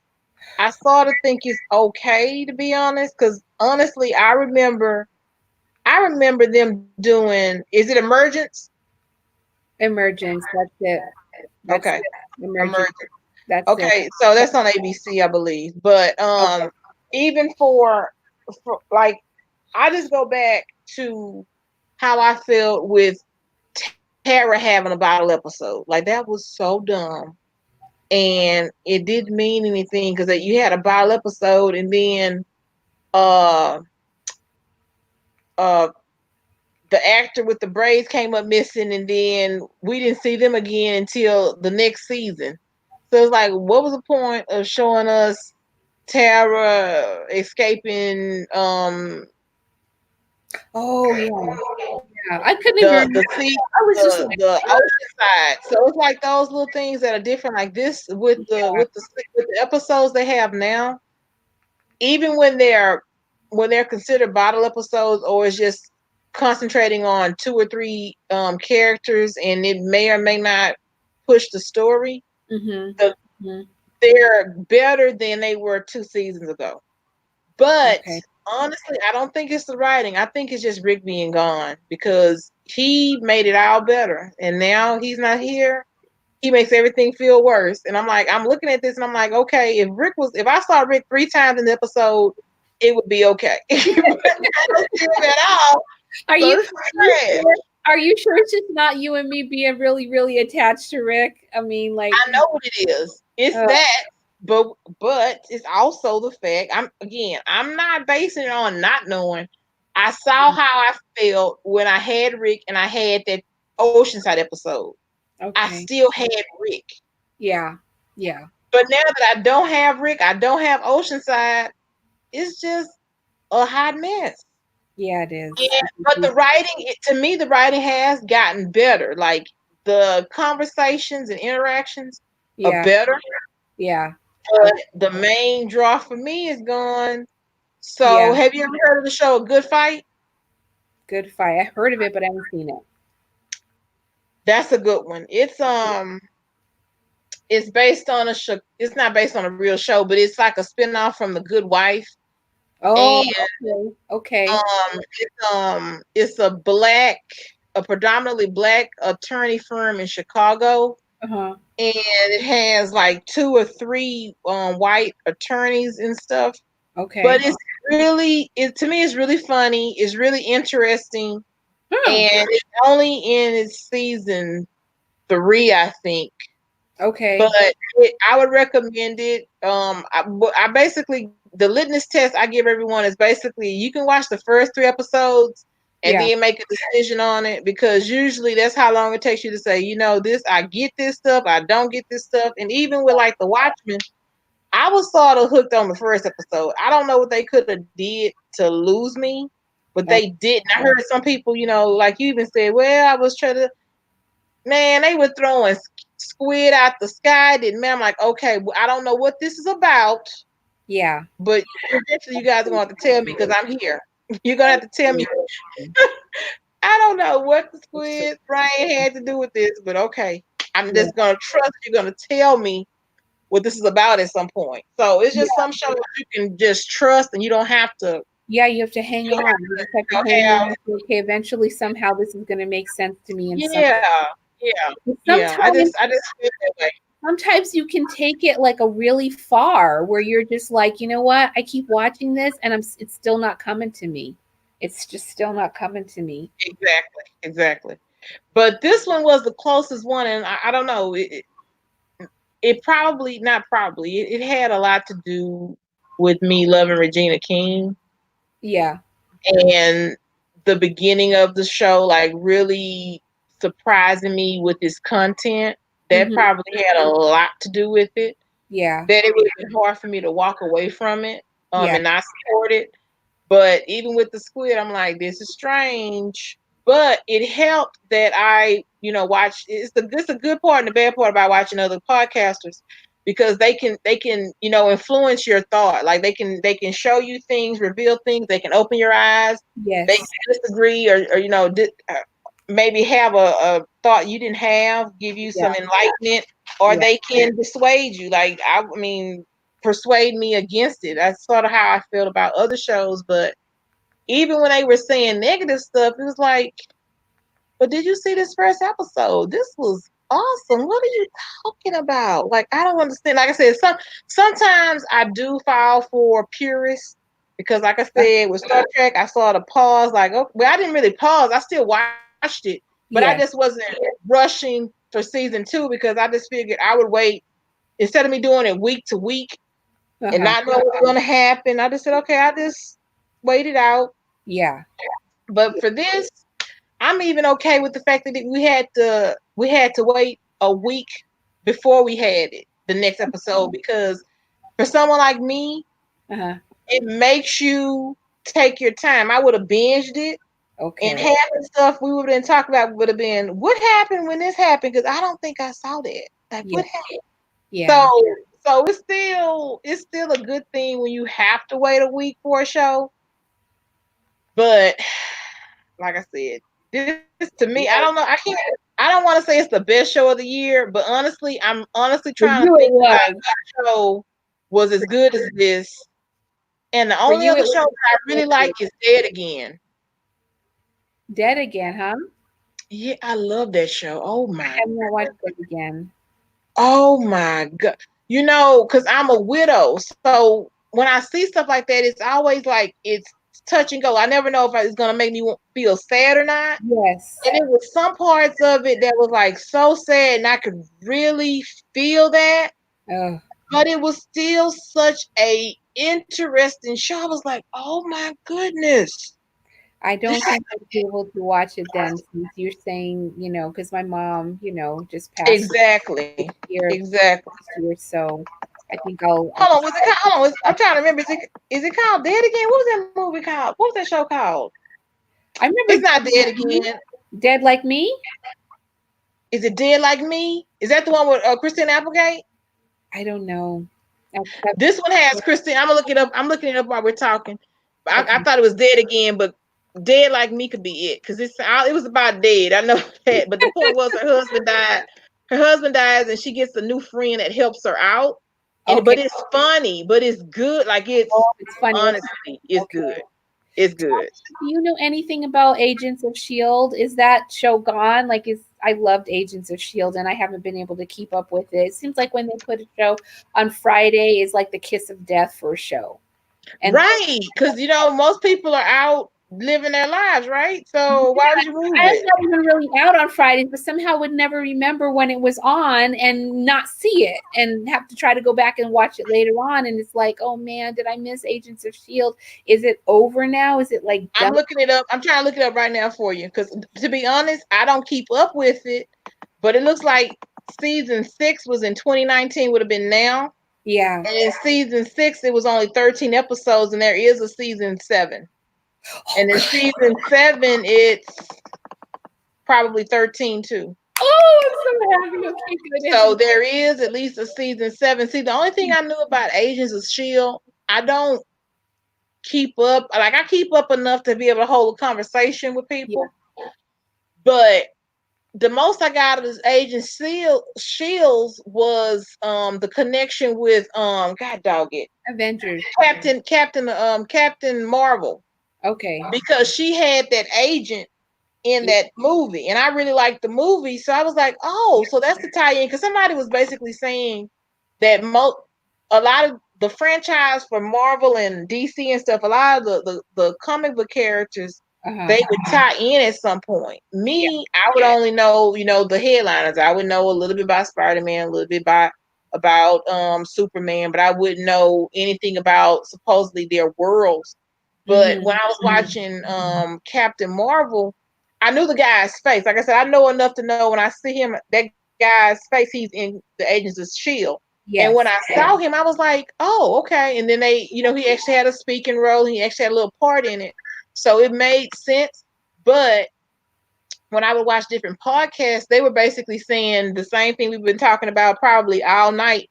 I sort of think it's okay to be honest. Because honestly, I remember them doing. Is it Emergence? Emergence. That's it. That's Okay, it. Emergence. Emergence. That's it. Okay, so that's on ABC, I believe. But Okay. even for like, I just go back to how I felt with Tara having a bottle episode. Like that was so dumb, and it didn't mean anything because you had a bottle episode, and then uh uh the actor with the braids came up missing, and then we didn't see them again until the next season. So it's like, what was the point of showing us Tara escaping Oh yeah, yeah. I couldn't the agree. the sea I was just like, the ocean side? So it's like those little things that are different, like this with the yeah, episodes they have now. Even when they're considered bottle episodes, or it's just concentrating on two or three characters, and it may or may not push the story. mm-hmm, The, hmm, they're better than they were 2 seasons ago. But okay, honestly, I don't think it's the writing. I think it's just Rick being gone because he made it all better, and now he's not here. He makes everything feel worse. And I'm looking at this and I'm like, okay, if I saw Rick 3 times in the episode, it would be okay. But I don't see him at all. Are So you this is trash. sure? Are you sure it's just not you and me being really, really attached to Rick? I mean, like, I know what it is. It's uh, that, but it's also the fact. I'm not basing it on not knowing. I saw how I felt when I had Rick and I had that Oceanside episode. I okay, still had Rick. yeah, yeah, But now that I don't have Rick, I don't have Oceanside, it's just a hot mess. yeah, it is. Yeah, but the writing, to me, the writing has gotten better. Like the conversations and interactions are Yeah, better, yeah, but the main draw for me is gone. So, yeah. have you ever heard of the show A Good Fight? Good fight. I heard of it, but I haven't seen it. That's a good one. It's based on a show. It's not based on a real show, but it's like a spinoff from The Good Wife, and Oh, okay, okay. it's a predominantly black attorney firm in Chicago, Uh-huh. and it has like two or three white attorneys and stuff. But Okay. it to me it's really funny. It's really interesting, Huh. and it's only in its season 3, I think. But Okay. I would recommend it. I basically the litmus test I give everyone is basically you can watch the first 3 episodes and Yeah. then make a decision on it, because usually that's how long it takes you to say, this, I get this stuff, I don't get this stuff. And even with like the Watchmen, I was sort of hooked on the first episode. I don't know what they could have did to lose me, but Oh, they didn't. I heard some people, like you even said, well, I was trying to, man, they were throwing squid out the sky. Didn't man? I'm like, okay, well, I don't know what this is about, yeah. but eventually you guys are going to have to tell me because I'm here. You're gonna have to tell me. I don't know what the squid brain had to do with this, but okay. I'm Yeah. just gonna trust you're gonna tell me what this is about at some point. So it's just Yeah. some shows you can just trust, and you don't have to. Yeah, you have to hang You don't have on. You just have to to hang on have. and say, okay, eventually somehow this is gonna make sense to me in some Yeah, yeah, yeah. sometimes I just feel that way. sometimes you can take it like a really far where you're just like, you know what? I keep watching this and it's still not coming to me. It's just still not coming to me. Exactly, exactly. But this one was the closest one, and I don't know. It probably not probably. It had a lot to do with me loving Regina King Yeah. and the beginning of the show, like really surprising me with its content. That Mhm. probably had a lot to do with it. Yeah. That it would have been hard for me to walk away from it, Yeah. and not support it. But even with the squid, I'm like, this is strange. But it helped that I, watch. It's a good part and the bad part about watching other podcasters because they can influence your thought. Like they can show you things, reveal things. They can open your eyes. They can Yes. disagree or maybe have a thought you didn't have, give you Yeah. some enlightenment, or Yeah. they can dissuade you. Like I mean, persuade me against it. That's sort of how I felt about other shows. But even when they were saying negative stuff, it was like, but did you see this first episode? This was awesome. What are you talking about? Like, I don't understand. Like I said, sometimes I do fall for purists because, like I said, with Star Trek, I saw the pause. Like, oh, well, I didn't really pause. I still watched it, but I just Yeah. wasn't rushing for season 2 because I just figured I would wait instead of me doing it week to week and Uh-huh. not know what's going to happen. I just said, okay, I just wait it out. Yeah. But for this, I'm even okay with the fact that we had to wait a week before we had it the next episode because for someone like me, Uh-huh. it makes you take your time. I would have binged it, and Okay. half the stuff we would have been talking about would have been what happened when this happened because I don't think I saw that. Like Yeah. what happened? Yeah. So so it's still a good thing when you have to wait a week for a show, but like I said, this to me, I don't know. I don't want to say it's the best show of the year, but honestly, I'm honestly For trying to you think it about was. what show was as good as this. And the For only you other it show was that I really like is Dead Again. Dead Again, huh? Yeah, I love that show. I have not watched Dead Again. Oh my god. Because I'm a widow, so when I see stuff like that, it's always like it's touch and go. I never know if it's gonna make me feel sad or not. Yes. And it was some parts of it that was like so sad, and I could really feel that. Oh, But it was still such a interesting show. I was like, oh my goodness. I This don't think I'd be able to watch it then, since you're saying, because my mom, just passed exactly. this year, Exactly. last year, so I think I'll Hold on, was it called, hold on, I'm watch trying it. to remember. Is it called Dead Again? What was that movie called? What was that show called? I It's remember not Dead Again. Dead Like Me. Is it Dead Like Me? Is that the one with Christine Applegate? I don't know. This one has Christine. I'm gonna look it up. I'm looking it up while we're talking. I Okay. thought it was Dead Again, but Dead Like Me could be it because it was about dead. I know that, but the point was her husband died. Her husband dies, and she gets a new friend that helps her out. And Okay. but it's funny, but it's good. Like it's Oh, it's funny. honestly, it's Okay. good. It's good. Do you know anything about Agents of Shield? Is that show gone? Like, is I loved Agents of Shield, and I haven't been able to keep up with it. It seems like when they put a show on Friday is like the kiss of death for a show. And Right, because most people are out living their lives, right? So why would you move I'm it? not even really out on Fridays, but somehow would never remember when it was on and not see it and have to try to go back and watch it later on. And it's like, oh man, did I miss Agents of Shield? Is it over now? Is it like I'm done? looking it up. I'm trying to look it up right now for you because, to be honest, I don't keep up with it. But it looks like season 6 was in 2019, would have been now. Yeah. And in season 6, it was only 13 episodes, and there is a season 7. Oh And in god. season 7, it's probably 13 too. Oh, I'm so happy. Okay, good. So there is at least a season 7. See, the only thing I knew about Agents of Shield, I don't keep up. Like I keep up enough to be able to hold a conversation with Yeah. people, but the most I got of this Agent Shields was the connection with God dog it Avengers. Captain Marvel Okay. because she had that agent in Yeah. that movie, and I really liked the movie, so I was like, oh, so that's the tie-in because somebody was basically saying that a lot of the franchise for Marvel and DC and stuff, a lot of the comic book characters, Uh-huh. they would tie in at some point. Yeah. Me, I would only know, the headliners. I would know a little bit about Spider-Man, a little bit about Superman, but I wouldn't know anything about supposedly their worlds. But Mm-hmm. when I was watching Captain Marvel, I knew the guy's face. Like I said, I know enough to know when I see him, that guy's face, he's in the Agents of Shield. And when I Yes. saw him, I was like, "Oh, okay." And then he actually had a speaking role. He actually had a little part in it, so it made sense. But when I would watch different podcasts, they were basically saying the same thing we've been talking about probably all night.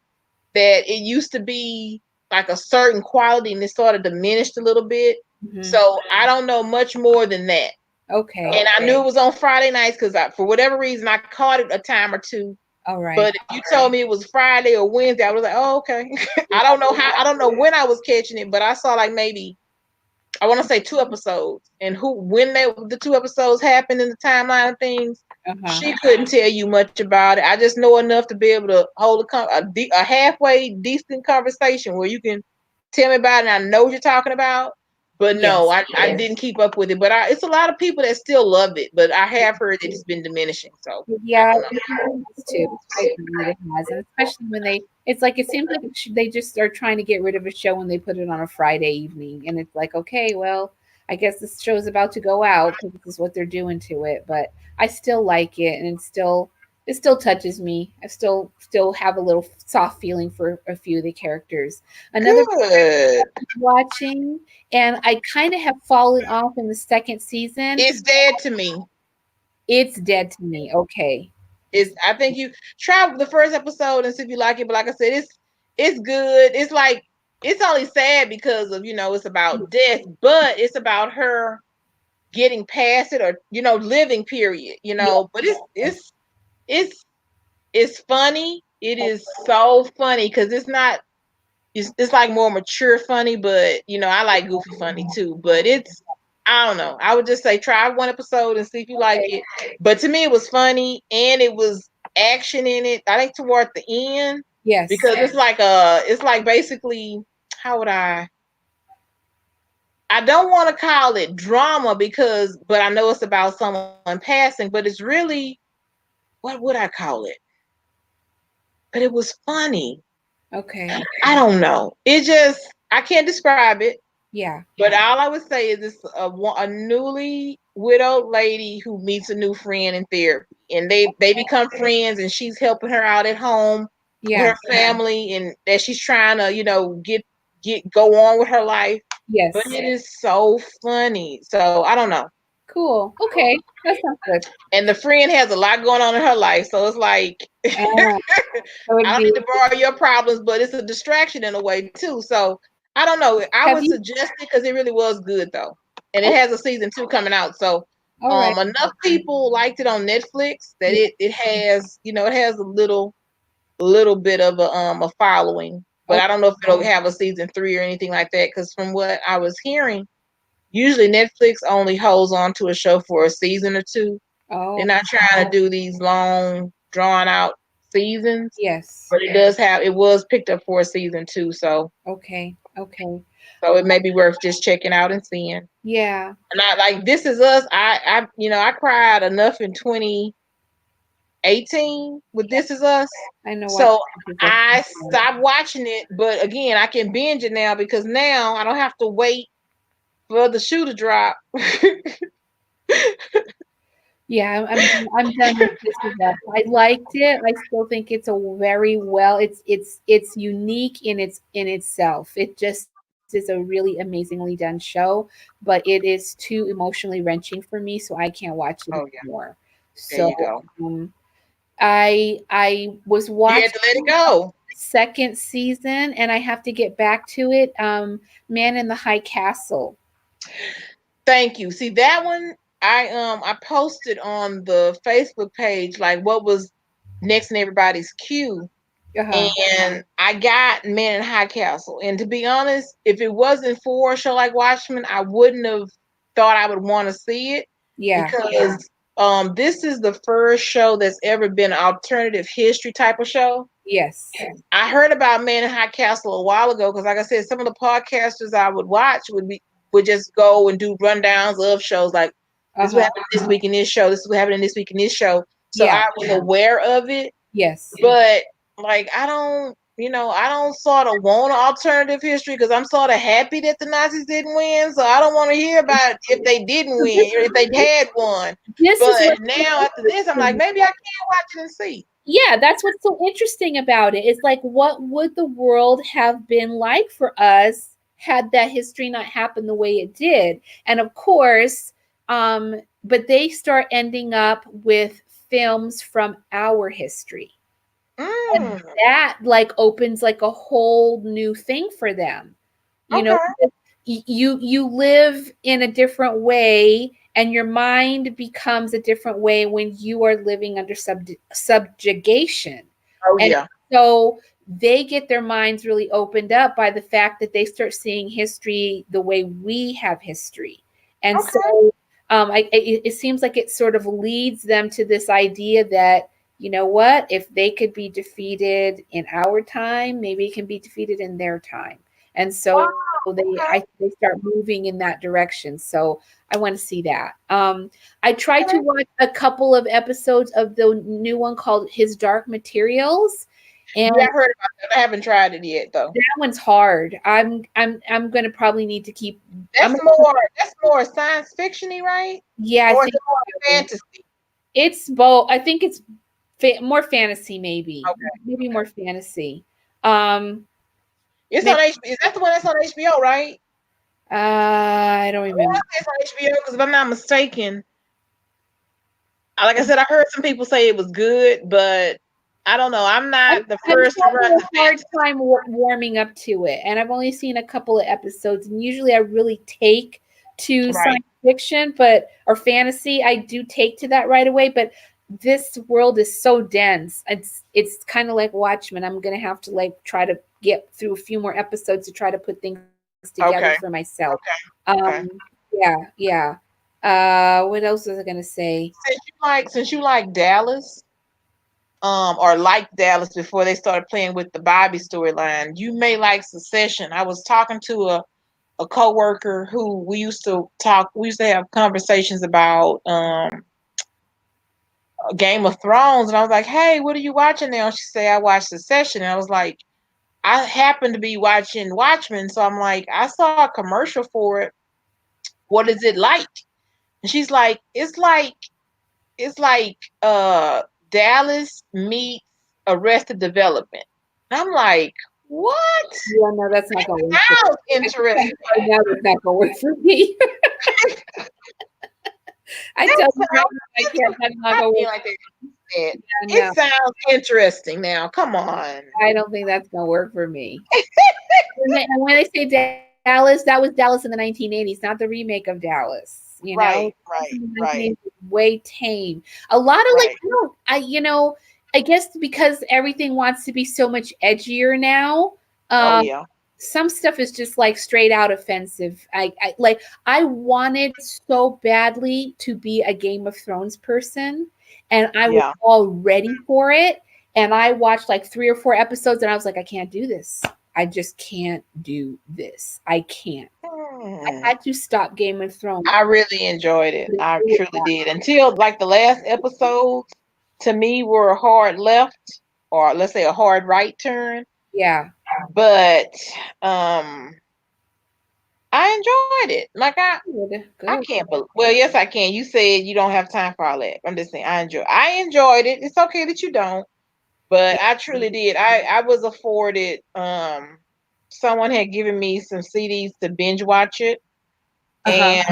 That it used to be like a certain quality, and it sort of diminished a little bit. Mm-hmm. So I don't know much more than that. Okay. And I knew it was on Friday nights because for whatever reason I caught it a time or two. All right. But if you told me it was Friday or Wednesday, I was like, oh, okay. I don't know when I was catching it, but I saw like maybe I want to say two episodes, and when the two episodes happened in the timeline of things, Uh-huh. she couldn't tell you much about it. I just know enough to be able to hold a halfway decent conversation where you can tell me about it and I know what you're talking about. But no, Yes. I didn't keep up with it. But it's a lot of people that still love it. But I have heard that it's been diminishing. So I Yeah, don't know. it has too. I agree it has, and especially when it's like it seems like they just are trying to get rid of a show when they put it on a Friday evening, and it's like, okay, well, I guess this show is about to go out because this is what they're doing to it. But I still like it, and it still touches me. I still have a little soft feeling for a few of the characters. Another Good. watching, and I kind of have fallen off in the second season. It's dead to me. It's dead to me. Okay. I think you try the first episode and see if you like it. But like I said, it's good. It's like it's only sad because of it's about death, but it's about her getting past it or living. Period. Yeah. But it's it's funny. It is so funny because it's not. It's like more mature funny, but I like goofy funny too. But I don't know. I would just say try one episode and see if you like Okay. it. But to me, it was funny and it was action in it. I think toward the end Yes. because it's like basically how would I don't want to call it drama but I know it's about someone passing, but it's really what would I call it? But it was funny. Okay. I don't know. I can't describe it. Yeah. But all I would say is it's a newly widowed lady who meets a new friend in therapy, and they become friends, and she's helping her out at home with Yeah. her family, and that she's trying to get go on with her life. But Yes. it is so funny. So I don't know. Cool. Okay. That sounds good. And the friend has a lot going on in her life, so it's like Uh, so I it'd don't be need to borrow your problems, but it's a distraction in a way too. So I don't know. I have would you suggest it because it really was good though, and it okay. has a season two coming out. So All right. enough people liked it on Netflix that Yeah. it has it has a little bit of a following. But Oh, I don't know if it'll have a season three or anything like that. Because from what I was hearing, usually Netflix only holds on to a show for a season or two. They're oh not trying to do these long, drawn out seasons. yes. But it was picked up for a season two, Okay. Okay. so it may be worth just checking out and seeing. Yeah. And I like This Is Us. I cried enough in 2018 with Yeah. This Is Us. I know what So this is I stopped watching it, but again, I can binge it now because now I don't have to wait for the shoe to drop. Yeah, I'm done with This Is Us. I liked it. I still think it's a very well. It's unique in itself. It just is a really amazingly done show, but it is too emotionally wrenching for me, so I can't watch it Oh yeah, anymore. there So you go. um, I was You had watching to let it the go. second season, and I have to get back to it. Man in the High Castle. Thank you. See that one, I posted on the Facebook page like what was next in everybody's queue, Uh-huh. and I got Man in High Castle. And to be honest, if it wasn't for a show like Watchmen, I wouldn't have thought I would want to see it Yeah. because this is the first show that's ever been an alternative history type of show. Yes. I heard about Man in High Castle a while ago because, like I said, some of the podcasters I would watch would just go and do rundowns of shows like this what Uh-huh. happened this week in this show, this is what happened this week in this show. So Yeah. I was aware of it, Yes. but like I don't, I don't sort of want alternative history because I'm sort of happy that the Nazis didn't win. So I don't want to hear about if they didn't So win or if they had won. this is But what's so now after this, I'm like, interesting. maybe I can watch it and see. Yeah, that's what's so interesting about it. It's like, what would the world have been like for us had that history not happened the way it did? And of course, but they start ending up with films from our history. And Mm, that like opens like a whole new thing for them. You know, okay. you live in a different way and your mind becomes a different way when you are living under subjugation. Oh And yeah. so they get their minds really opened up by the fact that they start seeing history the way we have history. And Okay. so it seems like it sort of leads them to this idea that, you know what, if they could be defeated in our time, maybe it can be defeated in their time. And Wow. so they start moving in that direction. So I want to see that. I tried to Okay. watch a couple of episodes of the new one called His Dark Materials, and Yeah, I heard about that. I haven't tried it yet though. that one's hard. I'm gonna probably need to keep. I'm That's more science fictiony, right? Yeah, I Or is think it more so. fantasy? It's both. I think it's more fantasy, maybe Okay. maybe more Okay. fantasy. Um, It's on maybe HBO. Is that the one that's on HBO, right? I don't I want remember. to say it's on HBO because if I'm not mistaken, like I said, I heard some people say it was good, but I don't know. I'm I'm, not the I'm first to run having to a hard fantasy. time warming up to it, and I've only seen a couple of episodes. And usually, I really take to Right. science fiction, but or fantasy. I do take to that right away. But this world is so dense. It's kind of like Watchmen. I'm gonna have to like try to get through a few more episodes to try to put things together for Okay. myself. Okay. Okay. Yeah, yeah. What else was I gonna say? Since you like Dallas, or liked Dallas before they started playing with the Bobby storyline, you may like Succession. I was talking to a coworker who we used to have conversations about Game of Thrones, and I was like, "Hey, what are you watching now?" She said, "I watched Succession." And I was like, "I happen to be watching Watchmen," so I'm like, "I saw a commercial for it. What is it like?" And she's like, "It's like Dallas meets Arrested Development." And I'm like, "What?" Yeah, no, that's not gonna work for me. Sounds I can tell interesting. you right now that's not gonna work for me. I That tell you right sounds now, I can't. interesting. That's not I gonna feel work. like they said Yeah, it no, sounds interesting. Now, come on. I don't think that's gonna work for me. And when they say Dallas, that was Dallas in the 1980s, not the remake of Dallas. You know, Right, Dallas right, in the right, 1980s was way tame. A lot of like, right. I guess because everything wants to be so much edgier now. Oh Um, yeah, some stuff is just like straight out offensive. I wanted so badly to be a Game of Thrones person, and I was yeah. all ready for it. And I watched like 3 or 4 episodes, and I was like, I can't do this. I just can't do this. I can't. I Hmm. had to stop Game of Thrones. I really enjoyed it. I truly did. Until like the last episodes, to me were a hard left, or let's say a hard right turn. Yeah, But um, I enjoyed it. Like good, I good. can't believe. Well, yes, I can. You said you don't have time for all that. I'm just saying I enjoyed it. It's okay that you don't, but Yeah. I truly did. I was afforded. Someone had given me some CDs to binge watch it, Uh huh. and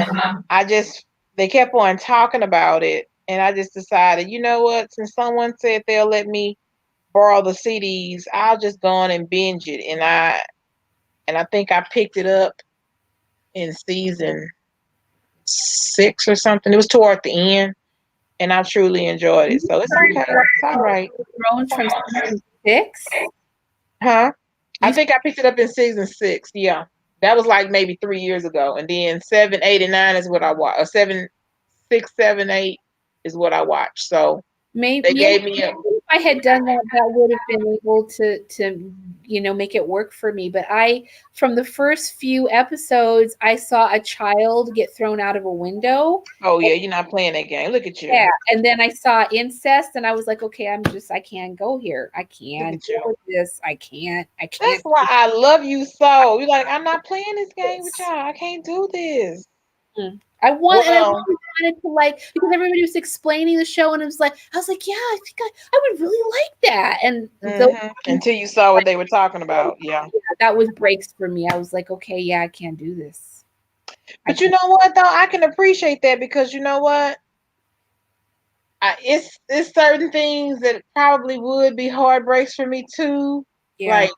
I just they kept on talking about it, and I just decided, you know what? Since someone said they'll let me borrow the CDs, I'll just go on and binge it. And I think I picked it up in season 6 or something. It was toward the end, and I truly enjoyed it. You So it's started okay. It's all right. Thrones from season 6. Huh? I You think I picked it up in season 6. Yeah. That was like maybe 3 years ago. And then 7, 8, and 9 is what I watched. Or 7, 6, 7, 8 is what I watched. So maybe they yeah, gave me up. I had done that, that would have been able to make it work for me. But from the first few episodes, I saw a child get thrown out of a window. Oh yeah, you're not playing that game. Look at Yeah, you. and then I saw incest, and I was like, okay, I can't go here. I Look can't at deal you. with this. I That's can't. why I love you so. You're like, I'm not playing this game with y'all. I can't do this. Mm. I Well, really wanted to like because everybody was explaining the show, and I was like, yeah, I think I would really like that. And those things, until you saw what they were talking about. Yeah. yeah, that was breaks for me. I was like, okay, yeah, I can't do this. I But you can't. know what though? I can appreciate that because you know what? It's certain things that probably would be heartbreaks for me too. Yeah, Like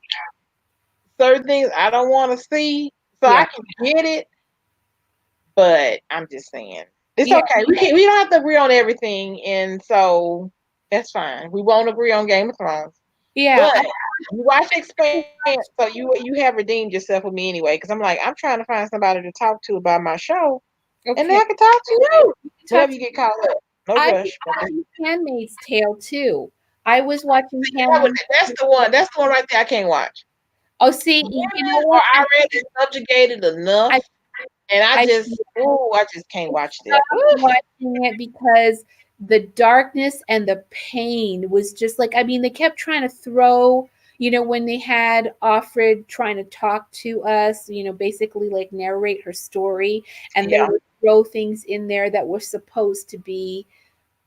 certain things I don't want to see, so I yeah, can get it. But I'm just saying, it's yeah, okay. We don't have to agree on everything, and so that's fine. We won't agree on Game of Thrones, yeah. but you watch Expanse, so you have redeemed yourself with me anyway. Because I'm like I'm trying to find somebody to talk to about my show, and then Okay. I can talk to you Talk whenever to, you get caught up. No I was rush. watching Handmaid's Tale too. I was watching Handmaid's That's the one. That's the one right there. I can't watch. Oh, see, you know Women what? are already subjugated enough, I and I I just can't watch that. stopped watching it because the darkness and the pain was just like, I mean, they kept trying to throw, when they had Offred trying to talk to us, basically like narrate her story, and they Yeah. would throw things in there that were supposed to be,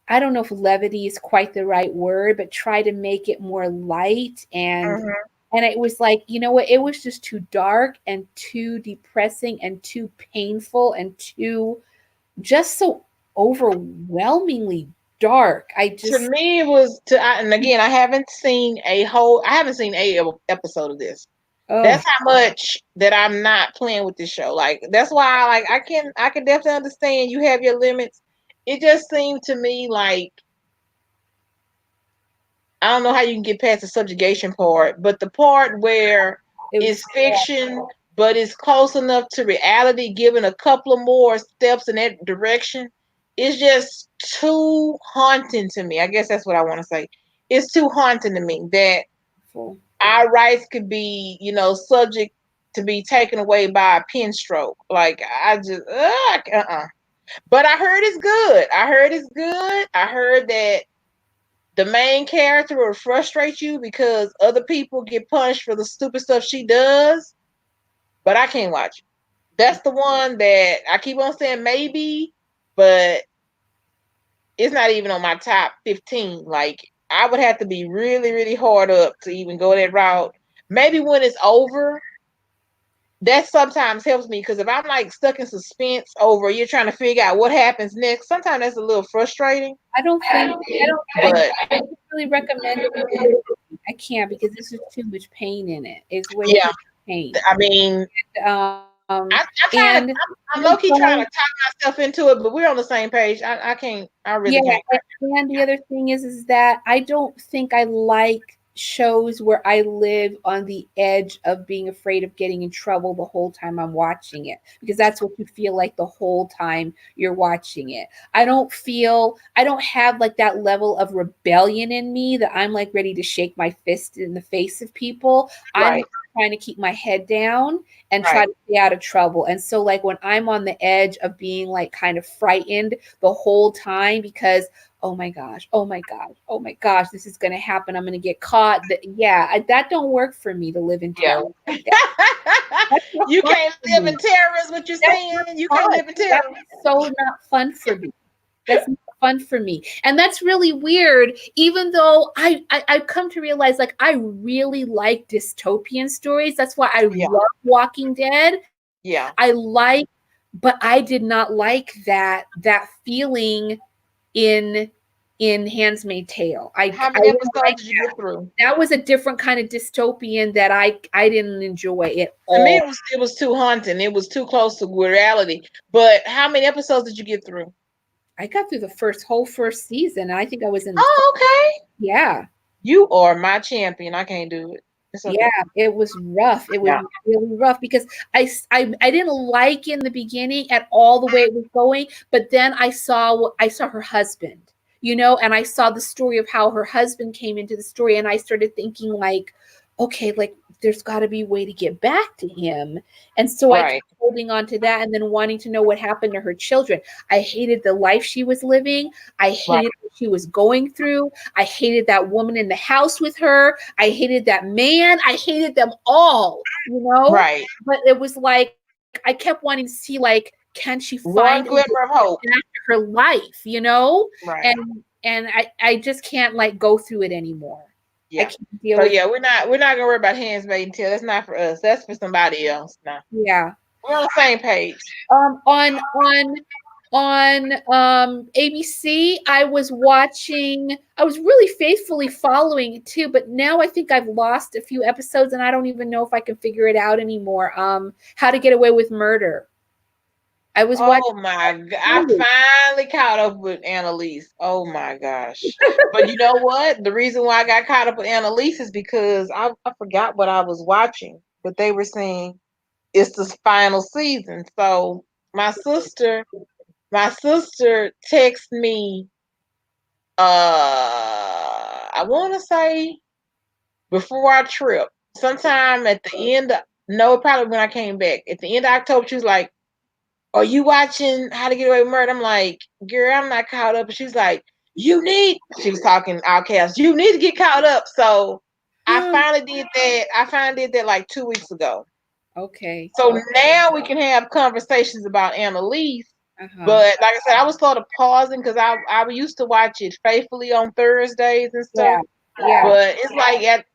I don't know if levity is quite the right word, but try to make it more light Hmm. and it was like, you know what, it was just too dark and too depressing and too painful and too just so overwhelmingly dark. I To just me, it was and again, I haven't seen episode of this. That's oh, how much that I'm not playing with this show. Like that's why I can definitely understand you have your limits. It just seemed to me like I don't know how you can get past the subjugation part, but the part where it was it's fiction, but it's close enough to reality, given a couple of more steps in that direction, it's just too haunting to me. I guess that's what I want to say. It's too haunting to me that awful. our rights could be, subject to be taken away by a pen stroke. Like I just, But I heard it's good. I heard it's good. I heard that the main character will frustrate you because other people get punished for the stupid stuff she does, but I can't watch it. That's the one that I keep on saying maybe, but it's not even on my top 15. Like, I would have to be really, really hard up to even go that route. Maybe when it's over, that sometimes helps me because if I'm like stuck in suspense over you're trying to figure out what happens next, sometimes that's a little frustrating. I But don't really recommend it. I can't because there's just too much pain in it. It's way too yeah, much pain. I mean, I'm And trying to. I'm low even key trying to though talk myself into it, but we're on the same page. I can't. I yeah, really can't. and the other thing is that I don't think I like shows where I live on the edge of being afraid of getting in trouble the whole time I'm watching it because that's what you feel like the whole time you're watching it. I don't have like that level of rebellion in me that I'm like ready to shake my fist in the face of people. I'm Right. trying to keep my head down and try Right. to stay out of trouble. And so like when I'm on the edge of being like kind of frightened the whole time because oh my gosh, oh my gosh, oh my gosh, this is going to happen. I'm going to get caught. That don't work for me to live in Yeah. terror like that. That's not You fun can't for live me. in terror, is what you're That's saying. not You can't fun. live in terror. That is so not fun for me. That's not fun for me. And that's really weird, even though I've come to realize like I really like dystopian stories. That's why I Yeah. love Walking Dead. I Yeah. like, but I did not like that feeling in Handmaid's Tale. How I many didn't like episodes did you get through? that was a different kind of dystopian that I didn't enjoy at To me, all. it was too haunting. It was too close to reality. But how many episodes did you get through? I got through the first season, and I think I was in the Oh, okay. yeah. You are my champion. I can't do it. It's Yeah, okay. it was rough. It was Yeah. really rough because I didn't like in the beginning at all the way it was going, but then I saw her husband. and I saw the story of how her husband came into the story, and I started thinking like, okay, like there's got to be a way to get back to him. And so I kept Right. holding on to that and then wanting to know what happened to her children. I hated the life she was living. I Right. hated what she was going through. I hated that woman in the house with her. I hated that man. I hated them all. Right. But it was like I kept wanting to see like, can she find a One way glimmer of hope. back to her life. Right. And I just can't like go through it anymore. I Yeah. can't deal So with yeah, we're not gonna worry about Handmaid's Tale. That's not for us. That's for somebody else. Now yeah. we're on the same page. On ABC, I was really faithfully following it too, but now I think I've lost a few episodes and I don't even know if I can figure it out anymore. How to Get Away with Murder. I was watching Oh my god! I too. finally caught up with Annalise. Oh my gosh! But you know what? The reason why I got caught up with Annalise is because I forgot what I was watching, but they were saying it's the final season. So my sister, my sister texted me. I want to say before our trip, sometime at the end. No, probably when I came back at the end of October. She was like, "Are you watching How to Get Away with Murder?" I'm like, "Girl, I'm not caught up." And she's like, she was talking outcast. You need to get caught up. So I finally did that. I finally did that like 2 weeks ago. Okay. So Okay. now we can have conversations about Annalise. Uh-huh. But like I said, I was sort of pausing because I used to watch it faithfully on Thursdays and Yeah. stuff. Yeah. But it's like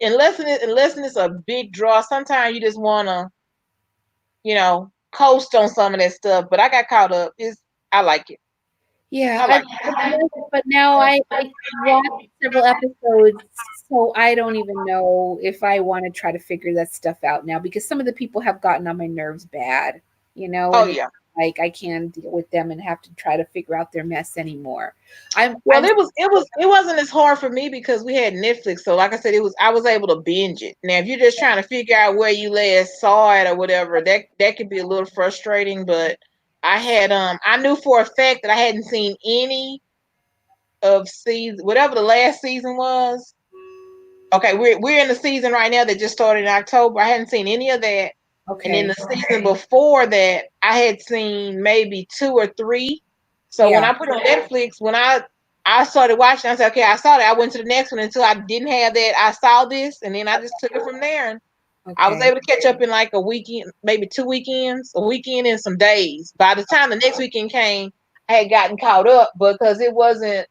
unless it's a big draw, sometimes you just wanna, coast on some of that stuff. But I got caught up. I like it. Yeah, I like I've it. read it, but now I watched several episodes, so I don't even know if I want to try to figure that stuff out now because some of the people have gotten on my nerves bad, Oh and it's yeah. like I can't deal with them and have to try to figure out their mess anymore. I'm Well, it wasn't as hard for me because we had Netflix. So like I said, I was able to binge it. Now, if you're just trying to figure out where you last saw it or whatever, that could be a little frustrating. But I knew for a fact that I hadn't seen any of season whatever the last season was. Okay, we're in the season right now that just started in October. I hadn't seen any of that. And then okay. the season before that, I had seen maybe two or three. So when Yeah. I put on Netflix, when I started watching, I said, okay, I saw that. I went to the next one until I didn't have that. I saw this, and then I just took it from there. And I was Okay. able to catch up in like a weekend, maybe 2 weekends, a weekend and some days. By the time the next weekend came, I had gotten caught up because it wasn't.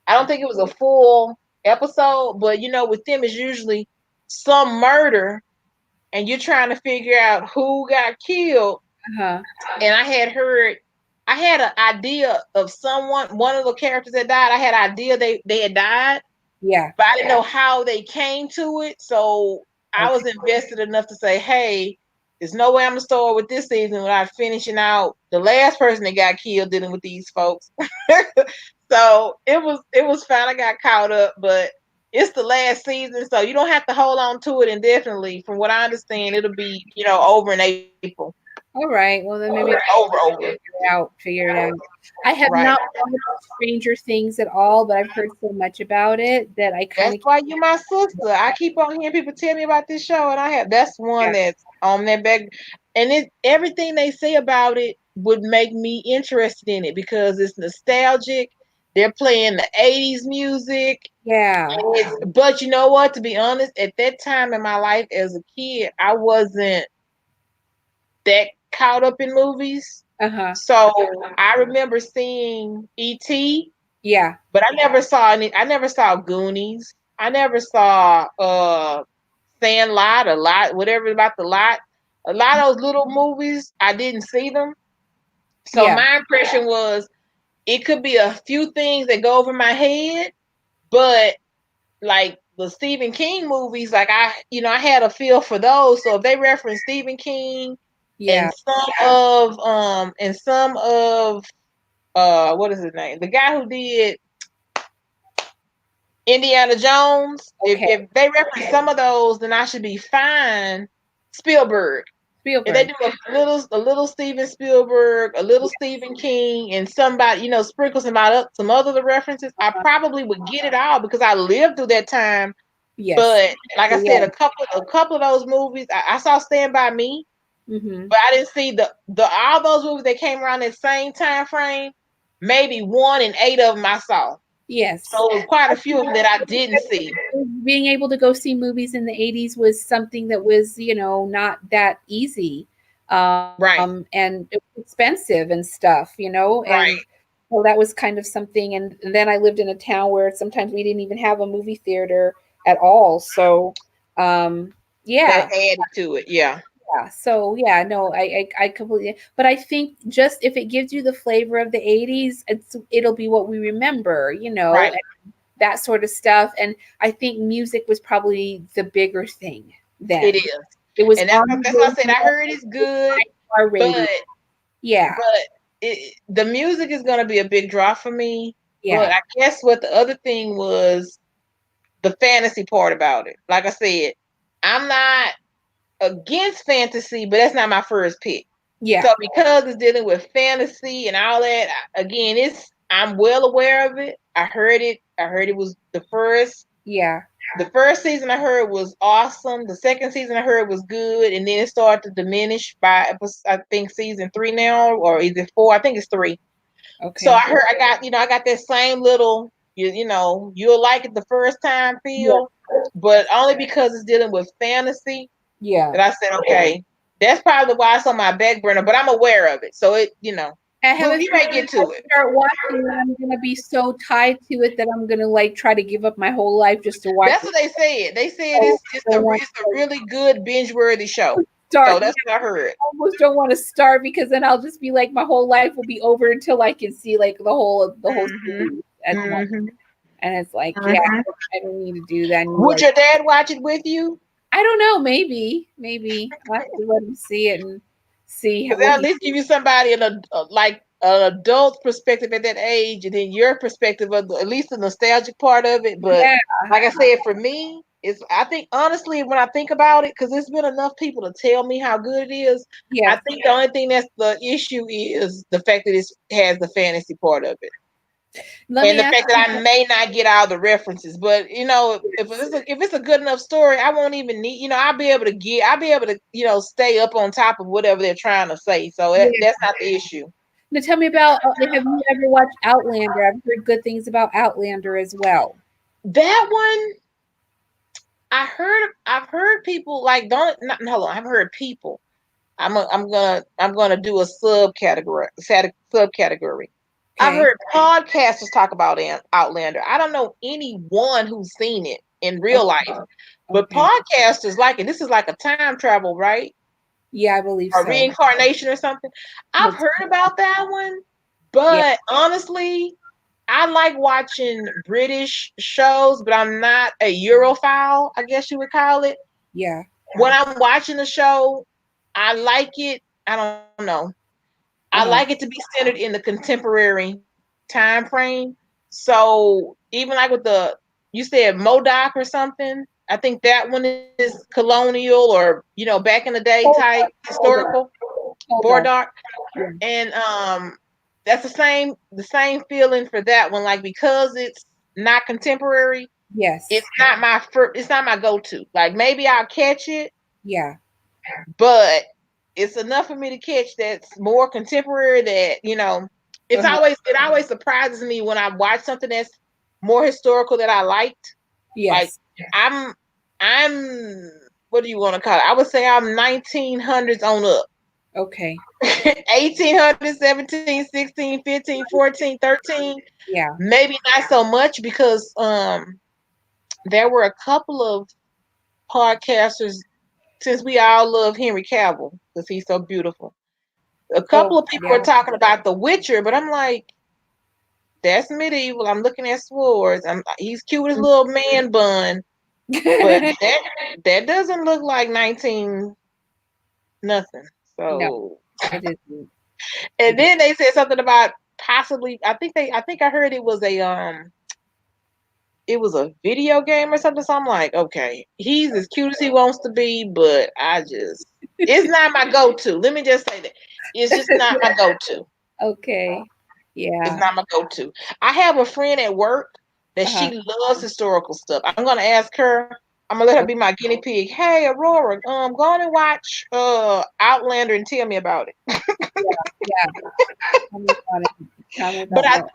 I don't think it was a full episode, but with them, it's usually some murder and you're trying to figure out who got killed. Uh-huh. And I had an idea of one of the characters that died. I had an idea they had died, Yeah. but I didn't know how they came to it. So I was Okay. invested enough to say, hey, there's no way I'm gonna start with this season without finishing out the last person that got killed dealing with these folks. So it was fine. I got caught up, but it's the last season, so you don't have to hold on to it indefinitely. From what I understand, it'll be over in April. All right. Well, then maybe Over. figure it out. I have Right. not watched Stranger Things at all, but I've heard so much about it that I kind That's of why you my sister. I keep on hearing people tell me about this show, and that's one yeah. that's on that back, and everything they say about it would make me interested in it because it's nostalgic. They're playing the '80s music. Yeah. But you know what? To be honest, at that time in my life as a kid, I wasn't that caught up in movies. Uh-huh. So I remember seeing E.T., Yeah. but I never saw any. I never saw Goonies. I never saw Sandlot, a lot, whatever about the lot. A lot of those little movies, I didn't see them. So Yeah. my impression was it could be a few things that go over my head, but like the Stephen King movies, like I had a feel for those. So if they reference Stephen King Yeah. and some of what is his name? The guy who did Indiana Jones, if Okay. if they reference some of those, then I should be fine. Spielberg. If they Spielberg. do a little Steven Spielberg, a little Stephen King, and somebody, sprinkle some other references, I probably would get it all because I lived through that time. Yes. But like I said, Yeah. a couple of those movies, I saw Stand by Me, Hmm. but I didn't see the all those movies that came around that same time frame. Maybe one and eight of them I saw. Yes. So it was quite I a few think of them that I didn't see. being able to go see movies in the 80s was something that was, not that easy. Right, And it was expensive and stuff, and right. so that was kind of something. And then I lived in a town where sometimes we didn't even have a movie theater at all. So, That yeah, added to it. Yeah, yeah. So yeah, no, I completely. But I think just if it gives you the flavor of the 80s, it'll be what we remember, right. and that sort of stuff. And I think music was probably the bigger thing It then. is, It was and on that's the why I said I radio, heard it's good, our but radio. Yeah, the music is going to be a big draw for me. But yeah, I guess what the other thing was the fantasy part about it. Like I said, I'm not against fantasy, but that's not my first pick. yeah, So because it's dealing with fantasy and all that, again, I'm well aware of it. I heard it. I heard it was yeah. the first season I heard was awesome. The second season I heard was good, and then it started to diminish by I think season three now, or is it four? I think it's three. So Okay. I got that same little you'll like it the first time Yeah, feel, but only because it's dealing with fantasy yeah. that I said okay. That's probably why it's on my back burner, but I'm aware of it. So I have a we may feeling get if I to it. start watching it, I'm gonna be so tied to it that I'm gonna like try to give up my whole life just to watch That's it. what they said. They said So it's I don't want it's a really good binge worthy show. to start. So that's what I heard. Almost don't want to start because then I'll just be like my whole life will be over until I can see like the whole Mhm. series at once. Mhm. And it's like, yeah, Mhm. I don't need to do that. I need to Would like, your dad watch it with you? I don't know, maybe I'll have to let him see it and see Because what that'll at he. least give you somebody like an adult perspective at that age, and then your perspective of at least the nostalgic part of it. But Yeah, like I said, for me, it's I think honestly when I think about it, because there's been enough people to tell me how good it is. I yes, think the only thing that's the issue is the fact that it has the fantasy part of it. let And me the ask fact you. that I may not get all the references, but if it's a good enough story, I won't even need I'll be able to stay up on top of whatever they're trying to say. So Yeah. that's not the issue. Now tell me about. Have you ever watched Outlander? I've heard good things about Outlander as well. That one, I've heard people like don't not hold on. I've heard people. I'm gonna do a subcategory. I've Okay. heard podcasters talk about Outlander. I don't know anyone who's seen it in real Okay. life, but Okay. podcasters like it. This is like a time travel, right? Yeah, I believe Or so. reincarnation or something. I've Most, heard about that one, yeah. but honestly, I like watching British shows, but I'm not a Europhile, I guess you would call it. Yeah. When I'm watching a show, I like it. I don't know. I like it Uh-huh. to be centered in the contemporary time frame. So even like with you said Modoc or something, I think that one is colonial or back in the day Hold type on. Hold on. historical, Hold on. Bordark, Yeah. and that's the same feeling for that one. Like because it's not contemporary, it's Yes. not it's not my go to. Like maybe I'll catch it, Yeah. but it's enough for me to catch that's more contemporary that Uh-huh. it always surprises me when I watch something that's more historical that I liked. Like Yes. I'm I'm what do you want to call it? I would say I'm 1900s on up. Okay. 1800, 17, 16, 15, 14, 13. Yeah. Maybe not so much because there were a couple of podcasters, since we all love Henry Cavill because he's so beautiful. A Oh, couple of people yeah. were talking about The Witcher, but I'm like, that's medieval. I'm looking at swords. He's cute with his little man bun, but that doesn't look like 19 nothing. No, So, it isn't. and then they said something about possibly. I think I heard it was a it was a video game or something. So I'm like, okay, he's as cute as he wants to be, but it's not my go-to. Let me just say that it's just not my go-to. Okay. It's Yeah. not my go-to. I have a friend at work that Uh-huh. she loves historical stuff. I'm gonna ask her. I'm gonna let her be Okay. my guinea pig. Hey, Aurora, go on and watch Outlander and tell me about it. Yeah. Yeah. Tell me about it. Tell me But about it.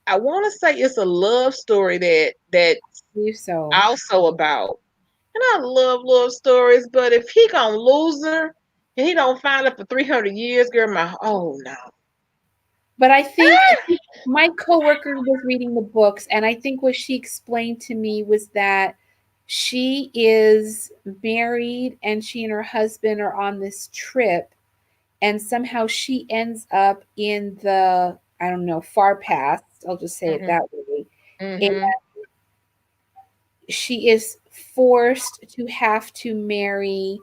I want to say it's a love story that Believe so. also about. And I love stories, but if he gonna lose her and he don't find her for 300 years, girl, my oh no. But I think my coworker was reading the books, and I think what she explained to me was that she is married and she and her husband are on this trip, and somehow she ends up in the, I don't know, far past. I'll just say it Mhm. that way. And Mhm. she is forced to have to marry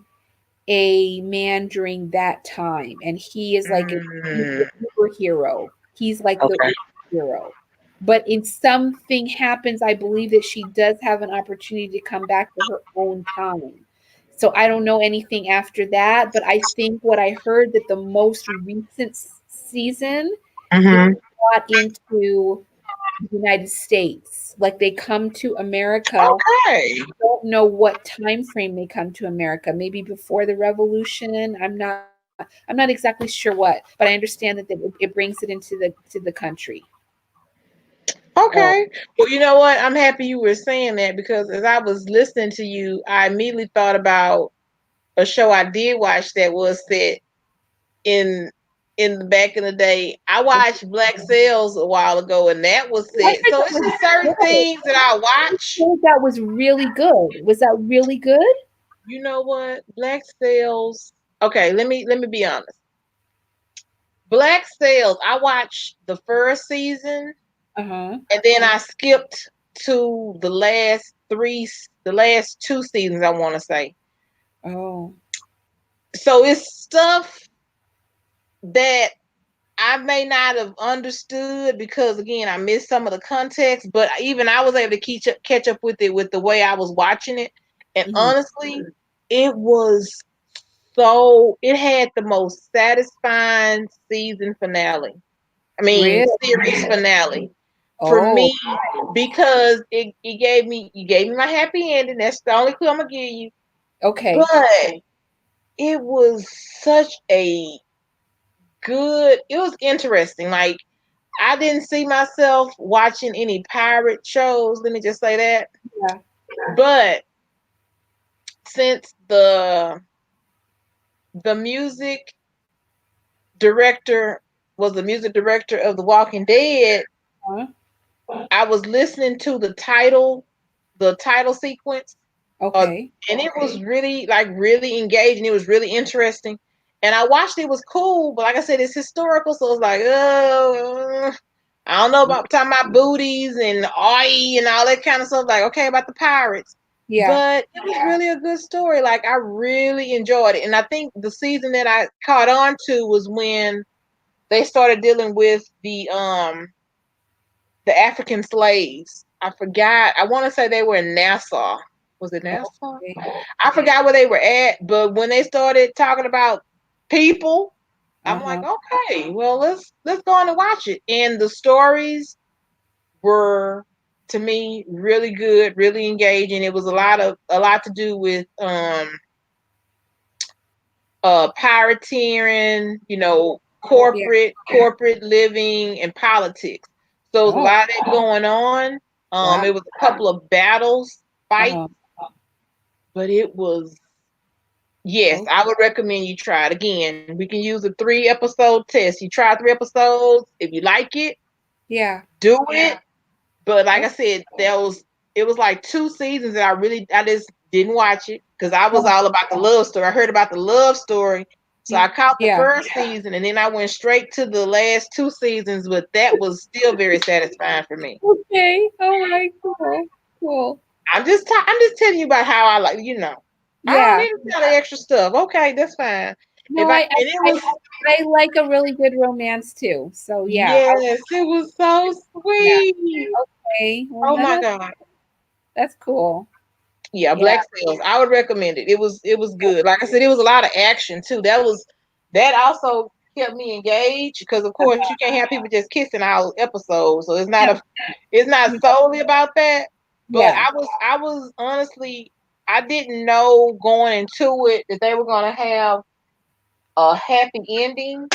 a man during that time, and he is like he's the Mm. uber hero. He's like the Okay. hero. But in something happens, I believe that she does have an opportunity to come back to her own time. So I don't know anything after that, but I think what I heard that the most recent season is Mhm. brought into the United States. Like they come to America, Okay. don't know what time frame they come to America. Maybe before the revolution. I'm not exactly sure what, but I understand that it brings it into the country. So Okay. Well, you know what? I'm happy you were saying that because as I was listening to you, I immediately thought about a show I did watch that was set in in the back in the day. I watched Black Sails a while ago, and that was I set. heard So that it's was just certain good. things that I I watch. heard that was really good. Was that really good? You know what? Black Sails. Okay, let me be honest. Black Sails. I watched the first season, Uh-huh. and then I skipped to the last two seasons. I want to say. Oh. So it's stuff that I may not have understood because again I missed some of the context, but even I was able to catch up with it with the way I was watching it. And Mhm. honestly, it was it had the most satisfying season finale. I mean Really? series finale for Oh, me because it gave me you gave me my happy ending. That's the only clue I'm gonna give you. okay. But it was such a it was interesting. Like I didn't see myself watching any pirate shows, let me just say that. Yeah. But since the music director was the music director of The Walking Dead, Huh? I was listening to the title sequence, uh, Okay. and it was really really engaging. It was really interesting, and I watched it. It was cool, but like I said, it's historical, so it's like, oh, I don't know about talking about booties and oi and all that kind of stuff. Like, okay, about the pirates, Yeah. but it was really a good story. Like, I really enjoyed it, and I think the season that I caught on to was when they started dealing with the African slaves. I forgot. I want to say they were in Nassau. Was it Nassau? Okay. I forgot where they were at, but when they started talking about people, I'm like, Uh-huh. okay, well let's go on and watch it. And the stories were to me really good, really engaging. It was a lot to do with pirateering, Yeah. corporate living and politics. So there's a Oh, lot of that going on. wow. It was a couple of battles, fights, Uh-huh. but it was yes, Oh, I would recommend you try it again. We can use a 3 episode test. You try 3 episodes. If you like it, yeah. do it. But like Oh, I said, it was like 2 seasons that I just didn't watch it because I was uh-huh. all about the love story. I heard about the love story, so I caught the Yeah. first season and then I went straight to the last 2 seasons. But that was still very satisfying for me. Okay. All right. Cool. Cool. I'm just telling you about how I like. I don't Yeah. need to tell the extra stuff. Okay, that's fine. If No, I I and it I was I like a really good romance too. So yeah. yes, it was so Yeah. sweet. Okay. Well, Oh no, my god. that's cool. Yeah, Yeah. Black Sails. I would recommend it. It was good. Like I said, it was a lot of action too. That also kept me engaged because of course you can't have people just kissing all episodes. So it's not solely about that. But Yeah. I was honestly, I didn't know going into it that they were gonna have a happy ending.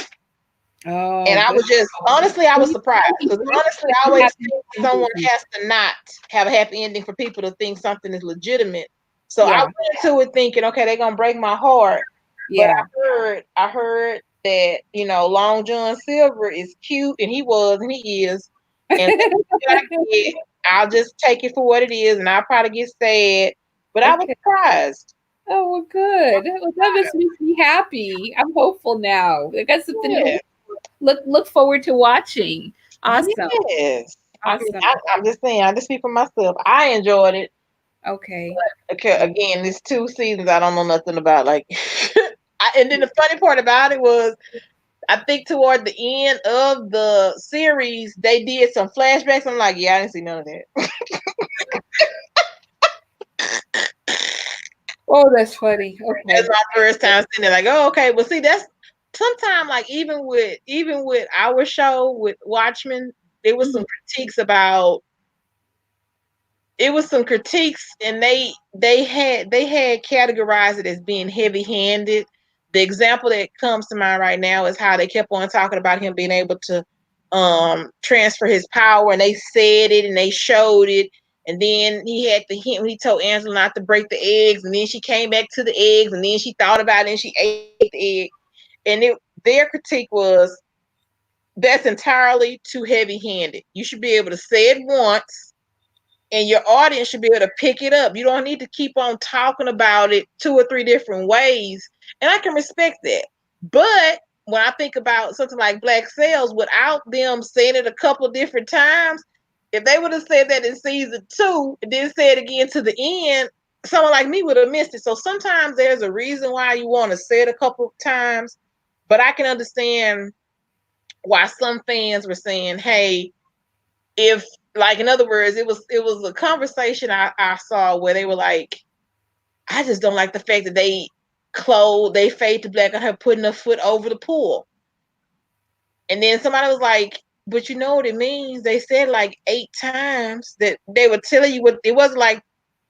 And Oh, I good. was just honestly, I Well, was you surprised you because have honestly, to I you always have to think be someone engaged. has to not have a happy ending for people to think something is legitimate. So I Yeah. went into it thinking, okay, they're gonna break my heart. But Yeah. I heard that Long John Silver is cute, and he was, and he is, and I get, I'll just take it for what it is, and I'll probably get sad. But I was Okay. surprised. Oh, well, good. Well, that just makes me happy. I'm hopeful now. I got something to Yeah. look forward to watching. Awesome. Yes. I mean, Awesome. I'm just saying, I just speak for myself. I enjoyed it. Okay. Okay, again, these 2 seasons I don't know nothing about. Like, and then the funny part about it was, I think toward the end of the series, they did some flashbacks. I'm like, yeah, I didn't see none of that. Oh, that's funny. That's Okay. my first time seeing it. Like, oh, okay. Well, see, that's sometimes like even with our show with Watchmen, there was some Mhm. critiques about it was some critiques and they had categorized it as being heavy handed. The example that comes to mind right now is how they kept on talking about him being able to transfer his power, and they said it and they showed it, and then he had the hint when he told Angela not to break the eggs, and then she came back to the eggs, and then she thought about it and she ate the egg. And their critique was, that's entirely too heavy handed. You should be able to say it once and your audience should be able to pick it up. You don't need to keep on talking about it 2 or 3 different ways. And I can respect that. But when I think about something like Black Sails, without them saying it a couple different times, if they would have said that in season 2 and then say it again to the end, someone like me would have missed it. So sometimes there's a reason why you want to say it a couple of times, but I can understand why some fans were saying, hey, if, like, in other words, it was a conversation I saw where they were like, I just don't like the fact that they fade to black on her putting her foot over the pool. And then somebody was like, but you know what it means? They said like 8 times that they were telling you what it wasn't like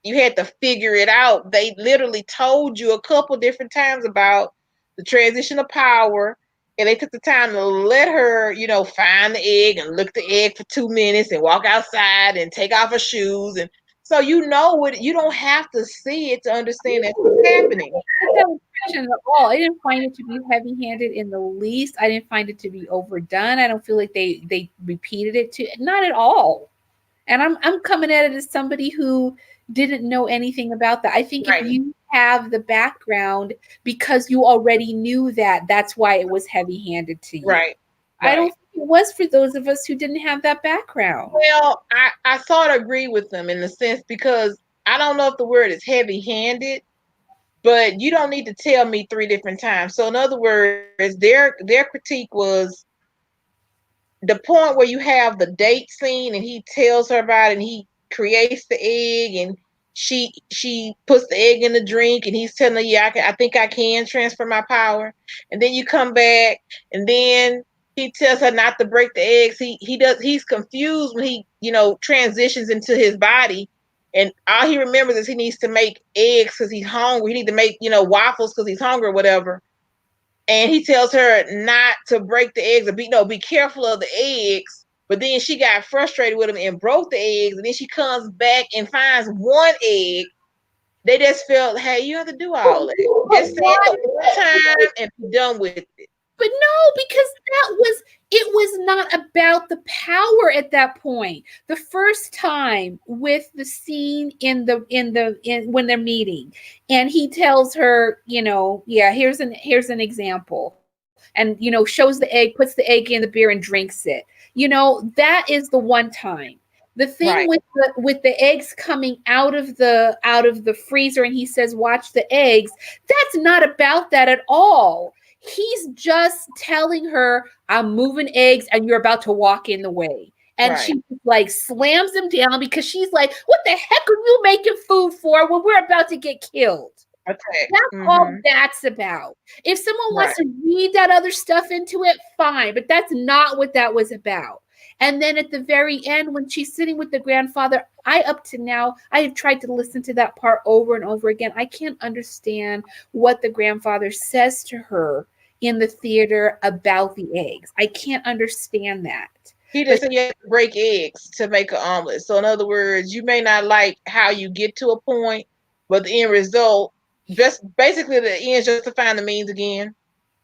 you had to figure it out. They literally told you a couple different times about the transition of power. And they took the time to let her, find the egg and look at the egg for 2 minutes and walk outside and take off her shoes. And so what you don't have to see it to understand that's what's happening. Get that impression at all. I didn't find it to be heavy-handed in the least. I didn't find it to be overdone. I don't feel like they repeated it to not at all. And I'm coming at it as somebody who didn't know anything about that. I think if Right, you have the background because you already knew that, that's why it was heavy-handed to you. right, I don't right. think it was for those of us who didn't have that background. Well, I sort of agree with them in the sense because I don't know if the word is heavy handed, but you don't need to tell me 3 different times. So in other words, their critique was the point where you have the date scene and he tells her about it and he creates the egg and she puts the egg in the drink and he's telling her, yeah, I think I can transfer my power. And then you come back and then he tells her not to break the eggs. He's confused when he, transitions into his body. And all he remembers is he needs to make eggs because he's hungry. He needs to make, waffles because he's hungry or whatever, and he tells her not to break the eggs or be careful of the eggs. But then she got frustrated with him and broke the eggs, and then she comes back and finds one egg. They just felt, hey, you have to do But, all that. but Just say why? it the one time and be done with it. But no, because it was not about the power at that point. The first time with the scene in when they're meeting, and he tells her, yeah, here's an example, and shows the egg, puts the egg in the beer and drinks it. That is the one time. The thing Right, with the eggs coming out of the freezer, and he says, "Watch the eggs." That's not about that at all. He's just telling her, I'm moving eggs and you're about to walk in the way. And Right. she like slams him down because she's like, what the heck are you making food for when we're about to get killed? Attack. That's all Mm-hmm. that's about. If someone Right. wants to read that other stuff into it, fine, but that's not what that was about. And then at the very end, when she's sitting with the grandfather, I up to now, I have tried to listen to that part over and over again. I can't understand what the grandfather says to her in the theater about the eggs. I can't understand that. He But just said you have to break eggs to make an omelet. So in other words, you may not like how you get to a point, but the end result, just basically the end is justifying the means again.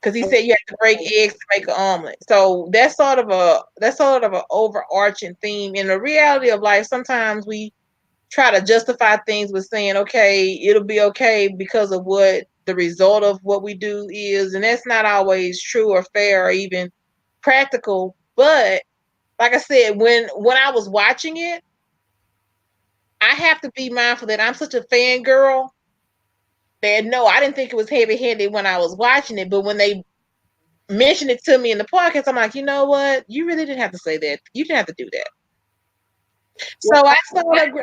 Because he said you have to break eggs to make an omelet. So that's sort of an overarching theme. In the reality of life, sometimes we try to justify things with saying, okay, it'll be okay because of what the result of what we do is, and that's not always true or fair or even practical. But like I said, when I was watching it, I have to be mindful that I'm such a fangirl that no, I didn't think it was heavy handed when I was watching it, but when they mentioned it to me in the podcast, I'm like, you know what? You really didn't have to say that. You didn't have to do that. So well, I sort of agree,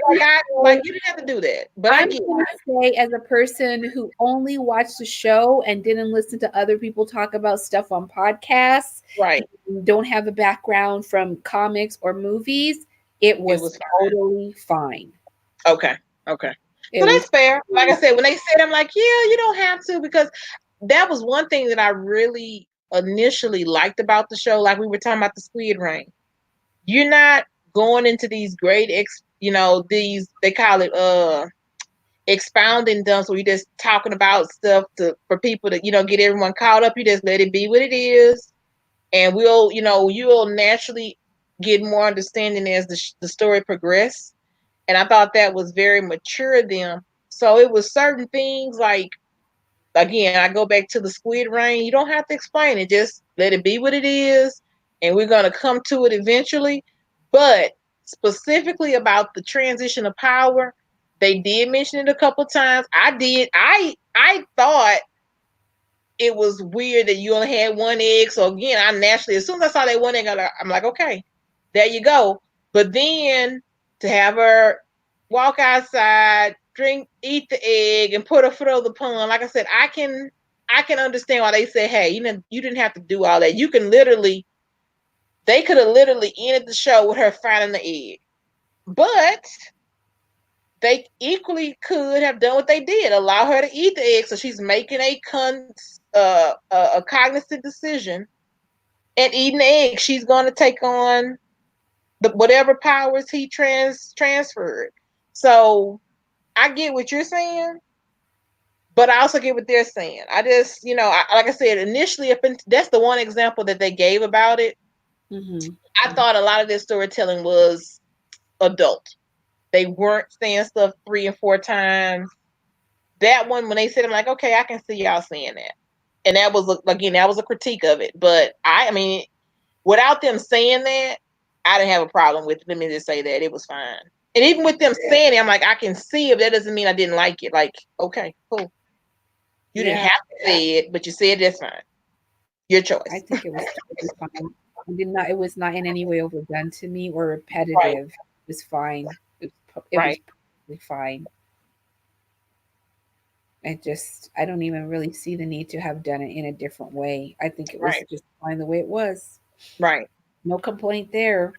like you didn't have to do that, but I I'm get going to say, as a person who only watched the show and didn't listen to other people talk about stuff on podcasts, right. don't have a background from comics or movies, it It was was totally fine. okay. Okay. It So was, that's fair. Like I said, when they said, I'm like, yeah, you don't have to, because that was one thing that I really initially liked about the show. Like we were talking about the Squid Ring. You're not going into these great these, they call it expounding dumps, where you're just talking about stuff for people to get everyone caught up. You just let it be what it is, and you'll naturally get more understanding as the story progresses. And I thought that was very mature of them. So it was certain things like, again, I go back to the Squid Rain. You don't have to explain it. Just let it be what it is, and we're gonna come to it eventually. But specifically about the transition of power, they did mention it a couple of times. I did. I thought it was weird that you only had one egg. So again, I naturally, as soon as I saw that one egg, I'm like, okay, there you go. But then to have her walk outside, eat the egg, and put her foot over the pond, like I said, I can understand why they say, hey, you didn't have to do all that. They could have literally ended the show with her finding the egg, but they equally could have done what they did, allow her to eat the egg, so she's making a cognizant decision and eating the egg. She's going to take on the whatever powers he transferred. So I get what you're saying, but I also get what they're saying. I just, like I said, initially, that's the one example that they gave about it. mm-hmm. I thought a lot of their storytelling was adult. They weren't saying stuff 3 and 4 times. That one, when they said, I'm like, okay, I can see y'all saying that. And that was, again, that was a critique of it. But I mean, without them saying that, I didn't have a problem with it. Let me just say that it was fine. And even with them saying it, I'm like, I can see it. That doesn't mean I didn't like it. Like, okay, cool. You didn't Yeah, have to say it, but you said that's fine. Your I choice. think it was totally fine. It was not in any way overdone to me or Right, repetitive. It was fine. It was right, perfectly fine. I don't even really see the need to have done it in a different way. I think it was right, just fine the way it was. right, No complaint there.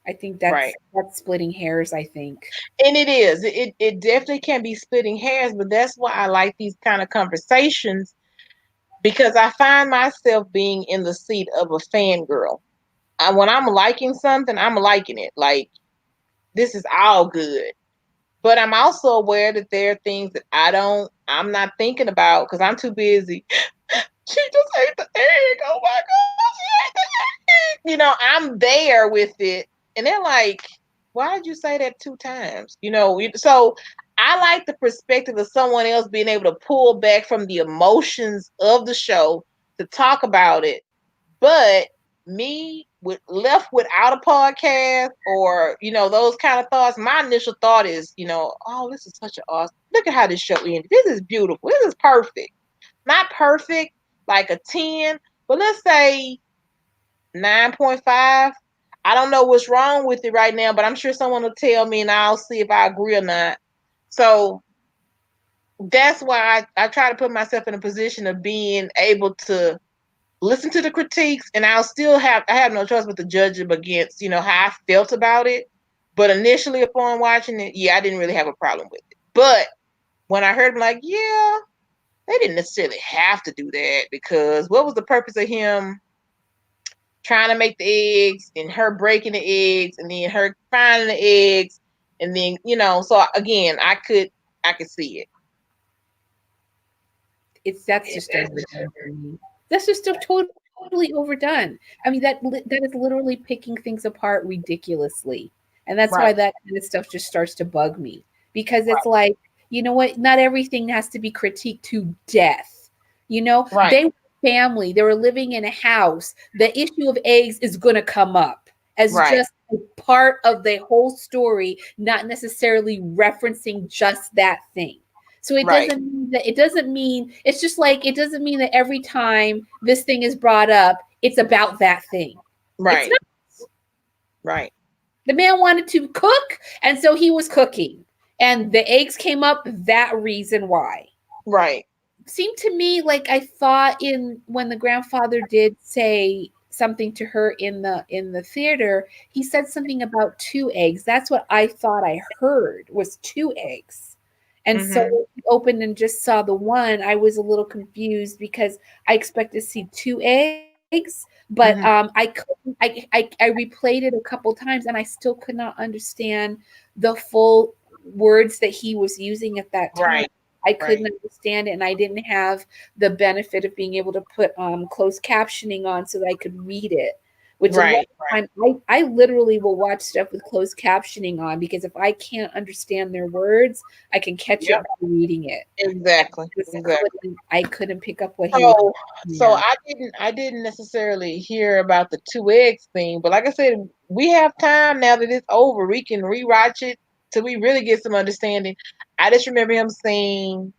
I think right. that's splitting hairs, I think. And it is. It definitely can be splitting hairs, but that's why I like these kind of conversations, because I find myself being in the seat of a fangirl. When I'm liking something, I'm liking it. Like, this is all good. But I'm also aware that there are things that I'm not thinking about because I'm too busy. She just ate the egg. Oh my God, she ate the egg. I'm there with it. And they're like, why did you say that 2 times? So I like the perspective of someone else being able to pull back from the emotions of the show to talk about it. But me left without a podcast, or those kind of thoughts, my initial thought is, oh, this is such an awesome, look at how this show ended. This is beautiful. This is perfect. Not perfect like a 10, but let's say 9.5. I don't know what's wrong with it right now, but I'm sure someone will tell me and I'll see if I agree or not. So that's why I try to put myself in a position of being able to listen to the critiques, and I have no choice but to judge them against, how I felt about it. But initially upon watching it, yeah, I didn't really have a problem with it. But when I heard him like, yeah, they didn't necessarily have to do that, because what was the purpose of him trying to make the eggs and her breaking the eggs and then her finding the eggs and then, so again, I could see it. It's that's just overdone for me. That's just so totally overdone. I mean, that is literally picking things apart ridiculously, and that's why Right, that kind of stuff just starts to bug me because it's right, like, you know what? Not everything has to be critiqued to death. You know, right, they were family. They were living in a house. The issue of eggs is going to come up as right, just a part of the whole story, not necessarily referencing just that thing. So it right, doesn't mean that, it doesn't mean, it's just like it doesn't mean that every time this thing is brought up, it's about that thing. It's right, not. right, The man wanted to cook, and so he was cooking. And the eggs came up that reason why. right. Seemed to me like I thought in when the grandfather did say something to her in the theater, he said something about two eggs. That's what I thought I heard was two eggs. And so Mhm, when he opened and just saw the one, I was a little confused because I expected to see two eggs, but mhm. I couldn't. I replayed it a couple times, and I still could not understand the full words that he was using at that time. Right, I couldn't right, understand it, and I didn't have the benefit of being able to put closed captioning on so that I could read it. Which a lot right, of time I literally will watch stuff with closed captioning on because if I can't understand their words, I can catch it yep, by reading it. exactly, Because exactly. I couldn't pick up what he was So, saying so there. I didn't necessarily hear about the two eggs thing, but like I said, we have time now that it's over. We can rewatch it till we really get some understanding. I just remember him saying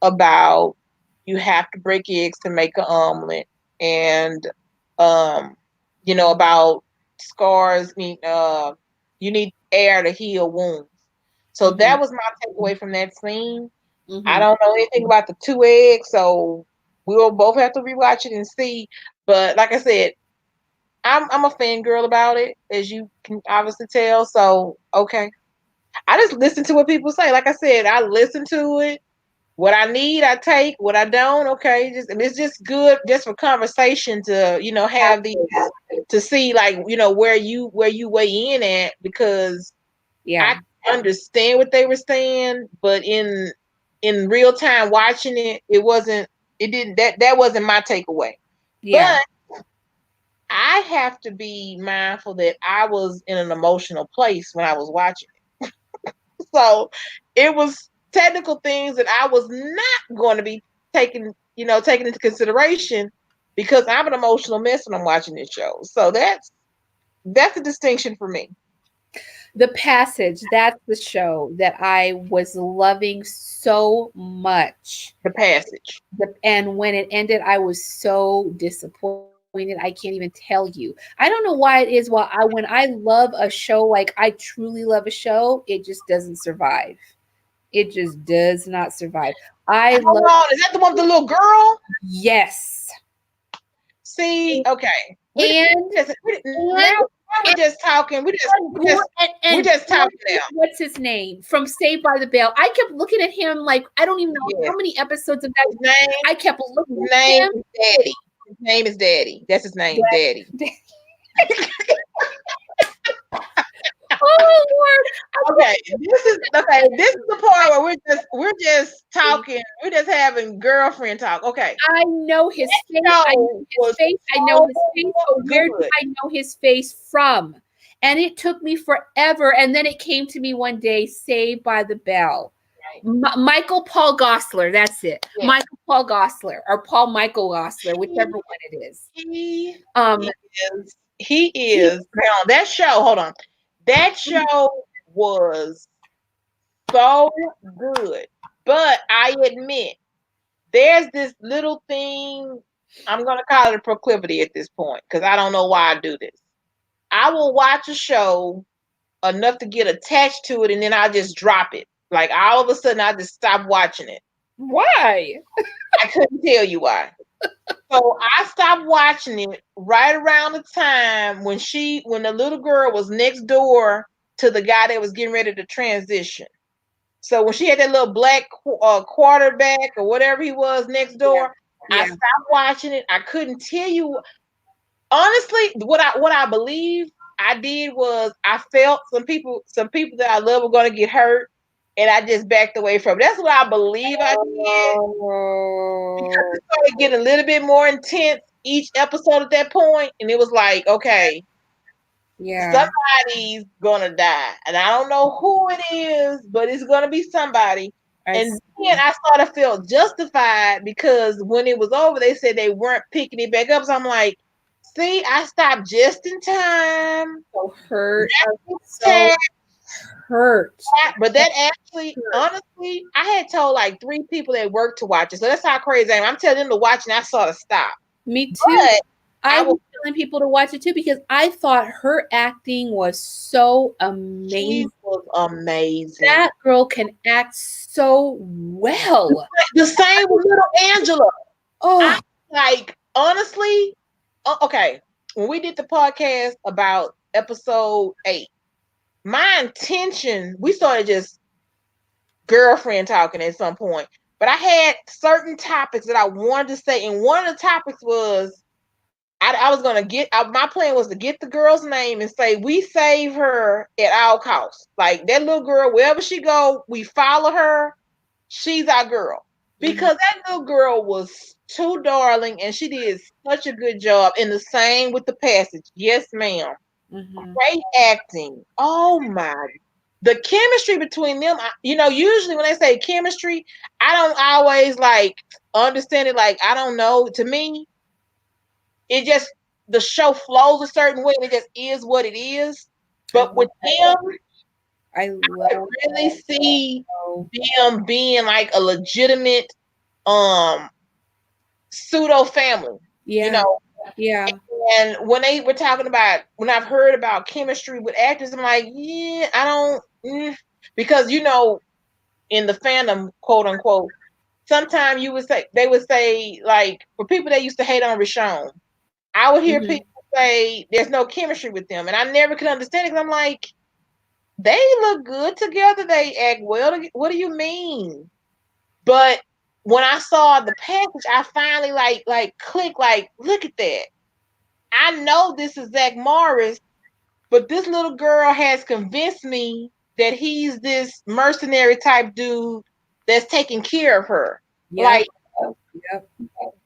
about you have to break eggs to make an omelet, and um, about scars. You need air to heal wounds. So Mhm. that was my takeaway from that scene. I Mhm. don't know anything about the two eggs, so we'll both have to rewatch it and see. But like I said, I'm a fangirl about it, as you can obviously tell. So okay, I just listen to what people say. Like I said, I listen to it. What I need, I take. What I don't, okay. It's just good, just for conversation to have these, to see, like, where you weigh in at, because I Yeah. understand what they were saying, but in real time watching it, it didn't that wasn't my takeaway. Yeah. But I have to be mindful that I was in an emotional place when I was watching it. So it was technical things that I was not going to be taking into consideration, because I'm an emotional mess when I'm watching this show. So that's a distinction for me. The Passage, that's the show that I was loving so much. The passage. And when it ended, I was so disappointed. I can't even tell you. I don't know why it is. When I love a show, like I truly love a show, it just doesn't survive. It just does not survive. I Hold love, on, is that the one with the little girl? yes, See, okay. and Now and we're just talking. We just and we just we just talking now. what's his name from Saved by the Bell? I kept looking at him like I don't even know Yes. how many episodes of that. His name I kept his looking name at him. is Daddy. His name is Daddy. That's his name, Daddy. That, oh Lord, I Okay. This is the part where we're just talking. We're just having girlfriend talk. Okay. I know his face. I know Show his was face. I know so his face. But where do good. I know his face from? And it took me forever. And then it came to me one day, Saved by the Bell. Right. Michael Paul Gossler. That's it. Yes. Michael Paul Gossler or Paul Michael Gossler, whichever He one it is. he Um, he is he. now that show, hold on. That show was so good. But I admit, there's this little thing, I'm gonna call it a proclivity at this point, because I don't know why I do this. I will watch a show enough to get attached to it, and then I'll just drop it. Like all of a sudden, I just stop watching it. Why? I couldn't tell you why. So I stopped watching it right around the time when the little girl was next door to the guy that was getting ready to transition. So when she had that little black quarterback or whatever he was next Yeah. door, I Yeah. stopped watching it. I couldn't tell you honestly what I believe I did was I felt some people that I love were going to get hurt, and I just backed away from it. That's what I believe I did because Oh, it started getting a little bit more intense each episode at that point, and it was like, okay, yeah. somebody's gonna die, and I don't know who it is, but it's gonna be somebody. I And then see. I sort of felt justified because when it was over, they said they weren't picking it back up. So I'm like, see, I stopped just in time. So hurt. I was so Tag, hurt. but So that actually, hurt. honestly, I had told like 3 people at work to watch it. So that's how crazy I am. I'm telling them to watch, and I sort of stopped. Me too. But I I was will. telling people to watch it too because I thought her acting was so She amazing. was amazing. That girl can act so well. The same with little Angela. I Oh, like honestly, okay. When we did the podcast about episode 8, my intention, we started just girlfriend talking at some point, but I had certain topics that I wanted to say, and one of the topics was I was gonna my plan was to get the girl's name and say we save her at all costs. Like that little girl, wherever she go, we follow her. She's our girl mhm, because that little girl was too darling and she did such a good job. And the same with the passage. Yes, ma'am. mhm. Great acting. Oh my. The chemistry between them, usually when they say chemistry, I don't always like understand it. Like, I don't know. To me, it just, the show flows a certain way and it just is what it is. I But love with that. them, I I love really see how them being like a legitimate um pseudo family, you yeah, know. yeah. And when they were talking about, when I've heard about chemistry with actors, I'm like, yeah, I don't, because in the fandom, quote unquote, sometimes they would say like for people that used to hate on Rishon, I would hear Mhm. people say there's no chemistry with them, and I never could understand it because I'm like, they look good together, they act well. What do you mean? But when I saw the package, I finally like click like, look at that. I know this is Zach Morris, but this little girl has convinced me that he's this mercenary type dude that's taking care of her. Like, Yep, yep,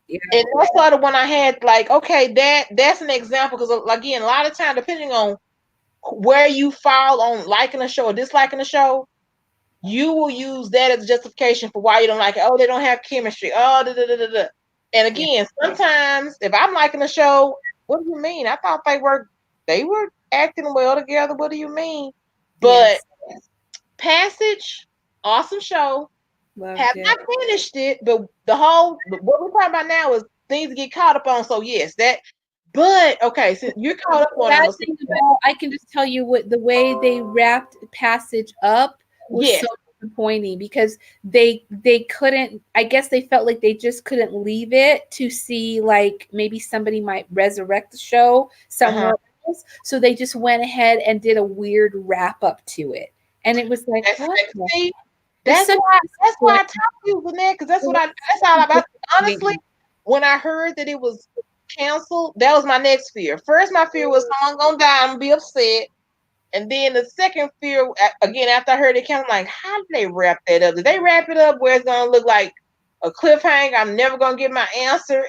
yep. and that's sort of when I had like, okay, that's an example because again, a lot of time, depending on where you fall on liking a show or disliking a show, you will use that as justification for why you don't like it. Oh, they don't have chemistry. Oh, da, da, da, da, da. And Yeah. again, sometimes if I'm liking a show, what do you mean? I thought they were acting well together. What do you mean? But Yes. Passage, awesome show. Loved Have it. not finished it, but what we're talking about now is things to get caught up on. So yes, that. But okay, since you're caught up on, I'm Sad gonna say thing about I can just tell you what the way they wrapped Passage up was so yes. disappointing because they couldn't, I guess they felt like they just couldn't leave it to see like maybe somebody might resurrect the show Uh-huh. somewhere else. So they just went ahead and did a weird wrap up to it. And it was like, That's what the see, it's That's such why a that's why I disappointment. talked to you, Lynette, because that's It what was that's such all a about. Honestly, disappointment. when I heard that it was canceled, that was my next fear. First, my fear was someone gonna die and be upset. And then the second fear, again, after I heard it canceled, I'm like, how did they wrap that up? Did they wrap it up where it's gonna look like a cliffhanger? I'm never gonna get my answer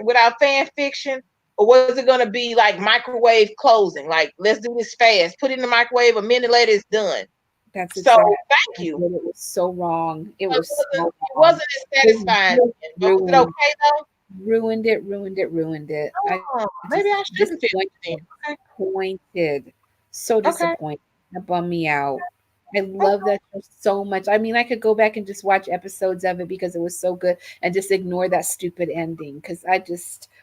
without fan fiction, or was it gonna be like microwave closing? Like, let's do this fast, put it in the microwave, a minute later it's done. That's So exactly thank it you. was so wrong. It It was wasn't, so it wrong. wasn't as It satisfying. just But was it ruined okay though? ruined it, ruined it, ruined it. I Oh, just maybe I shouldn't feel disappointed, it then. disappointed, so Okay. Okay. disappointed. That bummed me out. I love Okay. that show so much. I mean, I could go back and just watch episodes of it because it was so good and just ignore that stupid ending because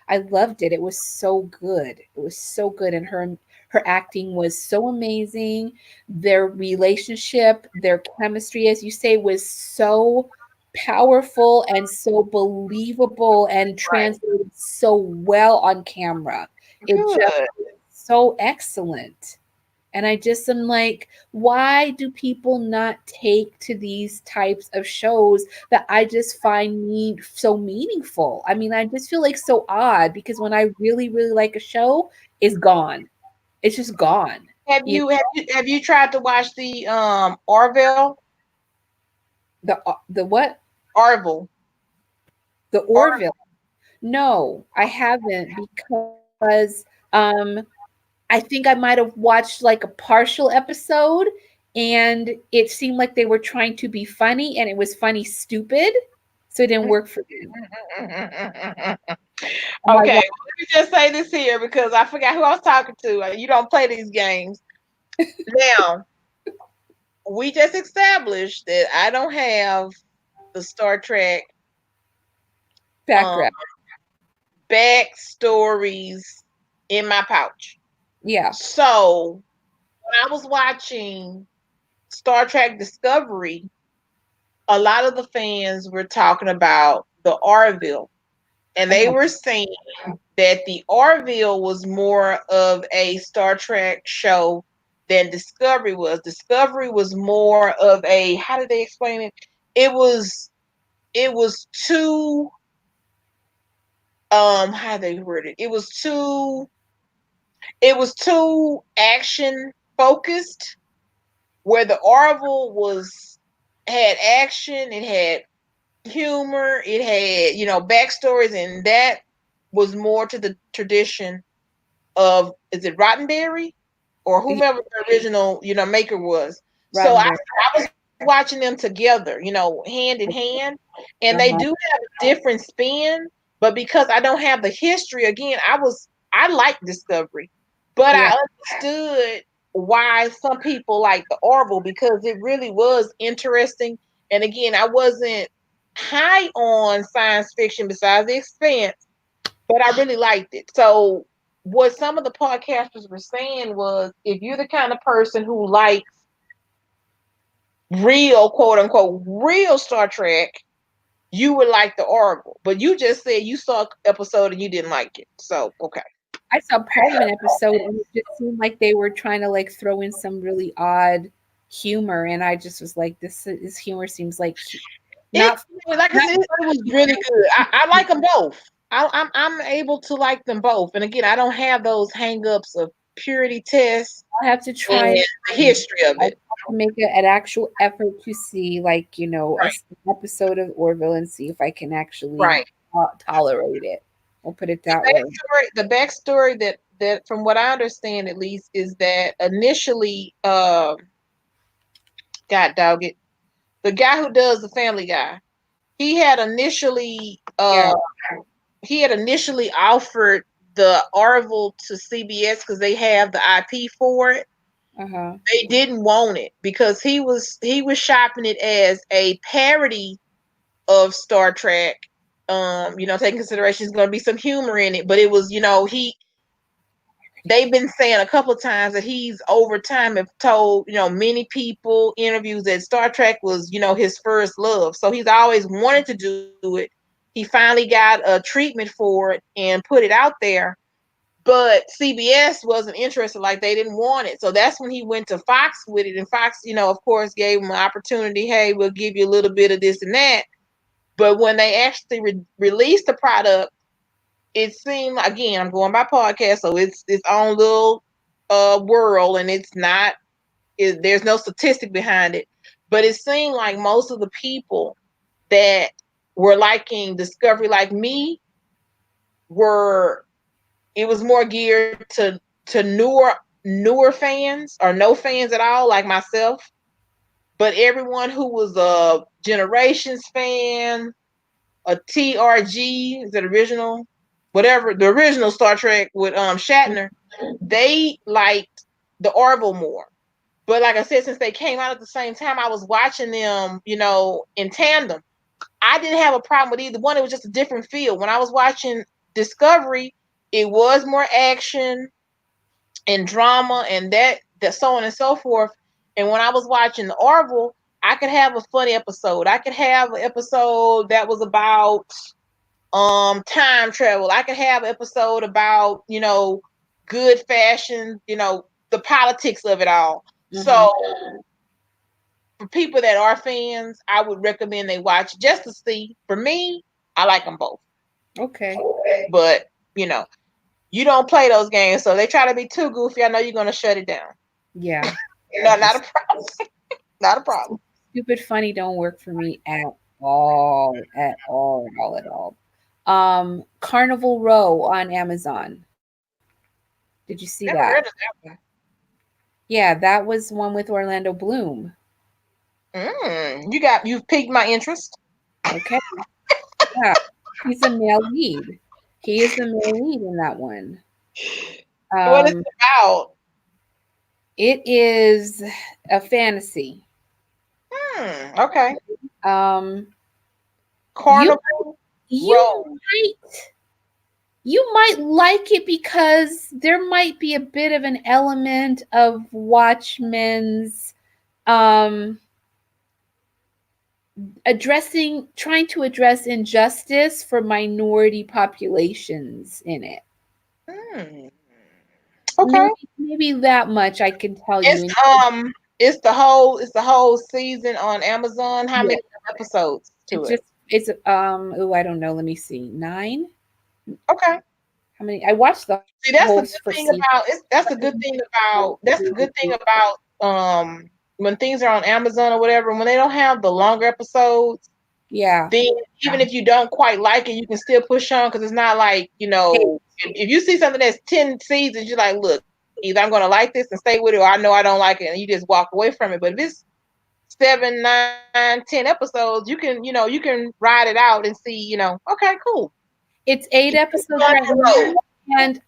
I loved it. It was so good. It was so good, and her Her acting was so amazing. Their relationship, their chemistry, as you say, was so powerful and so believable and Right. translated so well on camera. It just Good. so excellent. And I just am like, why do people not take to these types of shows that I just find so meaningful? I mean, I just feel like so odd because when I really, really like a show, it's gone. It's just gone. You Have you tried to watch the Orville? the what? Orville. The Or Orville. No, I haven't because I think I might have watched like a partial episode and it seemed like they were trying to be funny and it was funny stupid. So it didn't work for me. I'm like, Okay, well, well, let me just say this here because I forgot who I was talking to. You don't play these games. Now, we just established that I don't have the Star Trek um background. backstories in my pouch. Yeah. So when I was watching Star Trek Discovery, a lot of the fans were talking about the Orville, and they Uh-huh. were saying that the Orville was more of a Star Trek show than Discovery was. Discovery was more of a, how did they explain it? It was it was too how they word it? It was too action focused, where the Orville was had action, it had humor, it had, backstories, and that was more to the tradition of, is it Rottenberry or Yeah, whomever the original, maker was. So I, Roddenberry. I was watching them together, hand in hand, and they do Uh-huh. have a different spin. But because I don't have the history, again, I like Discovery, but Yeah. I understood why some people like the Orville because it really was interesting. And again, I wasn't high on science fiction besides The Expanse, but I really liked it. So what some of the podcasters were saying was, if you're the kind of person who likes real, quote unquote, real Star Trek, you would like the Oracle. But you just said you saw an episode and you didn't like it. So okay. I saw part of an episode and it just seemed like they were trying to like throw in some really odd humor and I just was like this humor seems like It, not like I not said, it was really good. I like them both. I'm able to like them both. And again, I don't have those hangups of purity tests I'll have to and try it. the history of I it. have to make an actual effort to see, like, Right. an episode of Orville and see if I can actually Right. tolerate it. We'll put it the that way. the backstory that from what I understand at least is that initially, God dog it, the guy who does the Family Guy, he had initially Yeah. uh he had initially offered the Orville to CBS because they have the IP for it. Uh-huh. They didn't want it because he was shopping it as a parody of Star Trek. Taking consideration there's going to be some humor in it, but it was, they've been saying a couple of times that he's over time have told, many people interviews that Star Trek was, his first love. So he's always wanted to do it. He finally got a treatment for it and put it out there, but CBS wasn't interested, like they didn't want it. So that's when he went to Fox with it, and Fox, of course, gave him an opportunity. Hey, we'll give you a little bit of this and that. But when they actually released the product, it seemed, again, I'm going by podcast, so it's its own little world, and there's no statistic behind it. But it seemed like most of the people that were liking Discovery, like me, were it was more geared to newer fans or no fans at all, like myself. But everyone who was a Generations fan, a TRG, is it original? Whatever, the original Star Trek with Shatner, they liked the Orville more. But like I said, since they came out at the same time, I was watching them, in tandem. I didn't have a problem with either one. It was just a different feel. When I was watching Discovery, it was more action. and drama and that so on and so forth. And when I was watching the Orville, I could have a funny episode. I could have an episode that was about time travel. I could have an episode about, good fashion, the politics of it all. Mm-hmm. So for people that are fans, I would recommend they watch just to see. For me, I like them both. Okay. But, you know, you don't play those games, so they try to be too goofy. I know you're gonna shut it down. Yeah. No, not a Just problem. Not a problem. stupid funny don't work for me at all, at all, at all, at all. Carnival Row on Amazon. Did you see that? Never heard of that Yeah, that was one with Orlando Bloom. one. You've piqued my interest. Okay. Yeah. He's a male lead. He is the male lead in that one. What is Um, it about? it is a fantasy. Okay. Um, you Carnival you Row. you might like it because there might be a bit of an element of Watchmen's um trying to address injustice for minority populations in it. Hmm. Maybe Okay. maybe that much I can tell you. It's And it's the whole season on Amazon. How yeah, many episodes to it's it? just it's oh, I don't know. Let me see. 9? Okay. How many? I watched the whole See, that's the first good thing season. about it's that's the good thing about when things are on Amazon or whatever, when they don't have the longer episodes, Yeah. then even if you don't quite like it, you can still push on because it's not like, Hey, if you see something that's 10 seasons, you're like, look, either I'm gonna like this and stay with it, or I know I don't like it and you just walk away from it. But if it's 7, 9, 10 episodes, you can ride it out and see, okay, cool. it's 8 episodes right now, and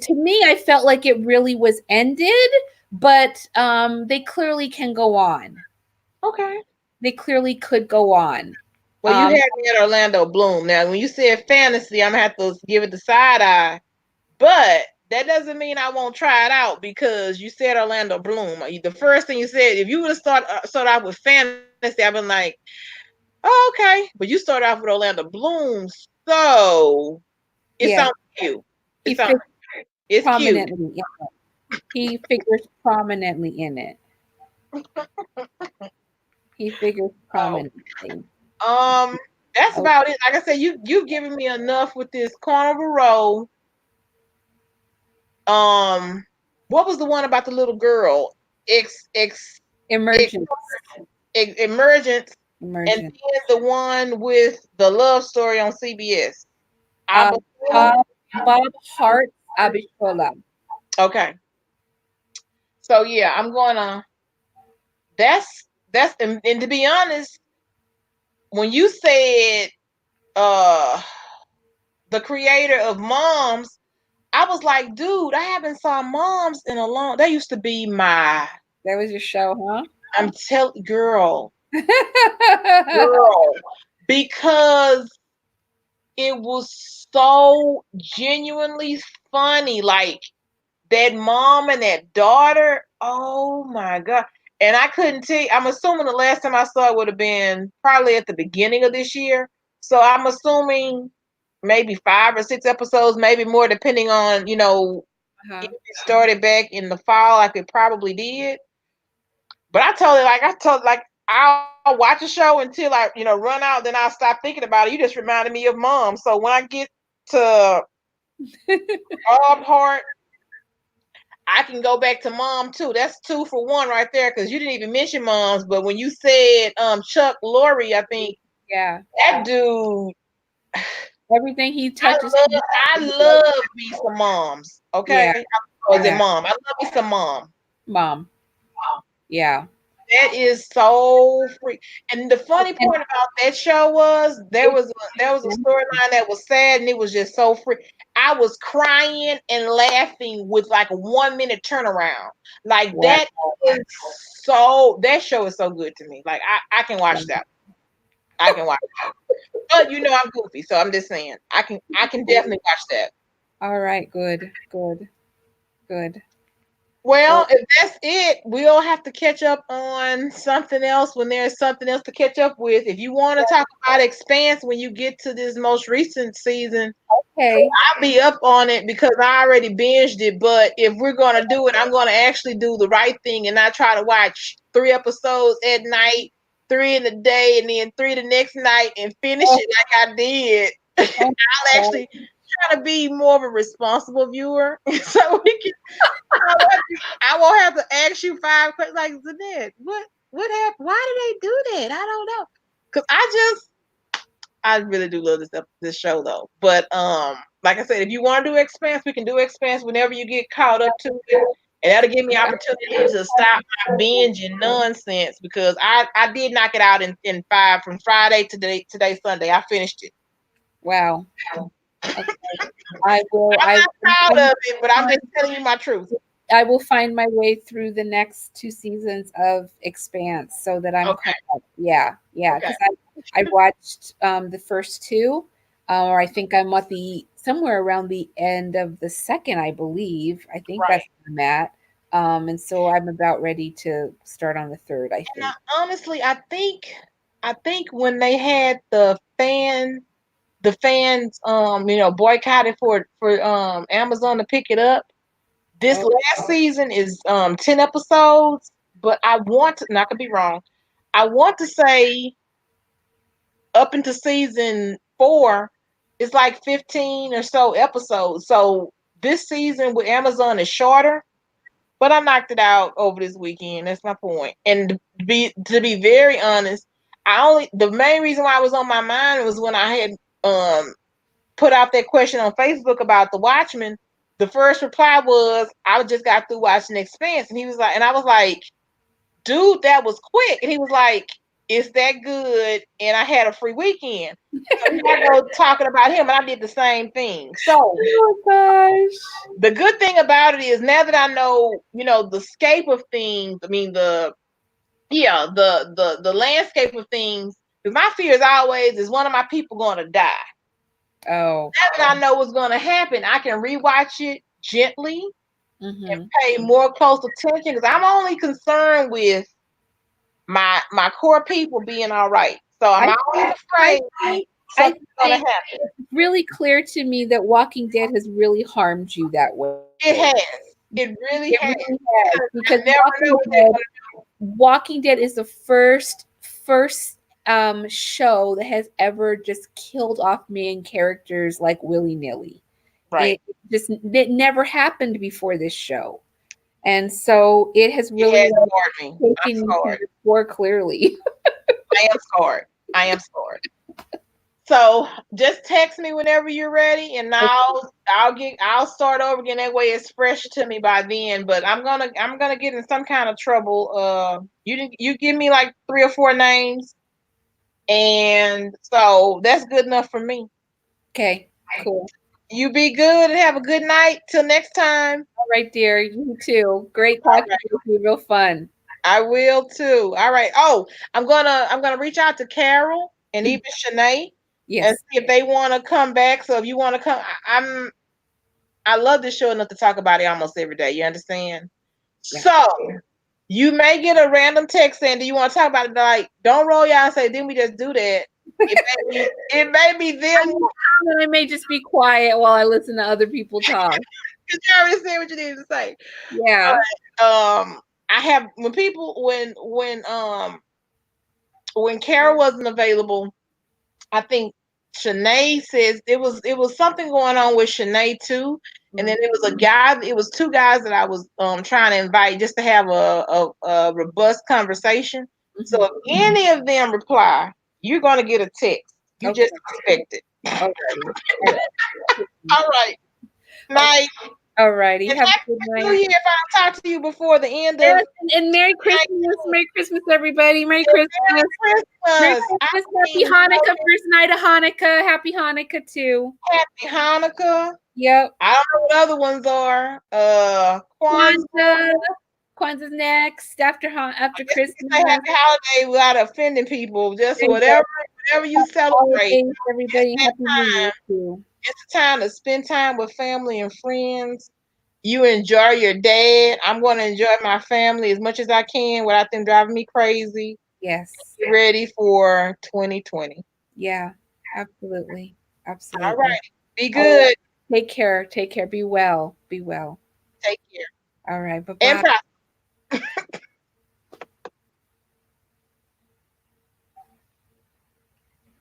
to me, I felt like it really was ended, but they clearly can go on. Okay. They clearly could go on. Well, you Um, had me at Orlando Bloom. Now, when you said fantasy, I'm gonna have to give it the side eye. But that doesn't mean I won't try it out because you said Orlando Bloom. The first thing you said, if you would have started off with fantasy, I've been like, oh, okay. But you started off with Orlando Bloom, so it's on yeah, you. he It's on. figures It's cute. prominently. He figures prominently in it. He figures Oh, prominently. that's Oh, about it. Like I said, you've given me enough with this Carnival Row. Um, what was the one about the little girl? Ex ex, ex, emergence, Emergence, and emergence. then the one with the love story on CBS. Uh, Abasola? Bob Hart's Abishola. Okay. So yeah, I'm gonna that's and to be honest, when you said uh the creator of Moms, I was like, dude, I haven't saw Moms in a long that used to be my That was your show, huh? I'm telling girl, because it was so genuinely funny. Like that mom and that daughter. Oh my god! And I couldn't tell. I'm assuming the last time I saw it would have been probably at the beginning of this year. So I'm assuming maybe 5 or 6 episodes, maybe more, depending on if Uh-huh. it started back in the fall, like it probably did. But I told I'll watch a show until I run out, then I'll stop thinking about it. You just reminded me of Mom. So when I get to Bob Hart, I can go back to Mom too. That's 2 for 1 right there because you didn't even mention Moms. But when you said Chuck Lorre, I think Yeah. that dude, Everything he I touches. love I love me some Moms. Yeah. Okay, or is it Yeah. Mom? I love me some Mom. Mom. Yeah. That is so free. And the funny And part about that show was it's there was a storyline that was sad and it was just so free. I was crying and laughing with like a 1 minute turnaround. Like wow. that show is so good to me. Like I can watch that. I can watch it. But I'm goofy, so I'm just saying I can definitely watch that. All right. Good. Good. Good. Well, So if that's it, we'll have to catch up on something else when there's something else to catch up with. If you want to talk about Expanse when you get to this most recent season, okay, I'll be up on it because I already binged it. But if we're gonna do it, I'm gonna actually do the right thing and not try to watch 3 episodes at night, 3 in the day, and then 3 the next night and finish oh, it like I did. oh I'll my actually try to be more of a responsible viewer, so we can. I won't have to ask you 5 questions like Zanette. What happened? Why did they do that? I don't know. Cause I really do love this show though. But like I said, if you want to do Expanse, we can do Expanse whenever you get caught up to it, and that'll give me opportunity to stop my binging nonsense because I did knock it out in 5 from Friday to today Sunday. I finished it. wow. Okay. I will. I'm not proud of it, but I'm just telling you my truth. I will find my way through the next 2 seasons of Expanse so that I'm Okay. caught up. Yeah, yeah, Okay. because I watched the first two, or I think I'm at the somewhere around the end of the second, I believe. I think that's Right. where I'm at. And so I'm about ready to start on the third, I And think. honestly, I think when they had the fans boycotted for Amazon to pick it up. This Oh, last season is 10 episodes, but I want to, and I could be wrong. I want to say up into season 4, it's like 15 or so episodes. So this season with Amazon is shorter, but I knocked it out over this weekend. That's my point. And to be very honest, the main reason why I was on my mind was when I had um put out that question on Facebook about the Watchmen. The first reply was, I just got through watching Expanse. And he was like, and I was like, dude, that was quick. And he was like, it's that good. And I had a free weekend. So I go talking about him, and I did the same thing. So oh gosh. the good thing about it is now that I know, the scape of things, I mean the landscape of things, because my fear is always, is one of my people gonna die? Oh. Now that I know what's going to happen, I can rewatch it gently and Mm-hmm. pay more close attention because I'm only concerned with my core people being all right. So I'm I always I afraid think I something's going to think happen. really clear to me that Walking Dead has really harmed you that way. It has. It It really has. really has because I never know what they're going Walking Dead is the first show that has ever just killed off main characters like willy nilly. to do. Right. It never happened before this show, and so it has It really has like scarred me. I'm taken me to scarred. the core clearly. I am scarred. I am scarred. So just text me whenever you're ready, and I'll start over again. That way, it's fresh to me by then. But I'm gonna get in some kind of trouble. You give me like 3 or 4 names, and so that's good enough for me. Okay, cool. You be good and have a good night. Till next time. All right, dear. You too. Great All talking right, with you. Real fun. I will too. All right. Oh, I'm gonna reach out to Carol and even Shanae and Yes. see if they want to come back. So if you want to come, I love this show enough to talk about it almost every day. You understand? Yeah. So you may get a random text saying, "Do you want to talk about it?" Like, don't roll y'all and say, "Didn't we just do that?" It may be them. I may just be quiet while I listen to other people talk. Because you already said what you needed to say. Yeah. But I have when Kara wasn't available, I think Shanae says it was something going on with Shanae too. And then it was 2 guys that I was trying to invite just to have a robust conversation. So Mhm. if any of them reply, you're gonna get a text. You Okay. just expect it. Alrighty. All right. All right. Okay. Night. Alrighty. And Have a happy good New night. Year if I don't talk to you before the end of Yes, and Merry Christmas. Merry Christmas, everybody. Merry Christmas. Merry Merry Christmas. I Christmas. Happy mean, Hanukkah. First night of Hanukkah. Happy Hanukkah too. happy Hanukkah. Yep. I don't know what other ones are. Kwanzaa. Kwanzaa. Kwanzaa's next after Guess we can say Christmas. happy holiday without offending people. Just There you go. whatever you Happy celebrate. holidays, It's everybody. that Happy New Year time. too. It's the time to spend time with family and friends. You enjoy your dad. I'm going to enjoy my family as much as I can without them driving me crazy. Yes. Get ready for 2020. Yeah. Absolutely. All Absolutely. right. Be Oh, good. take care. Take care. Be well. Be well. Take care. All right. And Bye-bye.